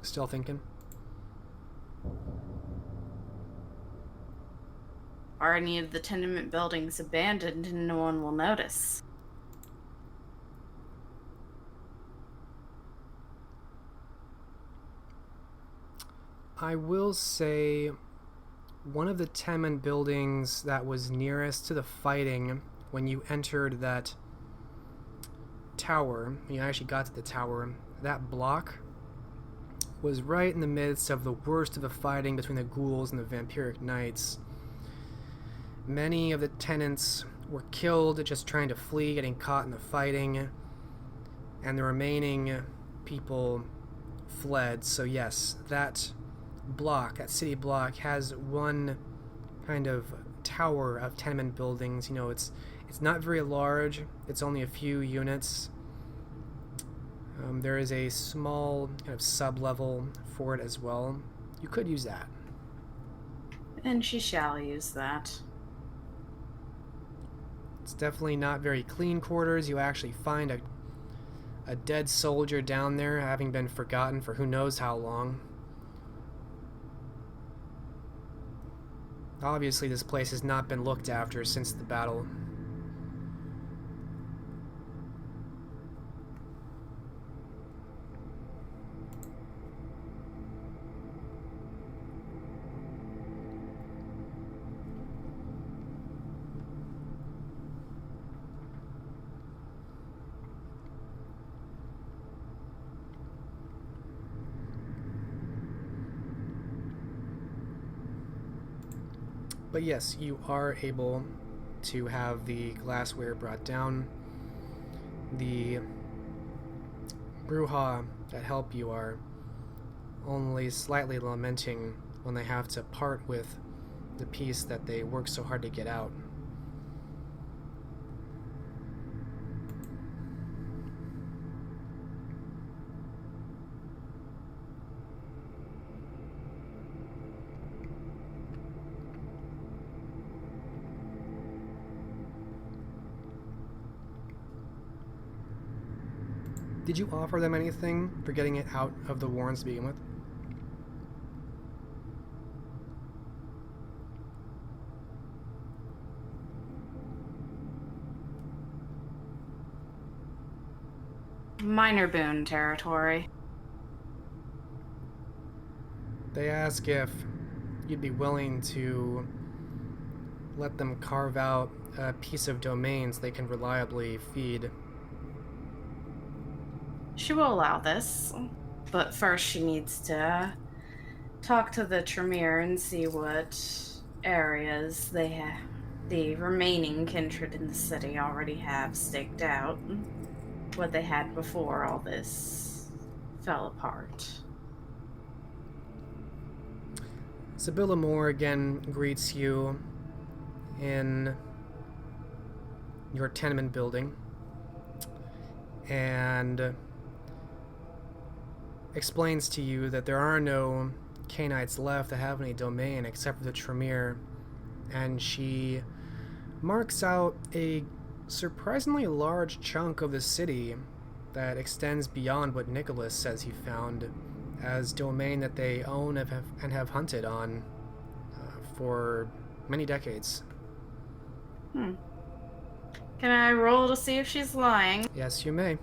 Speaker 1: Still thinking?
Speaker 4: Are any of the tenement buildings abandoned and no one will notice?
Speaker 1: I will say one of the tenement buildings that was nearest to the fighting when you entered that tower, when you actually got to the tower, that block was right in the midst of the worst of the fighting between the ghouls and the vampiric knights. Many of the tenants were killed just trying to flee, getting caught in the fighting, and the remaining people fled. So yes, that block, that city block, has one kind of tower of tenement buildings. You know, it's not very large. It's only a few units. There is a small kind of sub-level for it as well. You could use that.
Speaker 4: And she shall use that.
Speaker 1: It's definitely not very clean quarters. You actually find a dead soldier down there, having been forgotten for who knows how long. Obviously, this place has not been looked after since the battle. But yes, you are able to have the glassware brought down. The Bruja that help you are only slightly lamenting when they have to part with the piece that they work so hard to get out. Did you offer them anything for getting it out of the warrens to begin with?
Speaker 4: Minor boon territory.
Speaker 1: They ask if you'd be willing to let them carve out a piece of domains they can reliably feed.
Speaker 4: She will allow this, but first she needs to talk to the Tremere and see what areas the remaining kindred in the city already have staked out. What they had before all this fell apart.
Speaker 1: Sibylla Moore again greets you in your tenement building and explains to you that there are no Canaanites left that have any domain except for the Tremere, and she marks out a surprisingly large chunk of the city that extends beyond what Nicholas says he found as domain that they own and have hunted on for many decades.
Speaker 4: Can I roll to see if she's lying?
Speaker 1: Yes, you may.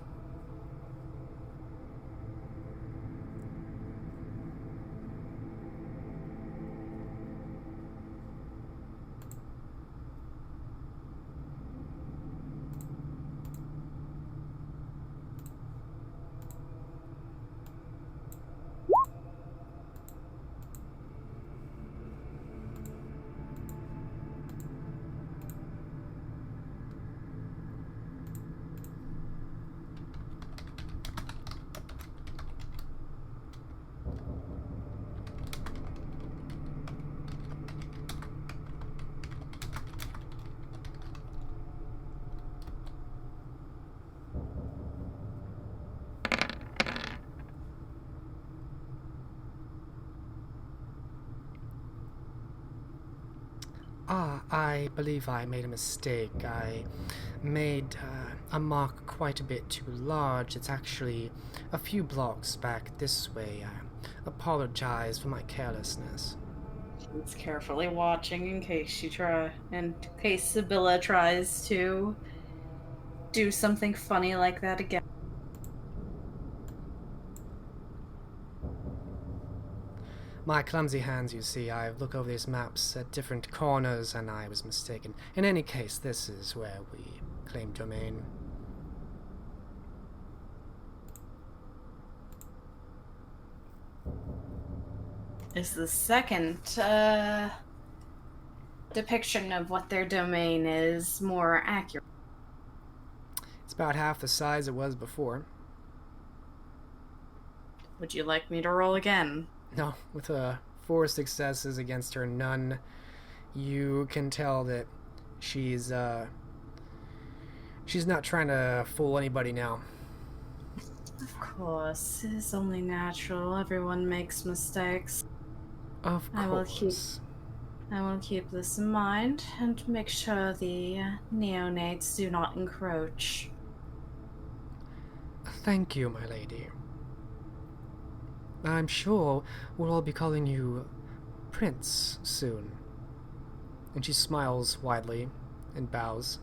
Speaker 1: I believe I made a mistake. I made a mark quite a bit too large. It's actually a few blocks back this way. I apologize for my carelessness.
Speaker 4: She's carefully watching in case Sibylla tries to do something funny like that again.
Speaker 1: My clumsy hands, you see. I look over these maps at different corners, and I was mistaken. In any case, this is where we claim domain.
Speaker 4: Is the second depiction of what their domain is more accurate?
Speaker 1: It's about half the size it was before.
Speaker 4: Would you like me to roll again?
Speaker 1: No, with 4 successes against her none, you can tell that she's not trying to fool anybody now.
Speaker 4: Of course, it is only natural. Everyone makes mistakes.
Speaker 1: Of course.
Speaker 4: I will keep this in mind and make sure the neonates do not encroach.
Speaker 1: Thank you, my lady. I'm sure we'll all be calling you Prince soon. And she smiles widely and bows.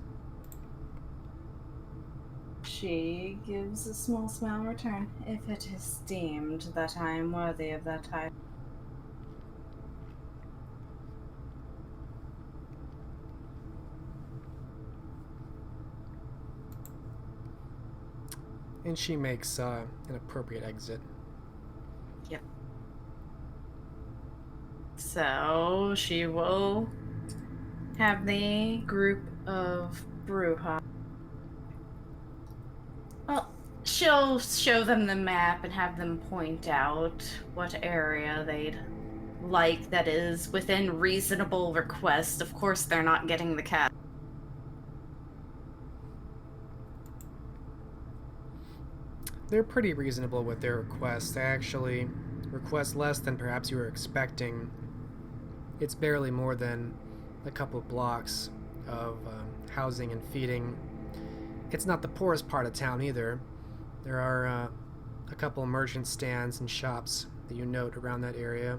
Speaker 4: She gives a small smile in return, if it is deemed that I am worthy of that title.
Speaker 1: And she makes an appropriate exit.
Speaker 4: Yep. So she will have the group of Bruja. Well, she'll show them the map and have them point out what area they'd like that is within reasonable request. Of course, they're not getting the cat.
Speaker 1: They're pretty reasonable with their requests. They actually request less than perhaps you were expecting. It's barely more than a couple blocks of housing and feeding. It's not the poorest part of town either. There are a couple merchant stands and shops that you note around that area,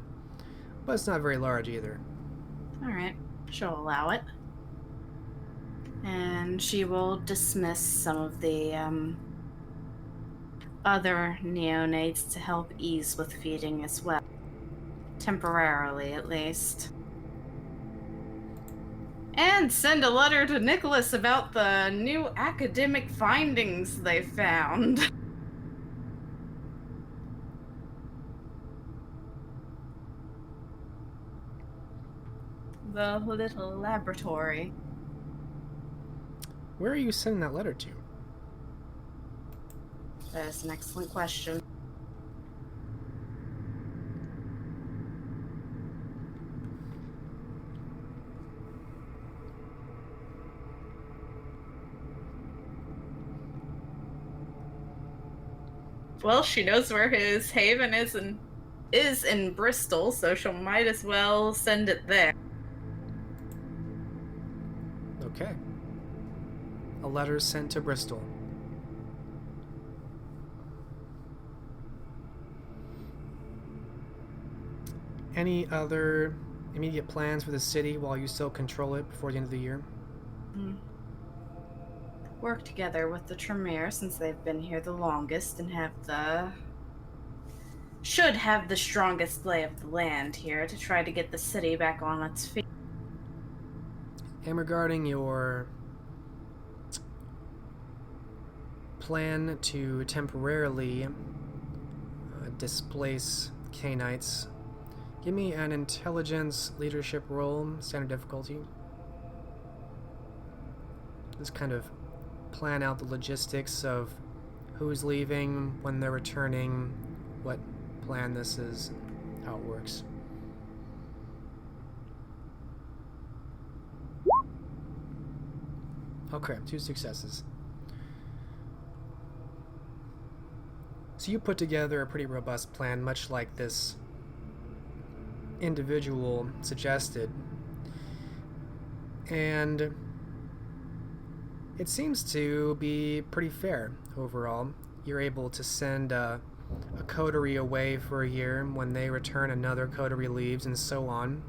Speaker 1: but it's not very large either.
Speaker 4: Alright, she'll allow it. And she will dismiss some of the other neonates to help ease with feeding as well. Temporarily, at least. And send a letter to Nicholas about the new academic findings they found. The little laboratory.
Speaker 1: Where are you sending that letter to?
Speaker 4: That's an excellent question. Well, she knows where his haven is in Bristol, so she might as well send it there.
Speaker 1: Okay. A letter sent to Bristol. Any other immediate plans for the city while you still control it before the end of the year?
Speaker 4: Work together with the Tremere since they've been here the longest and should have the strongest lay of the land here to try to get the city back on its feet.
Speaker 1: And regarding your plan to temporarily displace Canaanites, give me an intelligence leadership roll, standard difficulty. Just kind of plan out the logistics of who's leaving, when they're returning, what plan this is, how it works. Okay, 2 successes. So you put together a pretty robust plan, much like this individual suggested. And it seems to be pretty fair overall. You're able to send a coterie away for a year. When they return, another coterie leaves, and so on.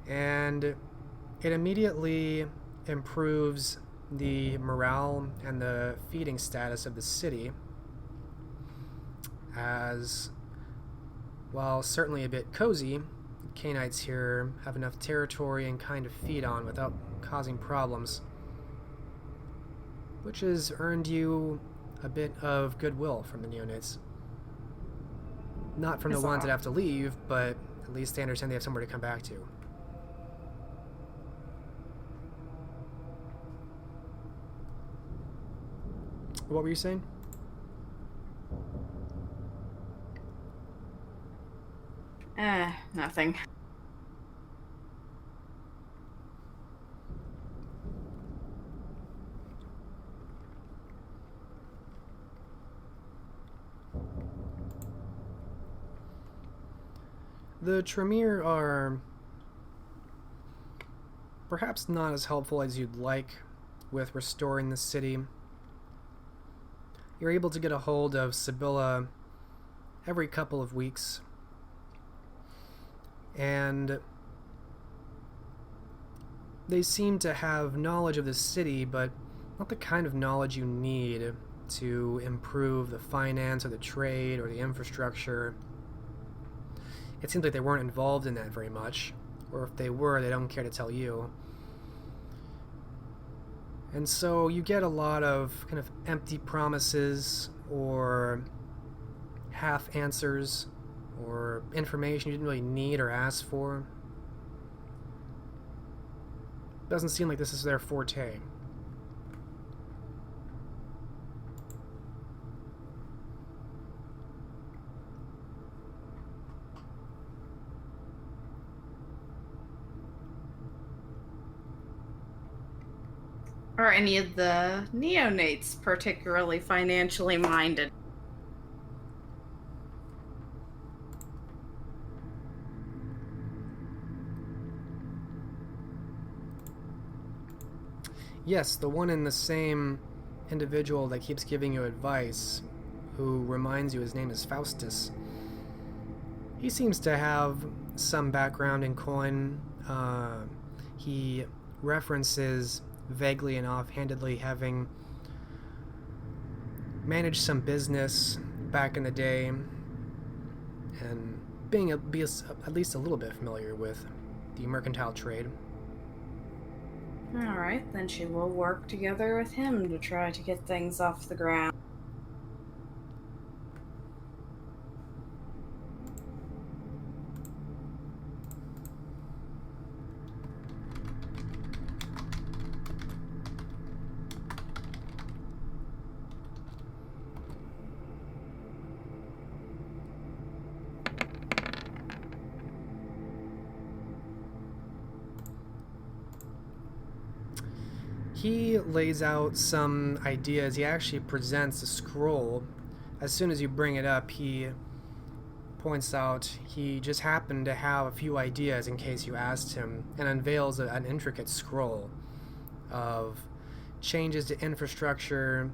Speaker 1: And it immediately improves the morale and the feeding status of the city, as, while certainly a bit cozy, Canaanites here have enough territory and kind of feed on without causing problems, which has earned you a bit of goodwill from the neonates. Not from the ones that have to leave, but at least they understand they have somewhere to come back to. What were you saying?
Speaker 4: Nothing.
Speaker 1: The Tremere are perhaps not as helpful as you'd like with restoring the city. You're able to get a hold of Sibylla every couple of weeks, and they seem to have knowledge of the city, but not the kind of knowledge you need to improve the finance or the trade or the infrastructure. It seems like they weren't involved in that very much, or if they were, they don't care to tell you. And so you get a lot of kind of empty promises or half answers or information you didn't really need or ask for. Doesn't seem like this is their forte.
Speaker 4: Are any of the neonates particularly financially minded?
Speaker 1: Yes, the one in the same individual that keeps giving you advice, who reminds you his name is Faustus, he seems to have some background in coin. He references vaguely and offhandedly having managed some business back in the day and being at least a little bit familiar with the mercantile trade.
Speaker 4: Alright, then she will work together with him to try to get things off the ground.
Speaker 1: He lays out some ideas. He actually presents a scroll. As soon as you bring it up, he points out he just happened to have a few ideas in case you asked him, and unveils an intricate scroll of changes to infrastructure,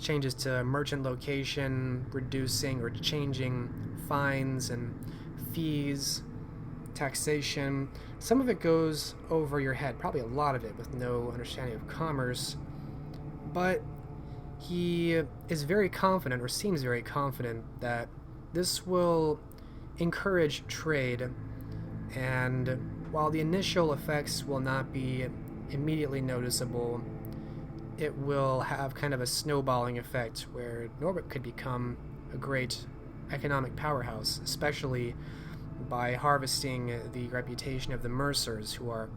Speaker 1: changes to merchant location, reducing or changing fines and fees, taxation. Some of it goes over your head, probably a lot of it with no understanding of commerce, but he is very confident, or seems very confident, that this will encourage trade, and while the initial effects will not be immediately noticeable, it will have kind of a snowballing effect where Norwich could become a great economic powerhouse, especially by harvesting the reputation of the Mercers, who are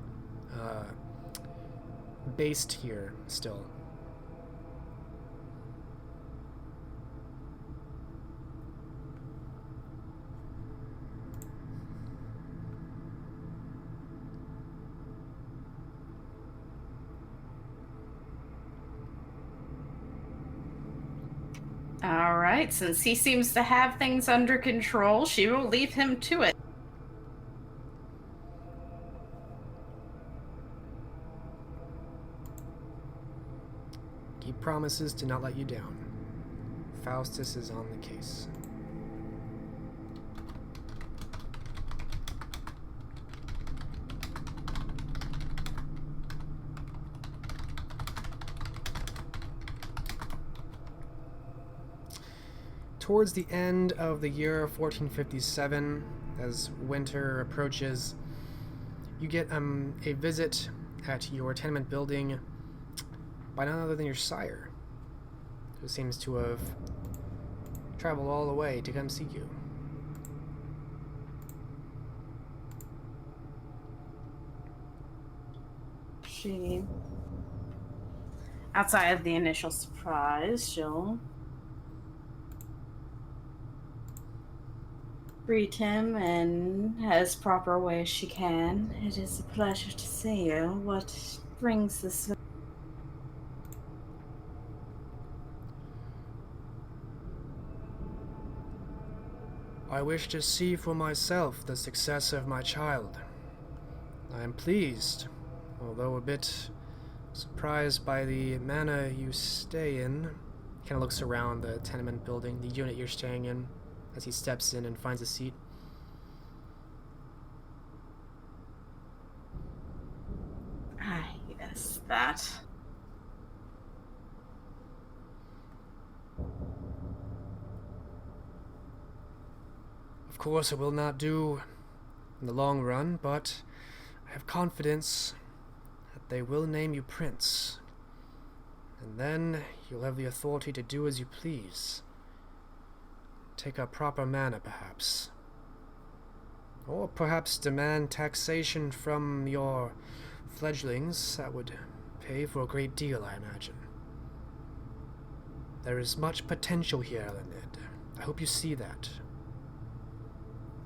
Speaker 1: based here still.
Speaker 4: Alright, since he seems to have things under control, she will leave him to it.
Speaker 1: He promises to not let you down. Faustus is on the case. Towards the end of the year 1457, as winter approaches, you get a visit at your tenement building by none other than your sire, who seems to have traveled all the way to come see you.
Speaker 4: She, outside of the initial surprise, she'll greet him in as proper way as she can. It is a pleasure to see you. What brings this?
Speaker 1: I wish to see for myself the success of my child. I am pleased, although a bit surprised by the manner you stay in. Kind of looks around the tenement building, the unit you're staying in, as he steps in and finds a seat.
Speaker 4: Ah, yes, that.
Speaker 1: Of course, it will not do in the long run, but I have confidence that they will name you Prince. And then you'll have the authority to do as you please. Take a proper manner, perhaps. Or perhaps demand taxation from your fledglings. That would pay for a great deal, I imagine. There is much potential here, Elined. I hope you see that.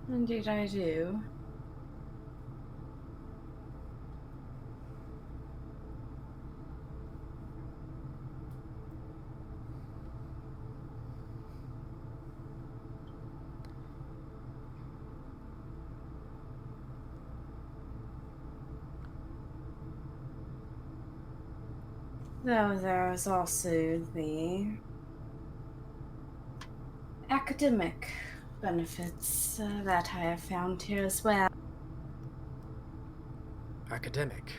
Speaker 4: Indeed I do. Though there is also the academic benefits that I have found here as well.
Speaker 1: Academic.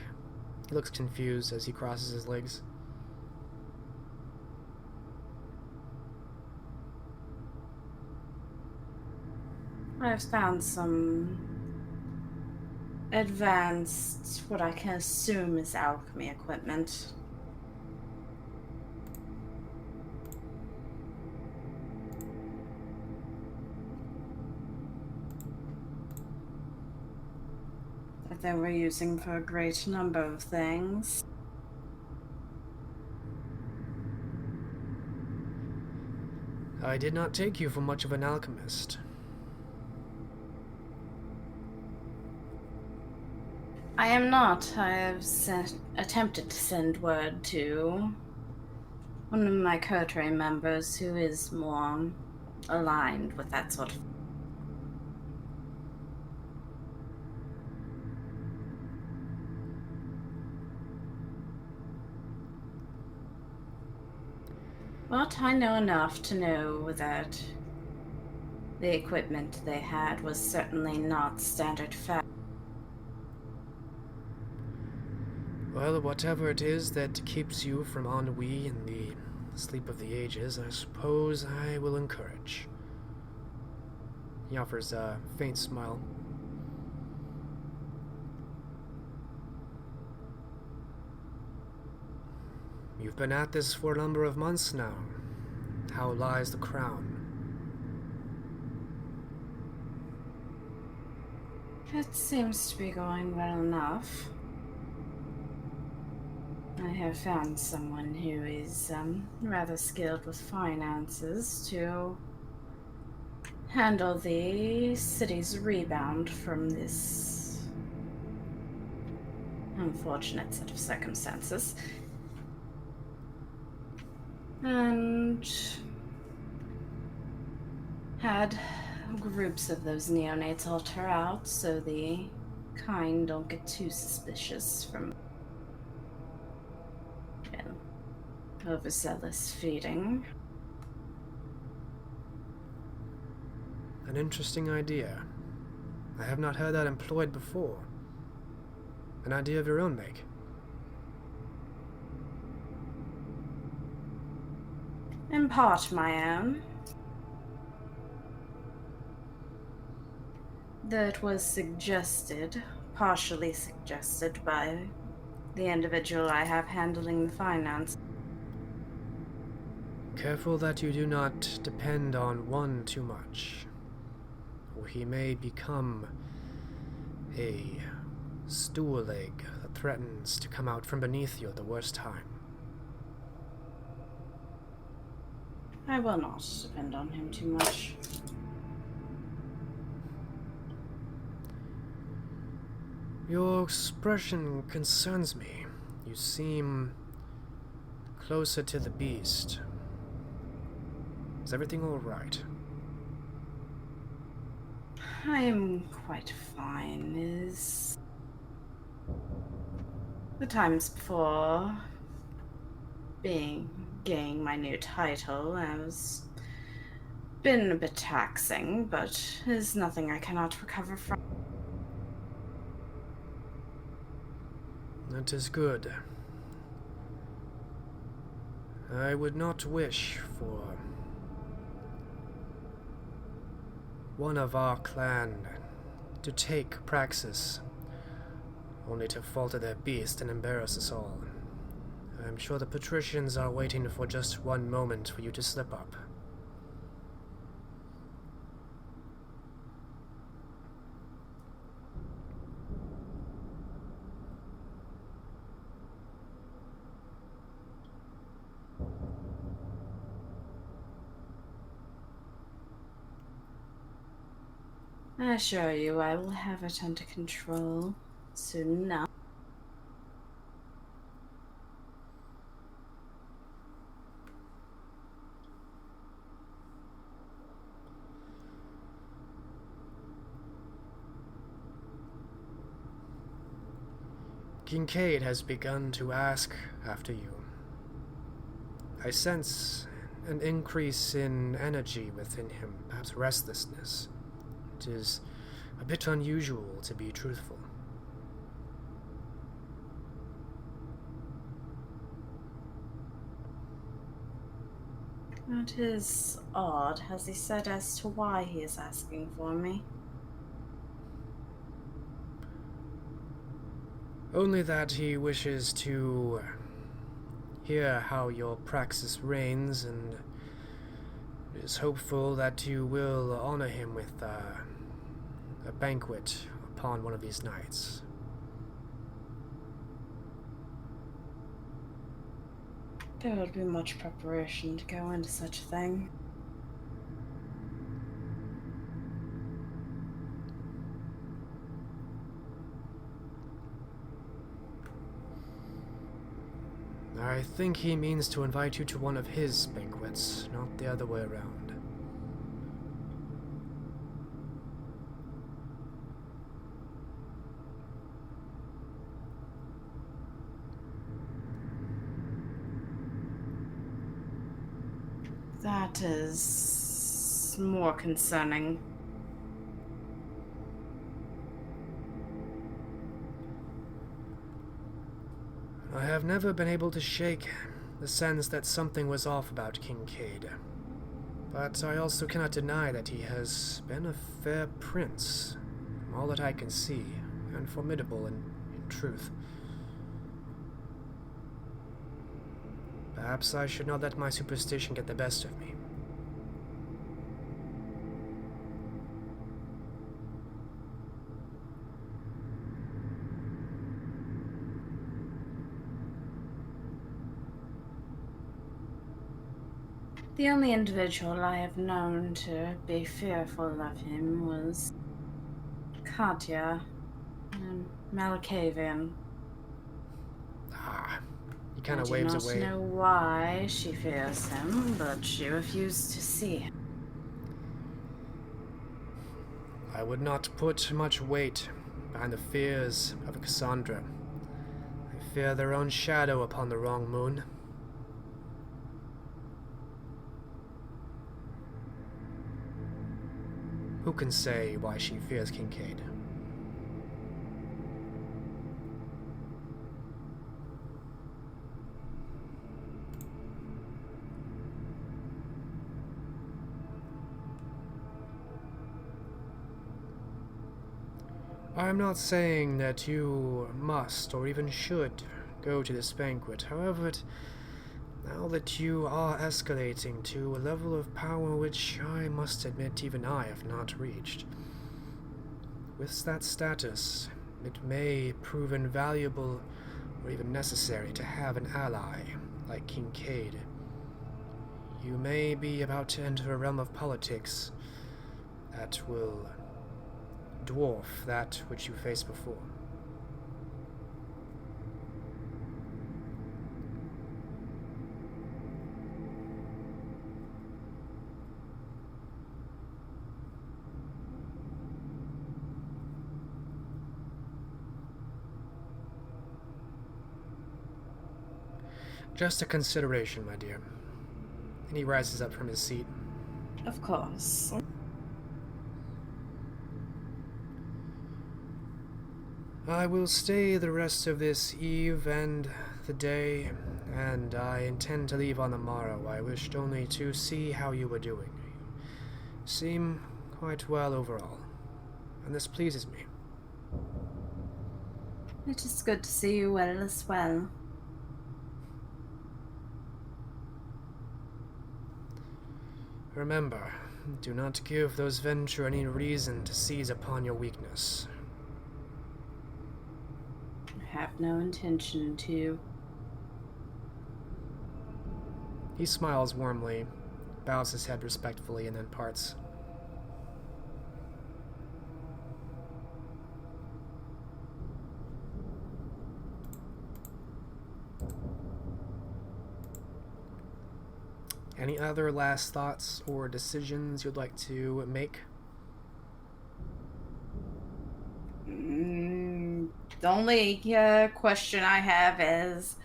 Speaker 1: He looks confused as he crosses his legs.
Speaker 4: I've found some advanced, what I can assume is alchemy equipment. That they were using for a great number of things.
Speaker 1: I did not take you for much of an alchemist.
Speaker 4: I am not. I have attempted to send word to one of my coterie members who is more aligned with that sort of. But I know enough to know that the equipment they had was certainly not standard fare.
Speaker 1: Well, whatever it is that keeps you from ennui in the sleep of the ages, I suppose I will encourage. He offers a faint smile. You've been at this for a number of months now. How lies the crown?
Speaker 4: It seems to be going well enough. I have found someone who is rather skilled with finances to handle the city's rebound from this unfortunate set of circumstances. And had groups of those neonates alter out so the kind don't get too suspicious from overzealous feeding.
Speaker 1: An interesting idea. I have not heard that employed before. An idea of your own make.
Speaker 4: In part my own. That was suggested, partially suggested by the individual I have handling the finance.
Speaker 1: Careful that you do not depend on one too much, or he may become a stool leg that threatens to come out from beneath you at the worst time.
Speaker 4: I will not depend on him too much.
Speaker 1: Your expression concerns me. You seem closer to the beast. Is everything all right?
Speaker 4: I am quite fine. Is the times before gaining my new title has been a bit taxing, but is nothing I cannot recover from.
Speaker 1: That is good. I would not wish for one of our clan to take Praxis, only to falter their beast and embarrass us all. I'm sure the patricians are waiting for just one moment for you to slip up.
Speaker 4: I assure you I will have it under control soon enough.
Speaker 1: Kincaid has begun to ask after you. I sense an increase in energy within him, perhaps restlessness. It is a bit unusual, to be truthful.
Speaker 4: That is odd. Has he said as to why he is asking for me?
Speaker 1: Only that he wishes to hear how your praxis reigns, and is hopeful that you will honor him with a banquet upon one of these nights.
Speaker 4: There would be much preparation to go into such a thing.
Speaker 1: I think he means to invite you to one of his banquets, not the other way around.
Speaker 4: That is more concerning.
Speaker 1: I have never been able to shake the sense that something was off about Kincaid. But I also cannot deny that he has been a fair prince, from all that I can see, and formidable in truth. Perhaps I should not let my superstition get the best of me.
Speaker 4: The only individual I have known to be fearful of him was Katya and Malkavian.
Speaker 1: He kind of waves away.
Speaker 4: I do not know why she fears him, but she refused to see him.
Speaker 1: I would not put much weight behind the fears of Cassandra. They fear their own shadow upon the wrong moon. Who can say why she fears Kincaid? I am not saying that you must or even should go to this banquet. However, now that you are escalating to a level of power which I must admit even I have not reached, with that status, it may prove invaluable or even necessary to have an ally like Kincaid. You may be about to enter a realm of politics that will dwarf that which you faced before. Just a consideration, my dear. And he rises up from his seat.
Speaker 4: Of course.
Speaker 1: I will stay the rest of this eve and the day, and I intend to leave on the morrow. I wished only to see how you were doing. You seem quite well overall, and this pleases me.
Speaker 4: It is good to see you well as well.
Speaker 1: Remember, do not give those Venture any reason to seize upon your weakness.
Speaker 4: I have no intention to.
Speaker 1: He smiles warmly, bows his head respectfully, and then parts. Any other last thoughts or decisions you'd like to make?
Speaker 4: The only question I have is,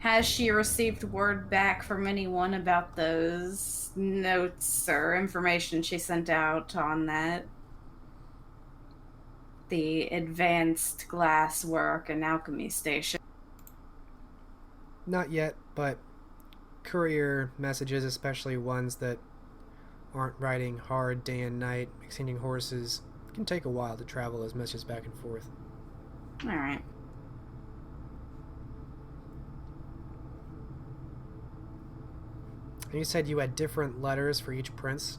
Speaker 4: Has she received word back from anyone about those notes or information she sent out on that? The advanced glass work and alchemy station?
Speaker 1: Not yet, but courier messages, especially ones that aren't riding hard day and night, exchanging horses, can take a while to travel as messages back and forth.
Speaker 4: Alright.
Speaker 1: And you said you had different letters for each prince?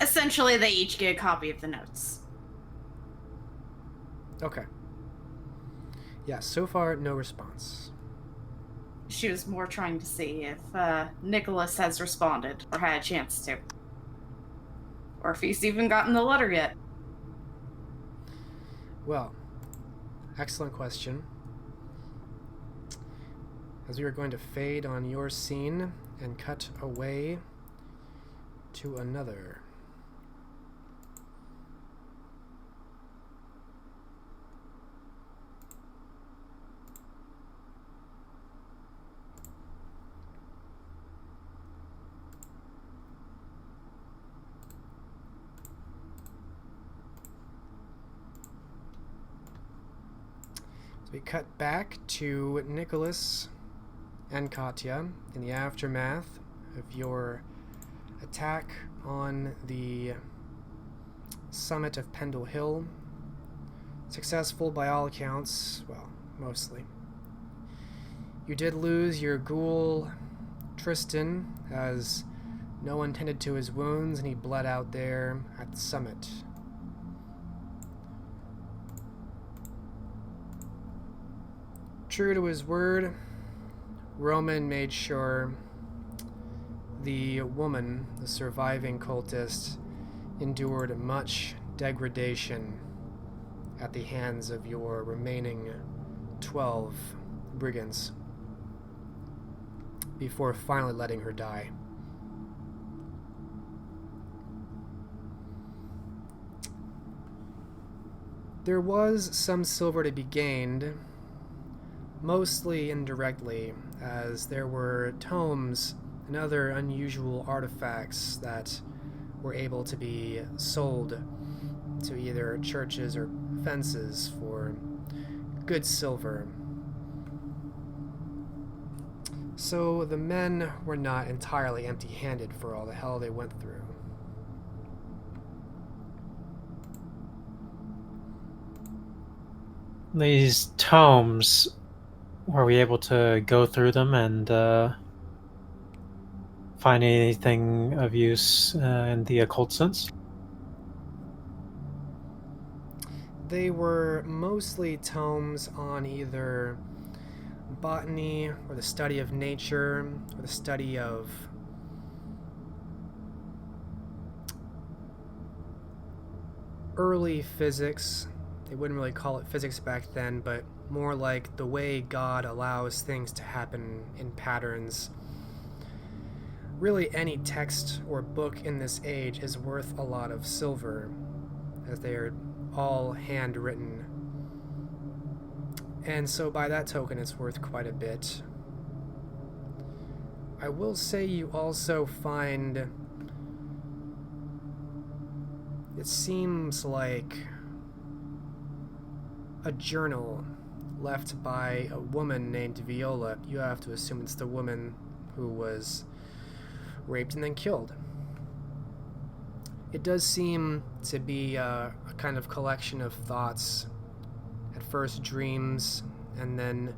Speaker 4: Essentially, they each get a copy of the notes.
Speaker 1: Okay. Yeah, so far, no response.
Speaker 4: She was more trying to see if Nicholas has responded, or had a chance to. Or if he's even gotten the letter yet.
Speaker 1: Well, excellent question. As we are going to fade on your scene and cut away to another. So we cut back to Nicholas and Katya in the aftermath of your attack on the summit of Pendle Hill. Successful by all accounts, well, mostly. You did lose your ghoul, Tristan, as no one tended to his wounds and he bled out there at the summit. True to his word, Roman made sure the woman, the surviving cultist, endured much degradation at the hands of your remaining 12 brigands before finally letting her die. There was some silver to be gained, mostly indirectly, as there were tomes and other unusual artifacts that were able to be sold to either churches or fences for good silver. So the men were not entirely empty-handed for all the hell they went through.
Speaker 2: These tomes, were we able to go through them and find anything of use in the occult sense?
Speaker 1: They were mostly tomes on either botany or the study of nature or the study of early physics. They wouldn't really call it physics back then, but more like the way God allows things to happen in patterns. Really, any text or book in this age is worth a lot of silver, as they are all handwritten. And so by that token, it's worth quite a bit. I will say you also find, it seems like a journal left by a woman named Viola. You have to assume it's the woman who was raped and then killed. It does seem to be a kind of collection of thoughts, at first dreams and then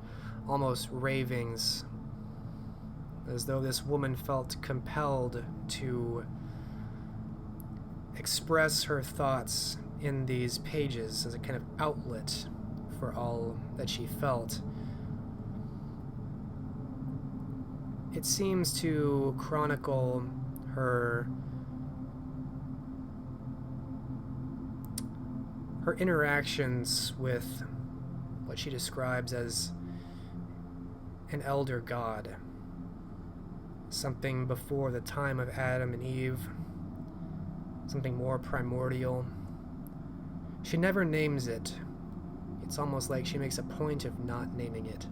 Speaker 1: almost ravings, as though this woman felt compelled to express her thoughts in these pages as a kind of outlet for all that she felt. It seems to chronicle her interactions with what she describes as an elder god, something before the time of Adam and Eve, something more primordial. She never names it. It's almost like she makes a point of not naming it.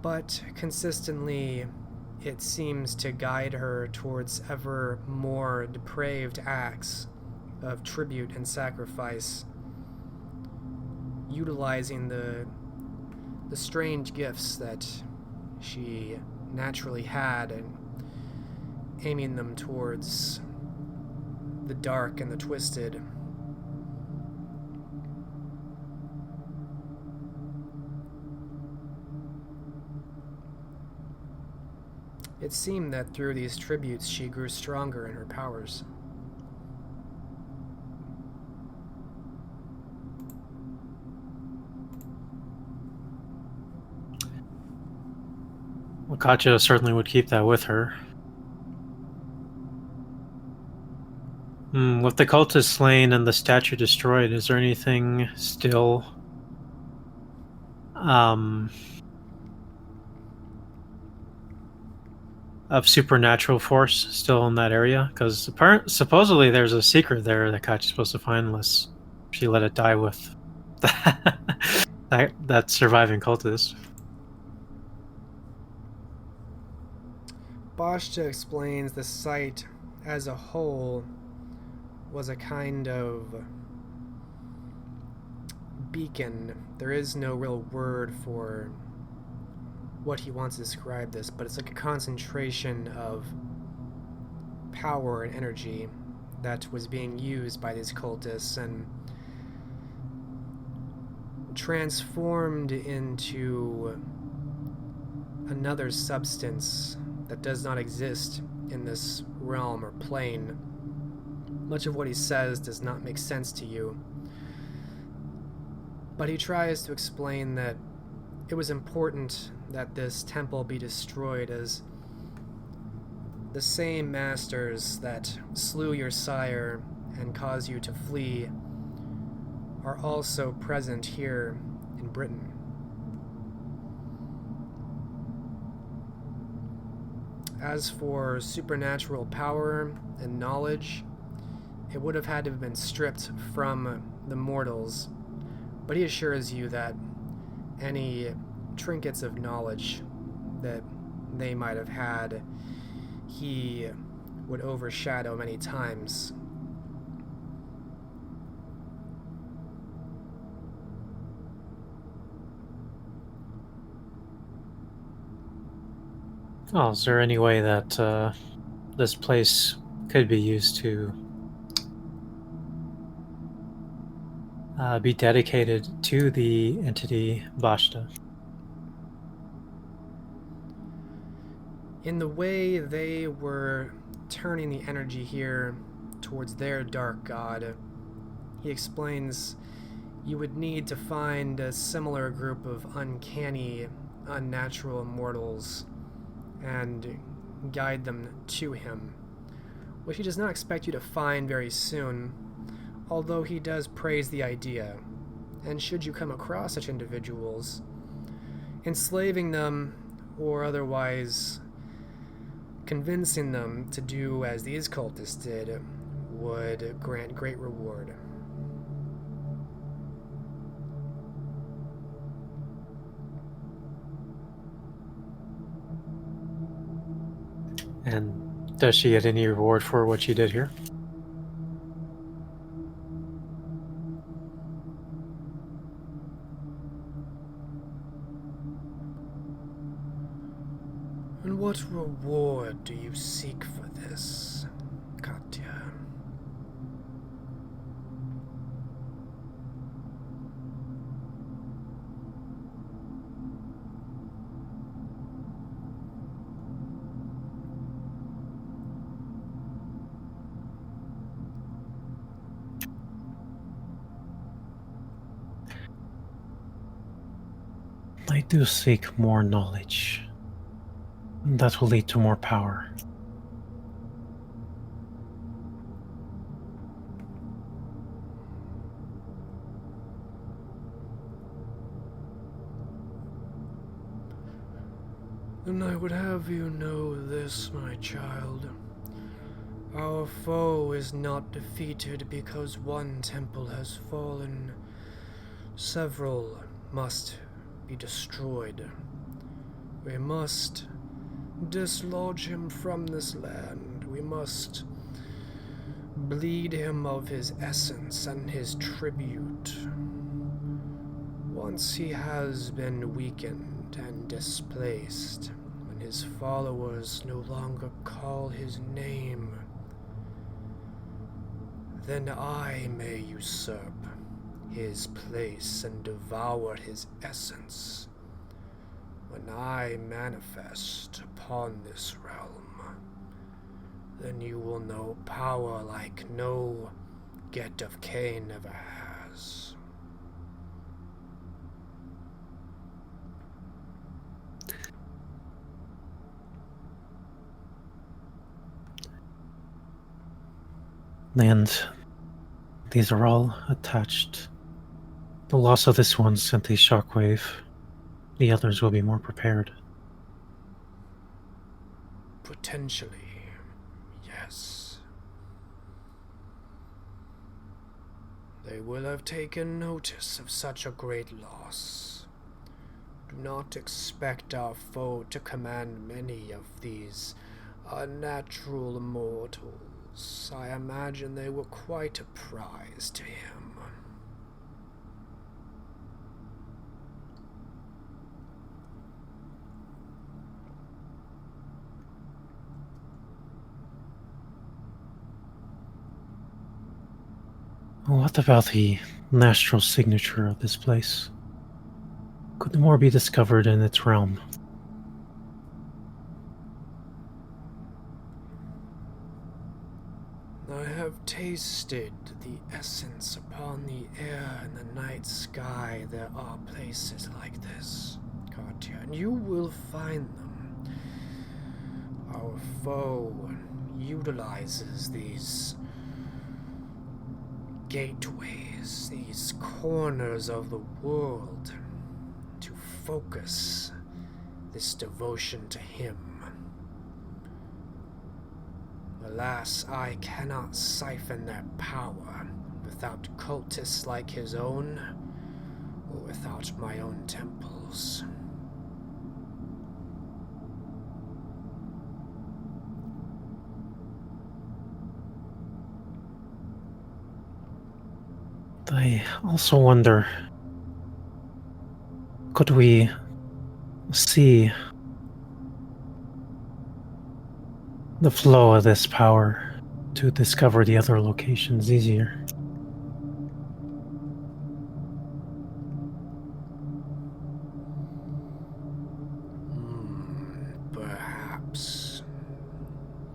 Speaker 1: but consistently it seems to guide her towards ever more depraved acts of tribute and sacrifice, utilizing the strange gifts that she naturally had and aiming them towards the dark and the twisted. It seemed that through these tributes she grew stronger in her powers.
Speaker 2: Well, Katya certainly would keep that with her. With the cultist slain and the statue destroyed, is there anything still of supernatural force still in that area? Because supposedly there's a secret there that Katya's supposed to find, unless she let it die with that surviving cultist.
Speaker 1: Bashta explains the site as a whole was a kind of beacon. There is no real word for what he wants to describe this, but it's like a concentration of power and energy that was being used by these cultists and transformed into another substance that does not exist in this realm or plane. Much of what he says does not make sense to you, but he tries to explain that it was important that this temple be destroyed, as the same masters that slew your sire and caused you to flee are also present here in Britain. As for supernatural power and knowledge, it would have had to have been stripped from the mortals, but he assures you that any trinkets of knowledge that they might have had, he would overshadow many times.
Speaker 2: Oh, is there any way that this place could be used to be dedicated to the entity Bashta?
Speaker 1: In the way they were turning the energy here towards their dark god, he explains you would need to find a similar group of uncanny, unnatural mortals and guide them to him, which he does not expect you to find very soon, although he does praise the idea. And should you come across such individuals, enslaving them or otherwise convincing them to do as these cultists did would grant great reward.
Speaker 2: And does she get any reward for what she did here?
Speaker 1: And what reward do you seek for this, Katya?
Speaker 2: I do seek more knowledge. That will lead to more power.
Speaker 1: And I would have you know this, my child. Our foe is not defeated because one temple has fallen. Several must be destroyed. We must dislodge him from this land. We must bleed him of his essence and his tribute. Once he has been weakened and displaced, when his followers no longer call his name, then I may usurp his place and devour his essence. When I manifest upon this realm, then you will know power like no Get of Cain ever has.
Speaker 2: And these are all attached. The loss of this one sent a shockwave. The others will be more prepared.
Speaker 1: Potentially, yes. They will have taken notice of such a great loss. Do not expect our foe to command many of these unnatural mortals. I imagine they were quite a prize to him.
Speaker 2: What about the natural signature of this place? Could more be discovered in its realm?
Speaker 1: I have tasted the essence upon the air and the night sky. There are places like this, Katya, and you will find them. Our foe utilizes these gateways, these corners of the world, to focus this devotion to him. Alas, I cannot siphon their power without cultists like his own, or without my own temples.
Speaker 2: I also wonder, could we see the flow of this power to discover the other locations easier?
Speaker 1: Perhaps.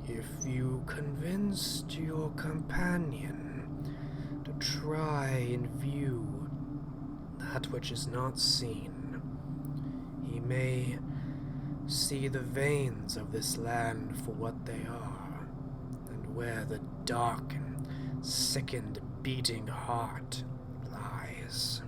Speaker 1: If you convinced your companion to try and view that which is not seen, he may see the veins of this land for what they are, and where the dark and sickened beating heart lies.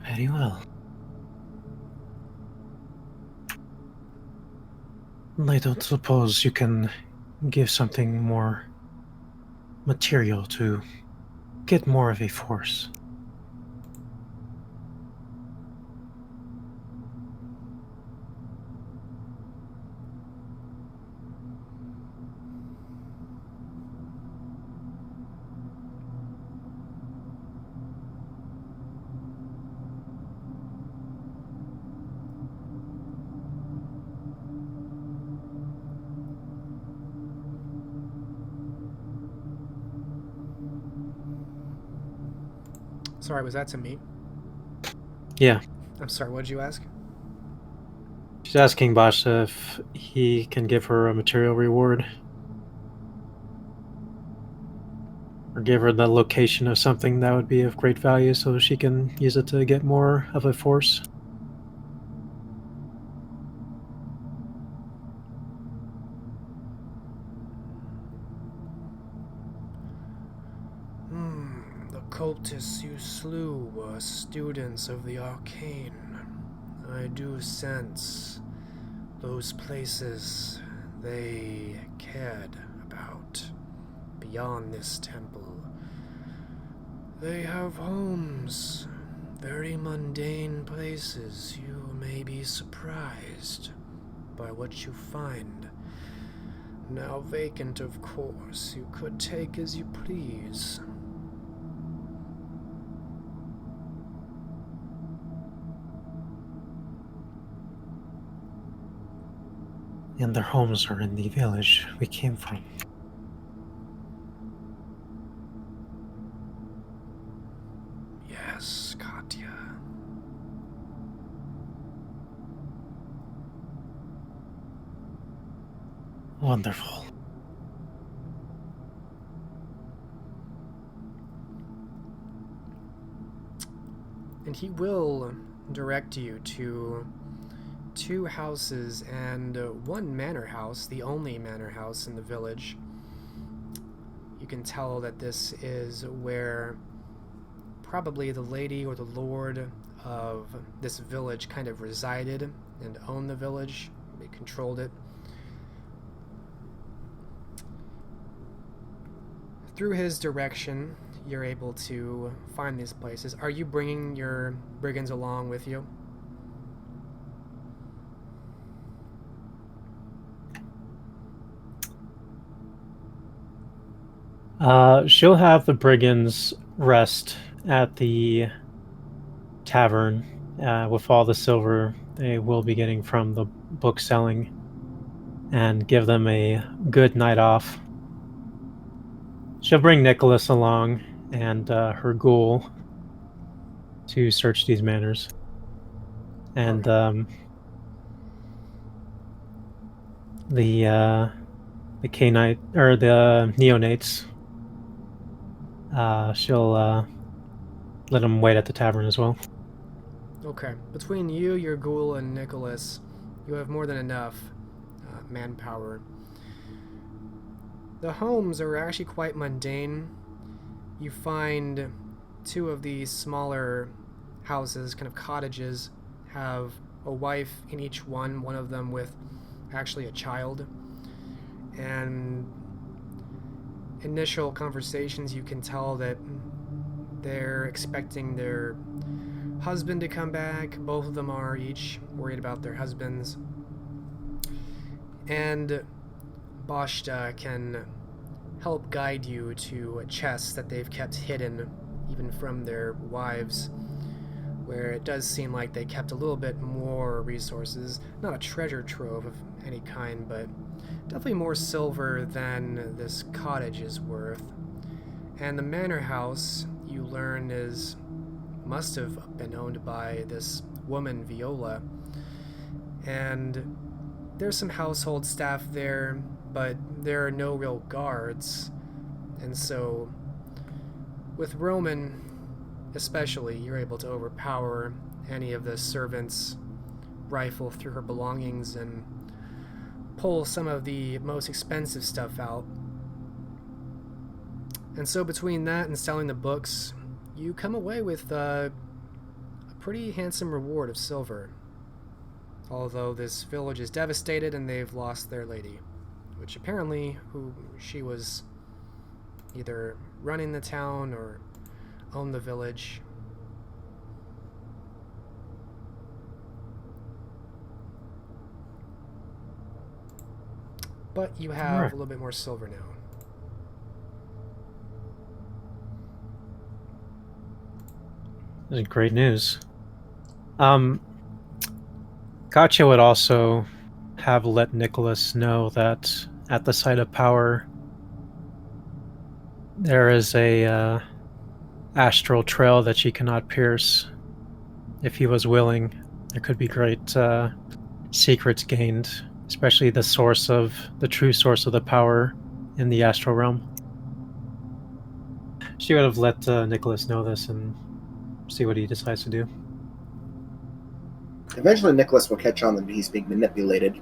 Speaker 2: Very well. I don't suppose you can give something more material to get more of a force.
Speaker 1: Sorry, was that to me?
Speaker 2: Yeah.
Speaker 1: I'm sorry, what did you ask?
Speaker 2: She's asking Basha if he can give her a material reward. Or give her the location of something that would be of great value so she can use it to get more of a force.
Speaker 1: The cultists you slew were students of the arcane. I do sense those places they cared about beyond this temple. They have homes, very mundane places. You may be surprised by what you find. Now vacant, of course, you could take as you please.
Speaker 2: And their homes are in the village we came from.
Speaker 1: Yes, Katya.
Speaker 2: Wonderful.
Speaker 1: And he will direct you to 2 houses and 1 manor house, the only manor house in the village. You can tell that this is where probably the lady or the lord of this village kind of resided and owned the village. They controlled it. Through his direction, you're able to find these places. Are you bringing your brigands along with you?
Speaker 2: She'll have the brigands rest at the tavern with all the silver they will be getting from the book selling, and give them a good night off. She'll bring Nicholas along and her ghoul to search these manors. And the Canite or the neonates, she'll let them wait at the tavern as well.
Speaker 1: Okay. Between you, your ghoul, and Nicholas, you have more than enough manpower. The homes are actually quite mundane. You find 2 of these smaller houses, kind of cottages, have a wife in each one of them with actually a child. And initial conversations, you can tell that they're expecting their husband to come back. Both of them are each worried about their husbands. And Bashta can help guide you to a chest that they've kept hidden, even from their wives, where it does seem like they kept a little bit more resources. Not a treasure trove of any kind, but definitely more silver than this cottage is worth. And the manor house, you learn, must have been owned by this woman, Viola. And there's some household staff there, but there are no real guards. And so, with Roman especially, you're able to overpower any of the servants, rifle through her belongings, and pull some of the most expensive stuff out. And so between that and selling the books, you come away with a pretty handsome reward of silver. Although this village is devastated and they've lost their lady, which apparently she was either running the town or owned the village. But you have a little bit more silver now.
Speaker 2: This is great news. Katya would also have let Nicholas know that at the site of power there is a astral trail that she cannot pierce. If he was willing, there could be great secrets gained, especially the true source of the power in the astral realm. She would have let Nicholas know this and see what he decides to do.
Speaker 3: Eventually, Nicholas will catch on that he's being manipulated.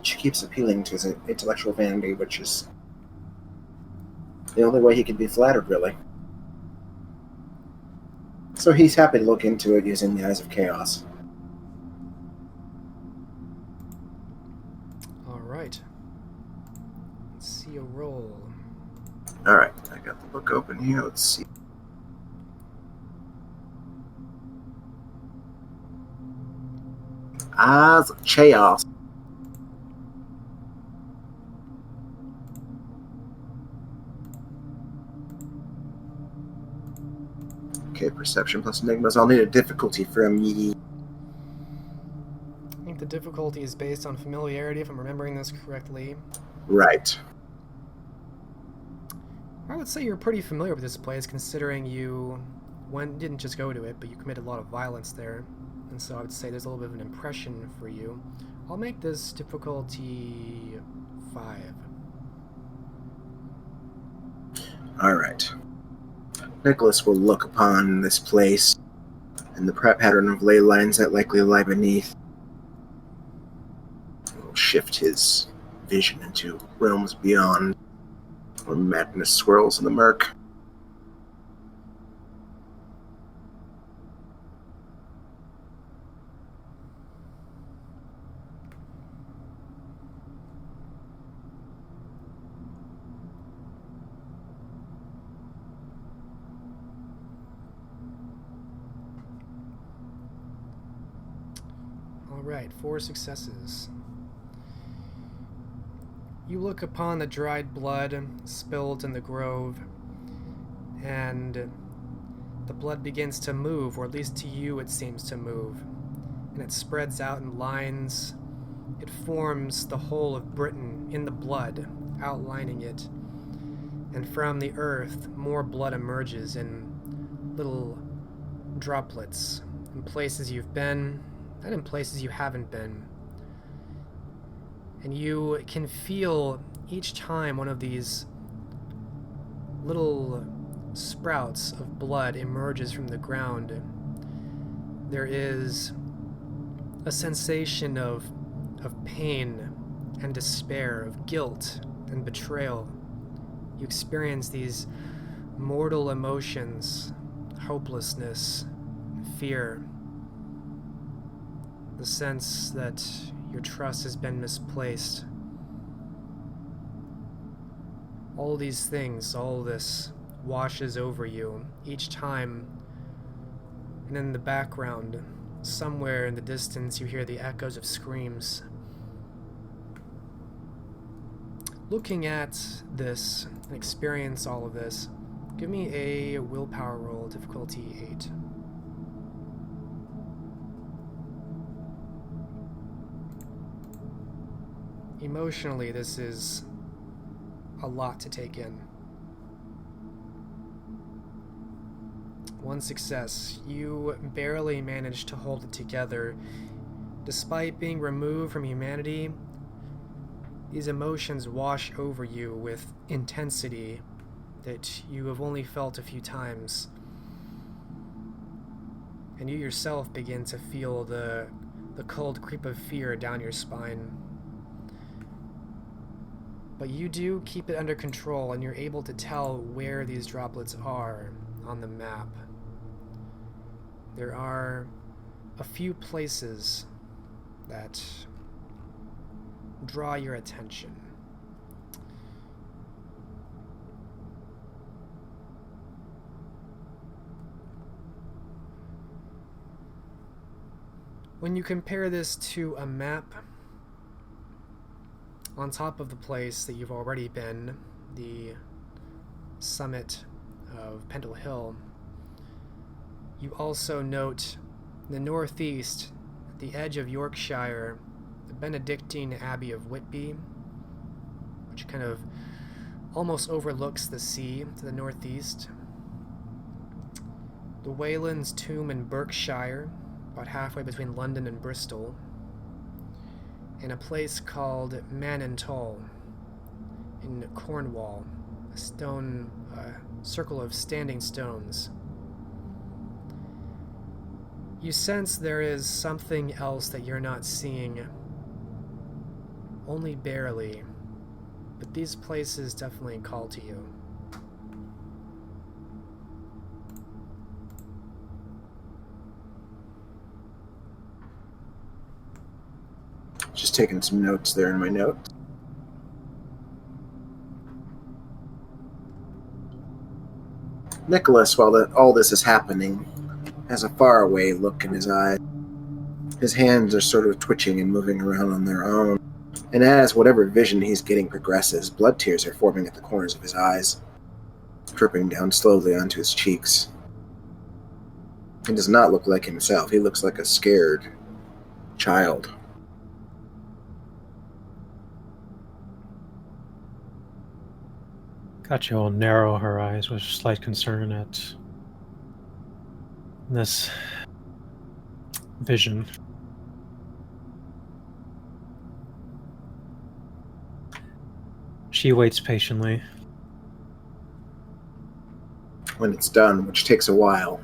Speaker 3: She keeps appealing to his intellectual vanity, which is the only way he can be flattered, really. So he's happy to look into it using the Eyes of Chaos. Alright, I got the book open here. Let's see. Eyes of Chaos. Okay, perception plus enigmas. I'll need a difficulty from ye.
Speaker 1: I think the difficulty is based on familiarity, if I'm remembering this correctly.
Speaker 3: Right.
Speaker 1: I would say you're pretty familiar with this place, considering you didn't just go to it, but you committed a lot of violence there. And so I would say there's a little bit of an impression for you. I'll make this difficulty 5.
Speaker 3: Alright. Nicholas will look upon this place and the pattern of ley lines that likely lie beneath. He will shift his vision into realms beyond, where madness swirls in the murk.
Speaker 1: Alright, 4 successes. You look upon the dried blood spilled in the grove, and the blood begins to move, or at least to you it seems to move, and it spreads out in lines. It forms the whole of Britain in the blood, outlining it, and from the earth more blood emerges in little droplets in places you've been and in places you haven't been. And you can feel each time one of these little sprouts of blood emerges from the ground, there is a sensation of pain and despair, of guilt and betrayal. You experience these mortal emotions, hopelessness, fear, the sense that your trust has been misplaced. All these things, all this washes over you each time, and in the background, somewhere in the distance, you hear the echoes of screams. Looking at this and experience all of this, give me a willpower roll, difficulty 8. Emotionally, this is a lot to take in. 1 success. You barely managed to hold it together. Despite being removed from humanity, these emotions wash over you with intensity that you have only felt a few times. And you yourself begin to feel the cold creep of fear down your spine. But you do keep it under control, and you're able to tell where these droplets are on the map. There are a few places that draw your attention. When you compare this to a map, on top of the place that you've already been, the summit of Pendle Hill, you also note in the northeast, at the edge of Yorkshire, the Benedictine Abbey of Whitby, which kind of almost overlooks the sea to the northeast. The Wayland's Tomb in Berkshire, about halfway between London and Bristol, and a place called Manintol in Cornwall, a circle of standing stones. You sense there is something else that you're not seeing, only barely, but these places definitely call to you.
Speaker 3: Just taking some notes there in my notes. Nicholas, while all this is happening, has a faraway look in his eyes. His hands are sort of twitching and moving around on their own. And as whatever vision he's getting progresses, blood tears are forming at the corners of his eyes, dripping down slowly onto his cheeks. He does not look like himself. He looks like a scared child.
Speaker 2: Katya will narrow her eyes with slight concern at this vision. She waits patiently.
Speaker 3: When it's done, which takes a while,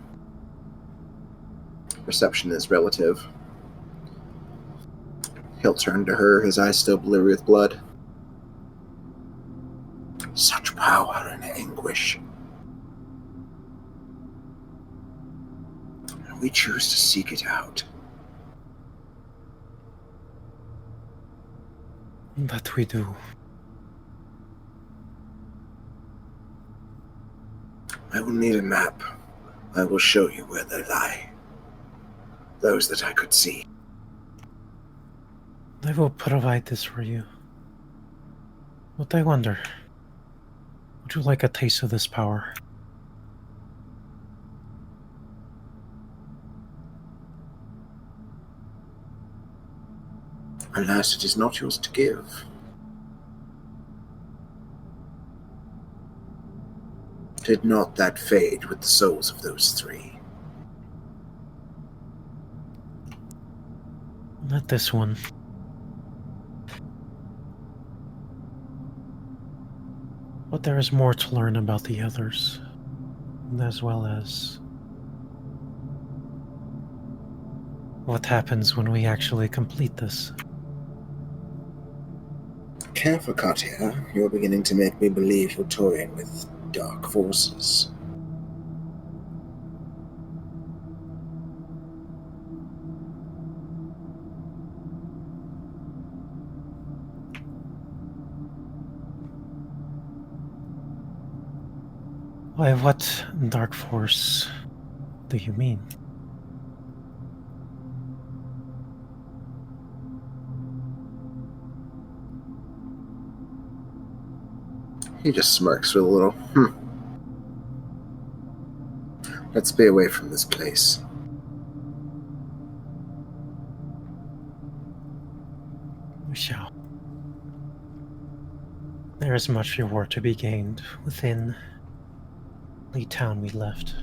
Speaker 3: perception is relative. He'll turn to her, his eyes still blurry with blood. Such power and anguish. We choose to seek it out.
Speaker 2: That we do.
Speaker 3: I will need a map. I will show you where they lie. Those that I could see.
Speaker 2: I will provide this for you. But I wonder, would you like a taste of this power?
Speaker 3: Alas, it is not yours to give. Did not that fade with the souls of those three?
Speaker 2: Not this one. But there is more to learn about the others, as well as what happens when we actually complete this.
Speaker 3: Careful, Katya. You're beginning to make me believe you're toying with dark forces.
Speaker 2: By what dark force do you mean?
Speaker 3: He just smirks with a little, Let's be away from this place.
Speaker 2: We shall. There is much reward to be gained within the town we left.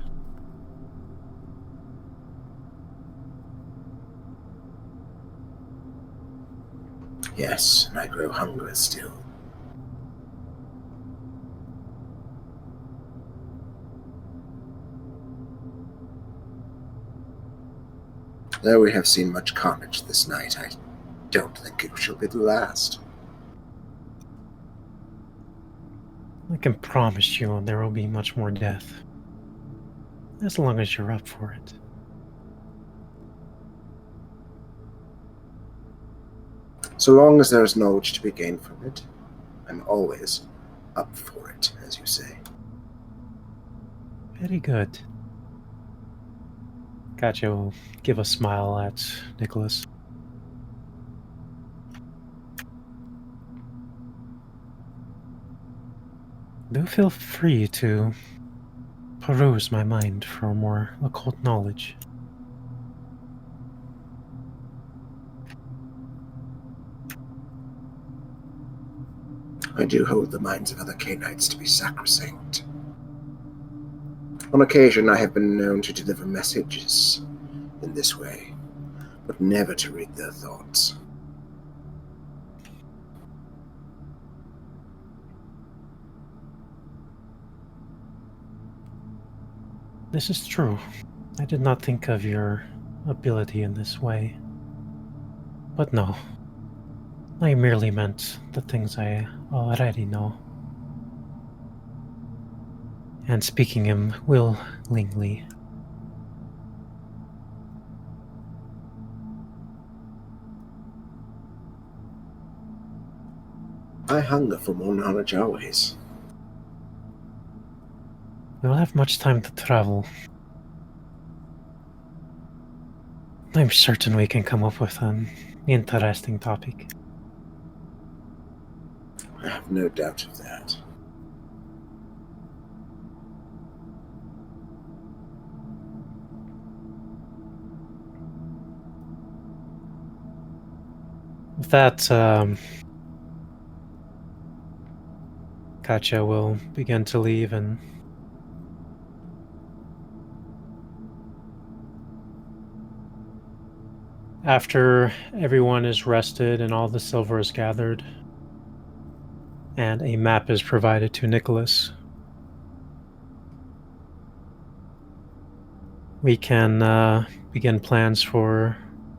Speaker 3: Yes, and I grow hungry still. Though we have seen much carnage this night, I don't think it shall be the last.
Speaker 2: I can promise you there will be much more death. As long as you're up for it.
Speaker 3: So long as there is knowledge to be gained from it, I'm always up for it, as you say.
Speaker 2: Very good. Katya will give a smile at Nicholas. Do feel free to peruse my mind for more occult knowledge.
Speaker 3: I do hold the minds of other Canaanites to be sacrosanct. On occasion, I have been known to deliver messages in this way, but never to read their thoughts.
Speaker 2: This is true. I did not think of your ability in this way. But no. I merely meant the things I already know. And speaking him willingly.
Speaker 3: I hunger for more knowledge always.
Speaker 2: We don't have much time to travel. I'm certain we can come up with an interesting topic.
Speaker 3: I have no doubt of that.
Speaker 2: With that, Katya will begin to leave, and after everyone is rested and all the silver is gathered, and a map is provided to Nicholas, we can begin plans for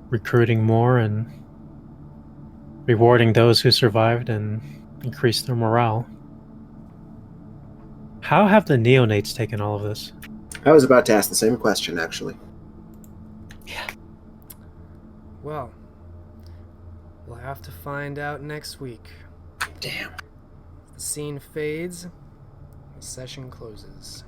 Speaker 2: recruiting more and rewarding those who survived and increase their morale. How have the neonates taken all of this?
Speaker 3: I was about to ask the same question, actually.
Speaker 2: Yeah.
Speaker 1: Well, we'll have to find out next week.
Speaker 3: Damn.
Speaker 1: The scene fades, the session closes.